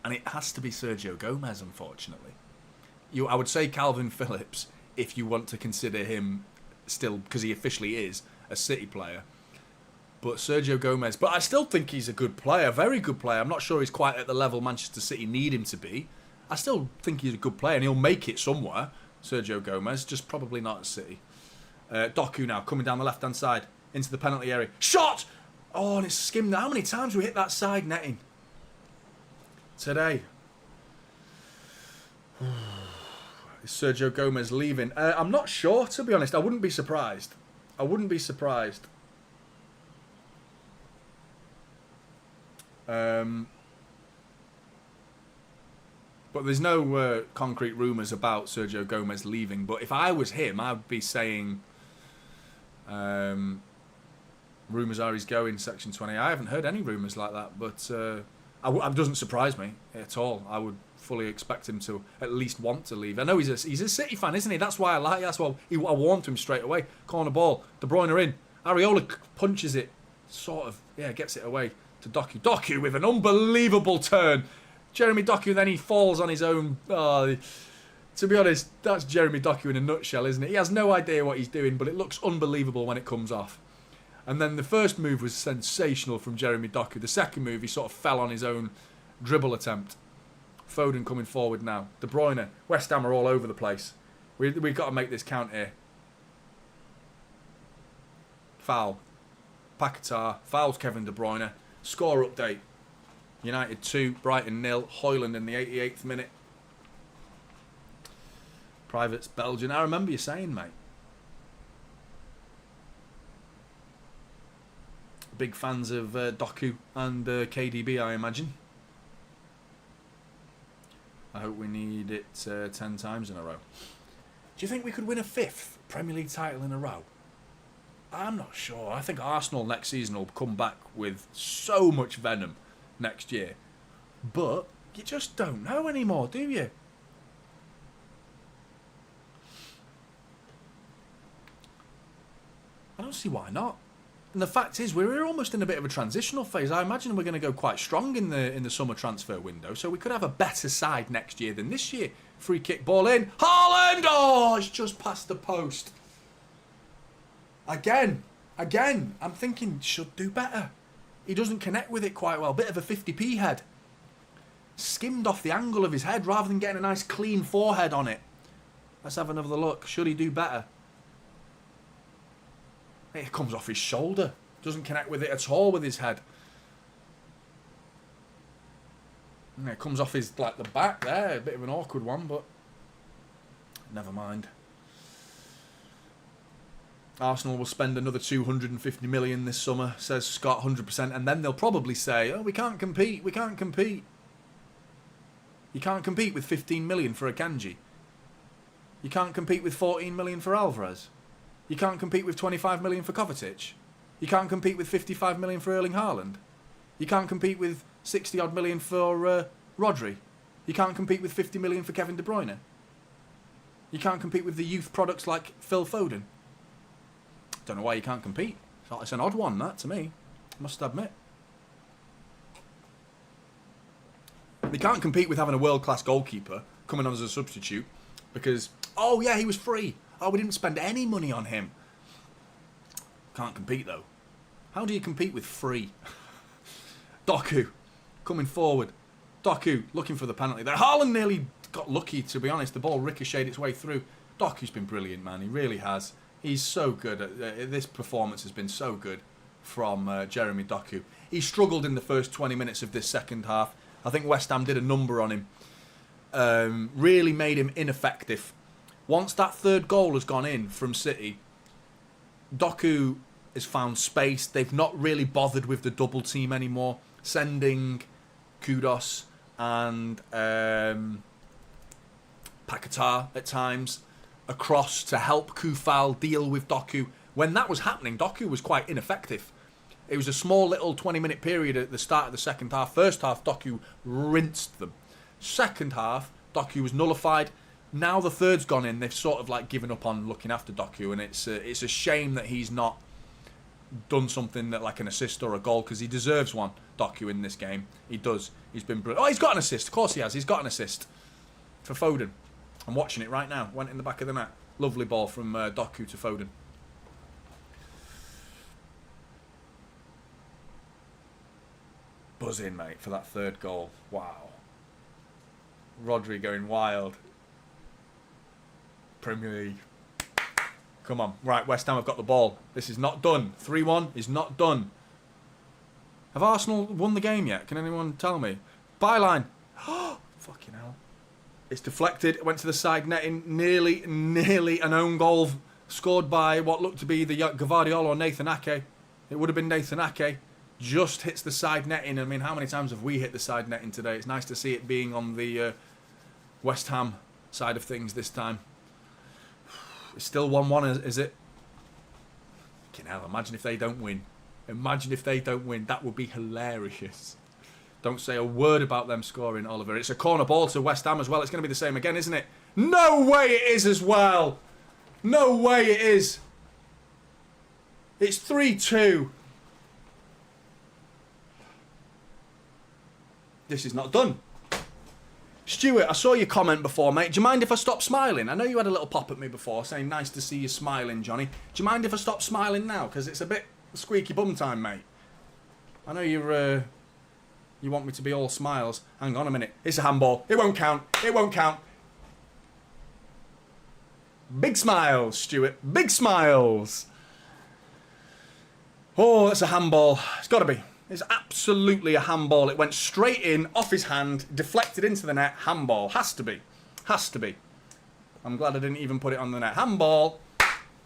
And it has to be Sergio Gomez, unfortunately. I would say Calvin Phillips, if you want to consider him still, because he officially is, a City player. But Sergio Gomez, but I still think he's a good player, very good player. I'm not sure he's quite at the level Manchester City need him to be. I still think he's a good player and he'll make it somewhere, Sergio Gomez, just probably not at City. Doku now, coming down the left-hand side, into the penalty area. Shot! Oh, and it's skimmed. How many times we hit that side netting today? Is Sergio Gomez leaving? I'm not sure, to be honest. I wouldn't be surprised. I wouldn't be surprised. But there's no concrete rumours about Sergio Gomez leaving. But if I was him, I'd be saying rumours are he's going, Section 20. I haven't heard any rumours like that, but it doesn't surprise me at all. I would fully expect him to at least want to leave. I know he's a City fan, isn't he? That's why I like. That's why I warned him straight away. Corner ball, De Bruyne in. Areola punches it, gets it away to Doku. Doku with an unbelievable turn. Jeremy Doku, then he falls on his own. To be honest, that's Jeremy Doku in a nutshell, isn't it? He has no idea what he's doing, but it looks unbelievable when it comes off. And then the first move was sensational from Jeremy Doku. The second move, he sort of fell on his own dribble attempt. Foden coming forward now. De Bruyne. West Ham are all over the place. We've got to make this count here. Foul. Paquetá. Fouls Kevin De Bruyne. Score update. United 2, Brighton 0. Højlund in the 88th minute. Private's Belgian. I remember you saying, mate. Big fans of Doku and KDB, I imagine. I hope we need it 10 times in a row. Do you think we could win a 5th Premier League title in a row? I'm not sure. I think Arsenal next season will come back with so much venom next year. But you just don't know anymore, do you? I don't see why not. And the fact is, we're almost in a bit of a transitional phase. I imagine we're going to go quite strong in the summer transfer window, so we could have a better side next year than this year. Free kick, ball in. Haaland! Oh, it's just past the post. Again. I'm thinking, should do better. He doesn't connect with it quite well. Bit of a 50p head. Skimmed off the angle of his head rather than getting a nice clean forehead on it. Let's have another look. Should he do better? It comes off his shoulder. Doesn't connect with it at all with his head. And it comes off his, the back there. A bit of an awkward one, but never mind. Arsenal will spend another 250 million this summer, says Scott, 100%, and then they'll probably say, oh, we can't compete. You can't compete with 15 million for Akanji. You can't compete with 14 million for Alvarez. You can't compete with 25 million for Kovacic. You can't compete with 55 million for Erling Haaland. You can't compete with 60 odd million for Rodri. You can't compete with 50 million for Kevin De Bruyne. You can't compete with the youth products like Phil Foden. Don't know why you can't compete. It's an odd one, that, to me. I must admit. They can't compete with having a world-class goalkeeper coming on as a substitute because, oh yeah, he was free. Oh, we didn't spend any money on him. Can't compete, though. How do you compete with free? Doku, coming forward. Doku, looking for the penalty there. Haaland nearly got lucky, to be honest. The ball ricocheted its way through. Doku's been brilliant, man. He really has. He's so good. This performance has been so good from Jeremy Doku. He struggled in the first 20 minutes of this second half. I think West Ham did a number on him. Really made him ineffective. Once that third goal has gone in from City, Doku has found space. They've not really bothered with the double team anymore. Sending Kudos and Paquetá at times across to help Kufal deal with Doku. When that was happening, Doku was quite ineffective. It was a small little 20-minute period at the start of the second half. First half, Doku rinsed them. Second half, Doku was nullified. Now the third's gone in, they've sort of like given up on looking after Doku, and it's a shame that he's not done something that like an assist or a goal, because he deserves one, Doku, in this game. He does. He's been brilliant. Oh, he's got an assist. Of course he has. He's got an assist for Foden. I'm watching it right now. Went in the back of the net. Lovely ball from Doku to Foden. Buzz in, mate, for that third goal. Wow. Rodri going wild. Premier League. Come on. Right, West Ham have got the ball. This is not done. 3-1 is not done. Have Arsenal won the game yet? Can anyone tell me? Byline. Fucking hell. It's deflected. It went to the side netting. Nearly an own goal scored by what looked to be the Gvardiol or Nathan Ake. It would have been Nathan Ake. Just hits the side netting. I mean, how many times have we hit the side netting today? It's nice to see it being on the West Ham side of things this time. It's still 1-1, is it? Fucking hell, imagine if they don't win. Imagine if they don't win. That would be hilarious. Don't say a word about them scoring, Oliver. It's a corner ball to West Ham as well. It's going to be the same again, isn't it? No way it is as well. No way it is. It's 3-2. This is not done. Stuart, I saw your comment before, mate. Do you mind if I stop smiling? I know you had a little pop at me before saying nice to see you smiling, Johnny. Do you mind if I stop smiling now? Because it's a bit squeaky bum time, mate. I know you're... you want me to be all smiles. Hang on a minute. It's a handball. It won't count. It won't count. Big smiles, Stuart. Big smiles. Oh, that's a handball. It's got to be. It's absolutely a handball. It went straight in, off his hand, deflected into the net. Handball. Has to be. Has to be. I'm glad I didn't even put it on the net. Handball.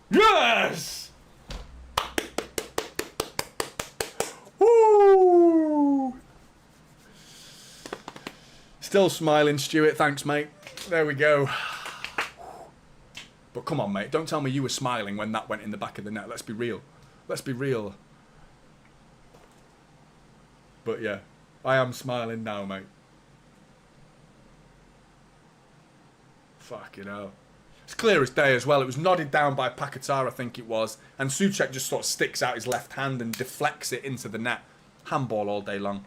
Yes! Woo! Still smiling, Stuart. Thanks, mate. There we go. But come on, mate. Don't tell me you were smiling when that went in the back of the net. Let's be real. Let's be real. But yeah, I am smiling now, mate. Fucking hell. It's clear as day as well. It was nodded down by Paquetá, I think it was. And Souček just sort of sticks out his left hand and deflects it into the net. Handball all day long.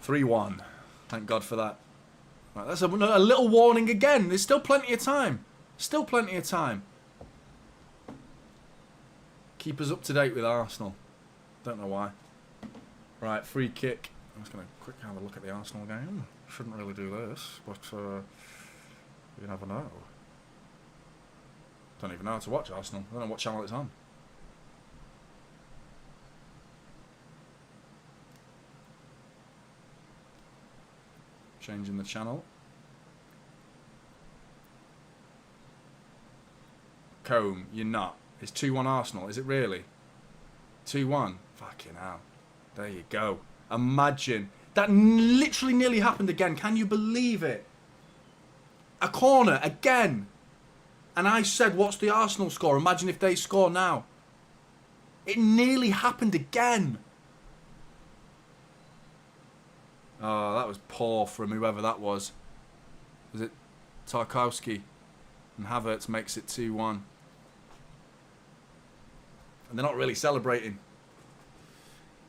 3-1. Thank God for that. Right, that's a little warning again. There's still plenty of time. Still plenty of time. Keep us up to date with Arsenal. Don't know why. Right, free kick. I'm just going to quickly have a look at the Arsenal game. Shouldn't really do this, but you never know. Don't even know how to watch Arsenal. I don't know what channel it's on. Changing the channel. Combe, you're not. It's 2-1 Arsenal. Is it really? 2-1? Fucking hell. There you go. Imagine. That literally nearly happened again. Can you believe it? A corner again. And I said, what's the Arsenal score? Imagine if they score now. It nearly happened again. Oh, that was poor from whoever that was. Was it Tarkowski? And Havertz makes it 2-1. And they're not really celebrating.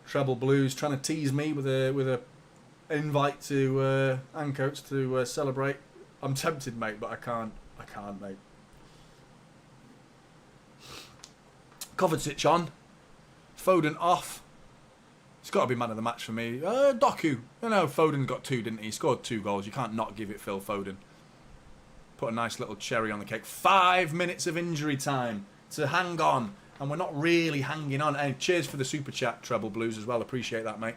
Treble Blues trying to tease me with a invite to Ancoats to celebrate. I'm tempted, mate, but I can't. I can't, mate. Kovacic on. Foden off. It's got to be man of the match for me. Doku. You know, Foden got 2, didn't he? He scored 2 goals. You can't not give it Phil Foden. Put a nice little cherry on the cake. 5 minutes of injury time to hang on. And we're not really hanging on. And cheers for the super chat, Treble Blues, as well. Appreciate that, mate.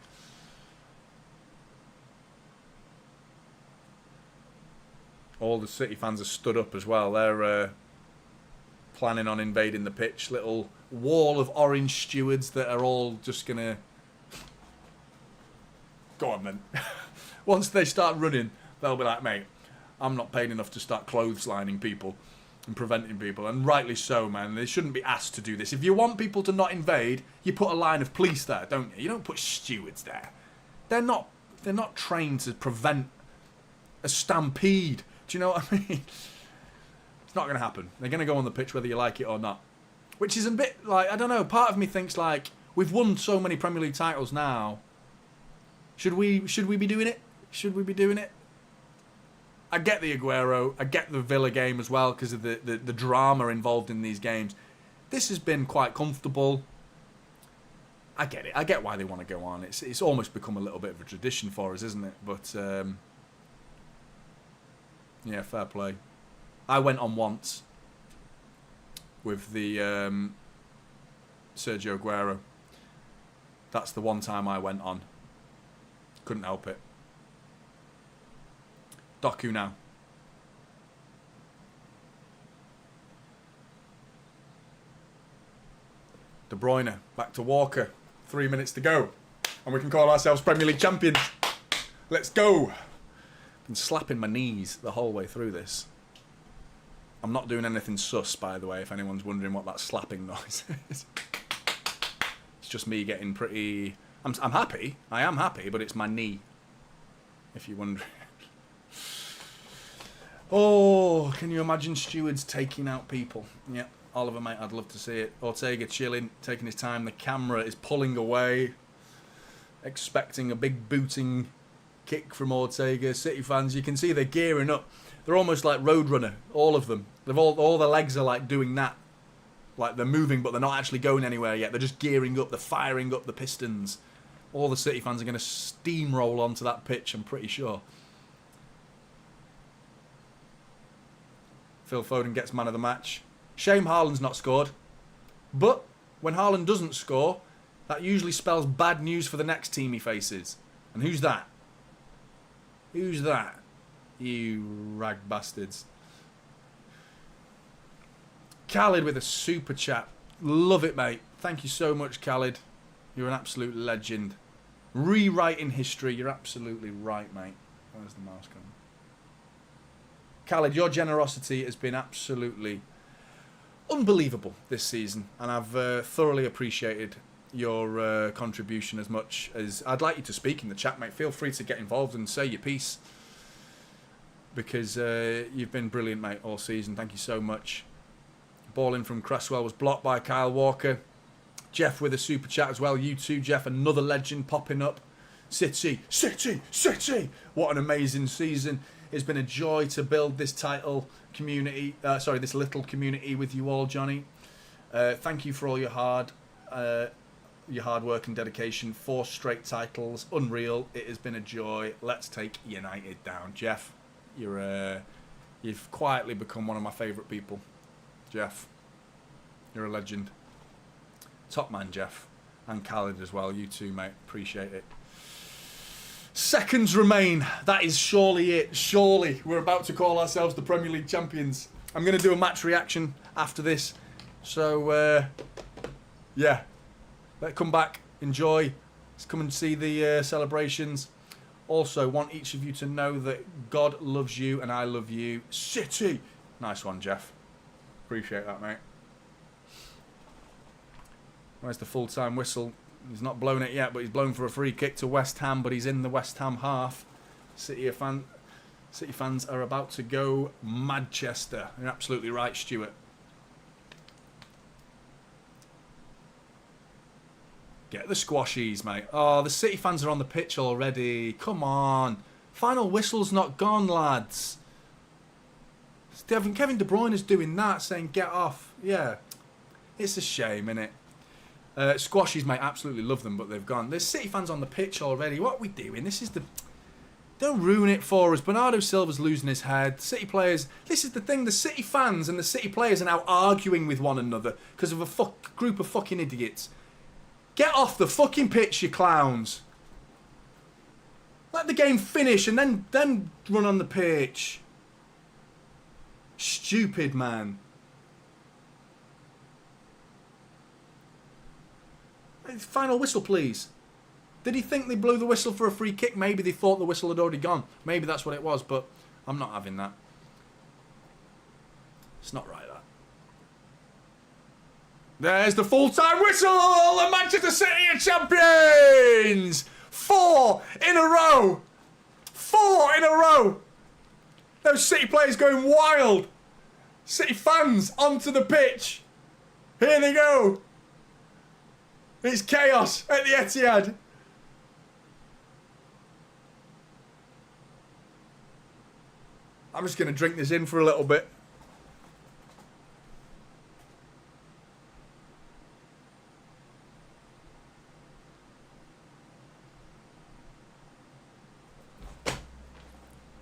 All the City fans are stood up as well. They're planning on invading the pitch. Little wall of orange stewards that are all just going to... Go on then. Once they start running, they'll be like, mate, I'm not paid enough to start clotheslining people and preventing people. And rightly so, man. They shouldn't be asked to do this. If you want people to not invade, you put a line of police there, don't you? You don't put stewards there. They're not trained to prevent a stampede. Do you know what I mean? It's not going to happen. They're going to go on the pitch whether you like it or not. Which is a bit like, I don't know, part of me thinks like, we've won so many Premier League titles now. Should we be doing it? Should we be doing it? I get the Aguero, I get the Villa game as well because of the drama involved in these games. This has been quite comfortable. I get it. I get why they want to go on. It's almost become a little bit of a tradition for us, isn't it? But, yeah, fair play. I went on once with the Sergio Aguero. That's the one time I went on. Couldn't help it. Doku now. De Bruyne, back to Walker. 3 minutes to go. And we can call ourselves Premier League champions. Let's go. Been slapping my knees the whole way through this. I'm not doing anything sus, by the way, if anyone's wondering what that slapping noise is. It's just me getting pretty... I'm happy. I am happy, but it's my knee. If you're wondering. Oh, can you imagine stewards taking out people? Yeah, Oliver, mate, I'd love to see it. Ortega chilling, taking his time. The camera is pulling away, expecting a big booting kick from Ortega. City fans, you can see they're gearing up. They're almost like Roadrunner, all of them. They've all their legs are like doing that. Like they're moving, but they're not actually going anywhere yet. They're just gearing up, they're firing up the pistons. All the City fans are going to steamroll onto that pitch, I'm pretty sure. Phil Foden gets man of the match. Shame Haaland's not scored. But when Haaland doesn't score, that usually spells bad news for the next team he faces. And who's that? Who's that? You rag bastards. Khalid with a super chat. Love it, mate. Thank you so much, Khalid. You're an absolute legend. Rewriting history. You're absolutely right, mate. Where's the mouse gone? Khalid, your generosity has been absolutely unbelievable this season, and I've thoroughly appreciated your contribution as much as I'd like you to speak in the chat, mate. Feel free to get involved and say your piece, because you've been brilliant, mate, all season. Thank you so much. Ball in from Cresswell was blocked by Kyle Walker. Jeff with a super chat as well. You too, Jeff. Another legend popping up. City, City, City. What an amazing season. It's been a joy to build this title community. This little community with you all, Johnny. Thank you for all your hard work and dedication. 4 straight titles. Unreal. It has been a joy. Let's take United down. Jeff, you've quietly become one of my favourite people. Jeff, you're a legend. Top man, Jeff. And Khalid as well. You too, mate. Appreciate it. Seconds remain. That is surely it. Surely. We're about to call ourselves the Premier League champions. I'm going to do a match reaction after this. So, yeah. Let's come back. Enjoy. Let's come and see the celebrations. Also, want each of you to know that God loves you and I love you. City. Nice one, Jeff. Appreciate that, mate. Where's the full-time whistle? He's not blown it yet, but he's blown for a free kick to West Ham, but he's in the West Ham half. City fans are about to go Manchester. You're absolutely right, Stuart. Get the squashies, mate. Oh, the City fans are on the pitch already. Come on. Final whistle's not gone, lads. Kevin De Bruyne is doing that, saying get off. Yeah. It's a shame, innit? Squashies, mate, absolutely love them, but they've gone. There's City fans on the pitch already. What are we doing? This is the... Don't ruin it for us. Bernardo Silva's losing his head. City players... This is the thing. The City fans and the City players are now arguing with one another because of a group of fucking idiots. Get off the fucking pitch, you clowns. Let the game finish and then run on the pitch. Stupid, man. Final whistle, please. Did he think they blew the whistle for a free kick? Maybe they thought the whistle had already gone. Maybe that's what it was, but I'm not having that. It's not right, that. There's the full-time whistle! And Manchester City are champions! 4 in a row! 4 in a row! Those City players going wild! City fans onto the pitch! Here they go! It's chaos at the Etihad! I'm just going to drink this in for a little bit.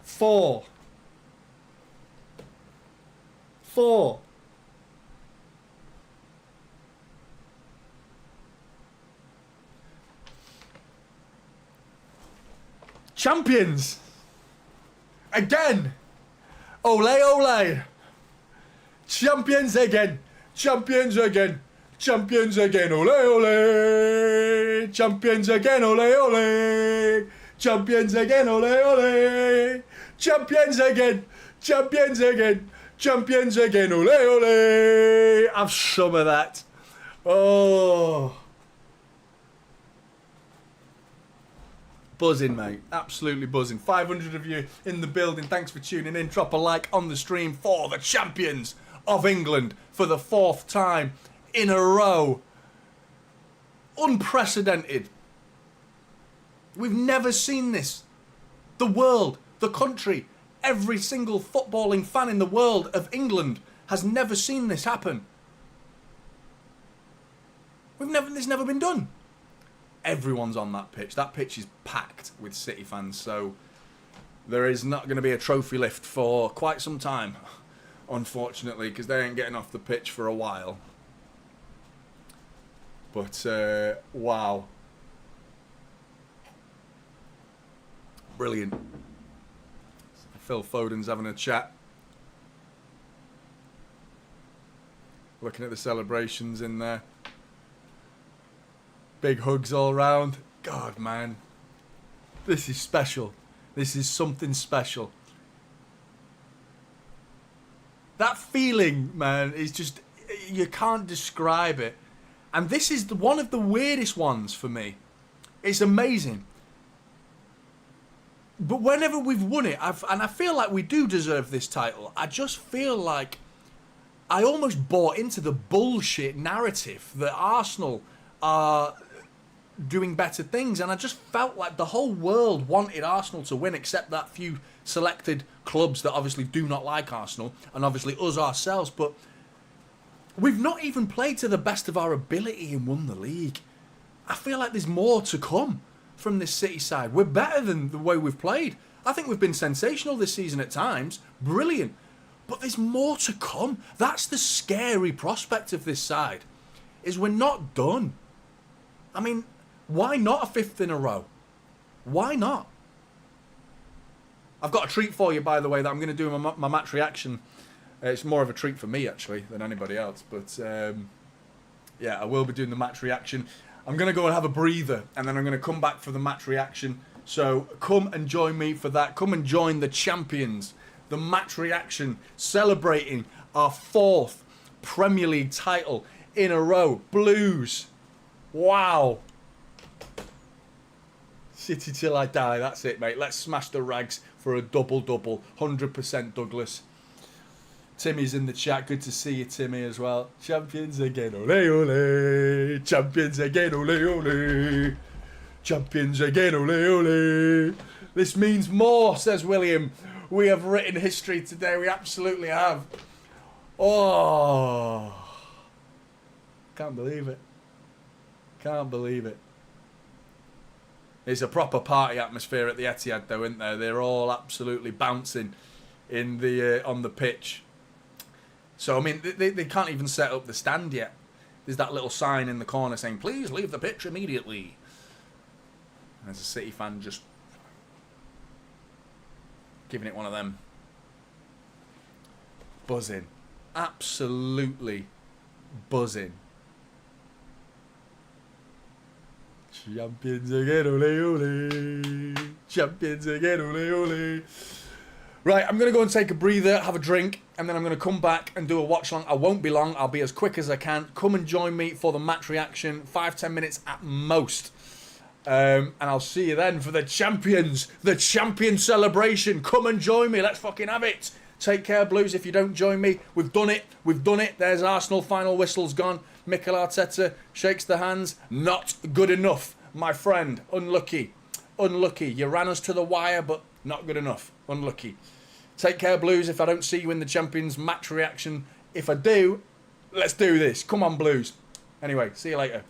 Four. Champions! Again! Ole, ole! Champions again! Champions again! Champions again! Ole, ole! Champions again! Ole, ole! Champions again! Ole, ole! Champions again! Champions again! Champions again! Ole, ole! Have some of that. Oh. Buzzing, mate. Absolutely buzzing. 500 of you in the building. Thanks for tuning in. Drop a like on the stream for the champions of England for the 4th time in a row. Unprecedented. We've never seen this. The world, the country, every single footballing fan in the world of England has never seen this happen. This never been done. Everyone's on that pitch. That pitch is packed with City fans, so there is not going to be a trophy lift for quite some time, unfortunately, because they ain't getting off the pitch for a while. But, wow. Brilliant. Phil Foden's having a chat. Looking at the celebrations in there. Big hugs all round. God, man. This is special. This is something special. That feeling, man, is just... You can't describe it. And this is one of the weirdest ones for me. It's amazing. But whenever we've won it, and I feel like we do deserve this title, I just feel like I almost bought into the bullshit narrative that Arsenal are doing better things, and I just felt like the whole world wanted Arsenal to win, except that few selected clubs that obviously do not like Arsenal, and obviously us ourselves. But we've not even played to the best of our ability and won the league. I feel like there's more to come from this City side. We're better than the way we've played. I think we've been sensational this season at times. Brilliant. But there's more to come. That's the scary prospect of this side, is we're not done. I mean, why not a 5th in a row? Why not? I've got a treat for you, by the way, that I'm going to do my match reaction. It's more of a treat for me, actually, than anybody else. But, yeah, I will be doing the match reaction. I'm going to go and have a breather, and then I'm going to come back for the match reaction. So come and join me for that. Come and join the champions. The match reaction, celebrating our 4th Premier League title in a row. Blues. Wow. City till I die. That's it, mate. Let's smash the rags for a double-double. 100% Douglas. Timmy's in the chat. Good to see you, Timmy, as well. Champions again. Ole, ole. Champions again. Ole, ole. Champions again. Ole, ole. This means more, says William. We have written history today. We absolutely have. Oh. Can't believe it. Can't believe it. It's a proper party atmosphere at the Etihad, though, isn't there? They're all absolutely bouncing in the on the pitch. So, I mean, they can't even set up the stand yet. There's that little sign in the corner saying, please leave the pitch immediately. And there's a City fan just giving it one of them. buzzing. Absolutely buzzing. Champions again, ole ole. Champions again, ole ole. Right, I'm going to go and take a breather, have a drink, and then I'm going to come back and do a watch along. I won't be long. I'll be as quick as I can. Come and join me for the match reaction. 5-10 minutes at most. And I'll see you then for the champions. The champion celebration. Come and join me. Let's fucking have it. Take care, Blues. If you don't join me, we've done it. We've done it. There's Arsenal. Final whistle's gone. Mikel Arteta shakes the hands. Not good enough, my friend. Unlucky. Unlucky. You ran us to the wire, but not good enough. Unlucky. Take care, Blues. If I don't see you in the Champions match reaction, if I do, let's do this. Come on, Blues. Anyway, see you later.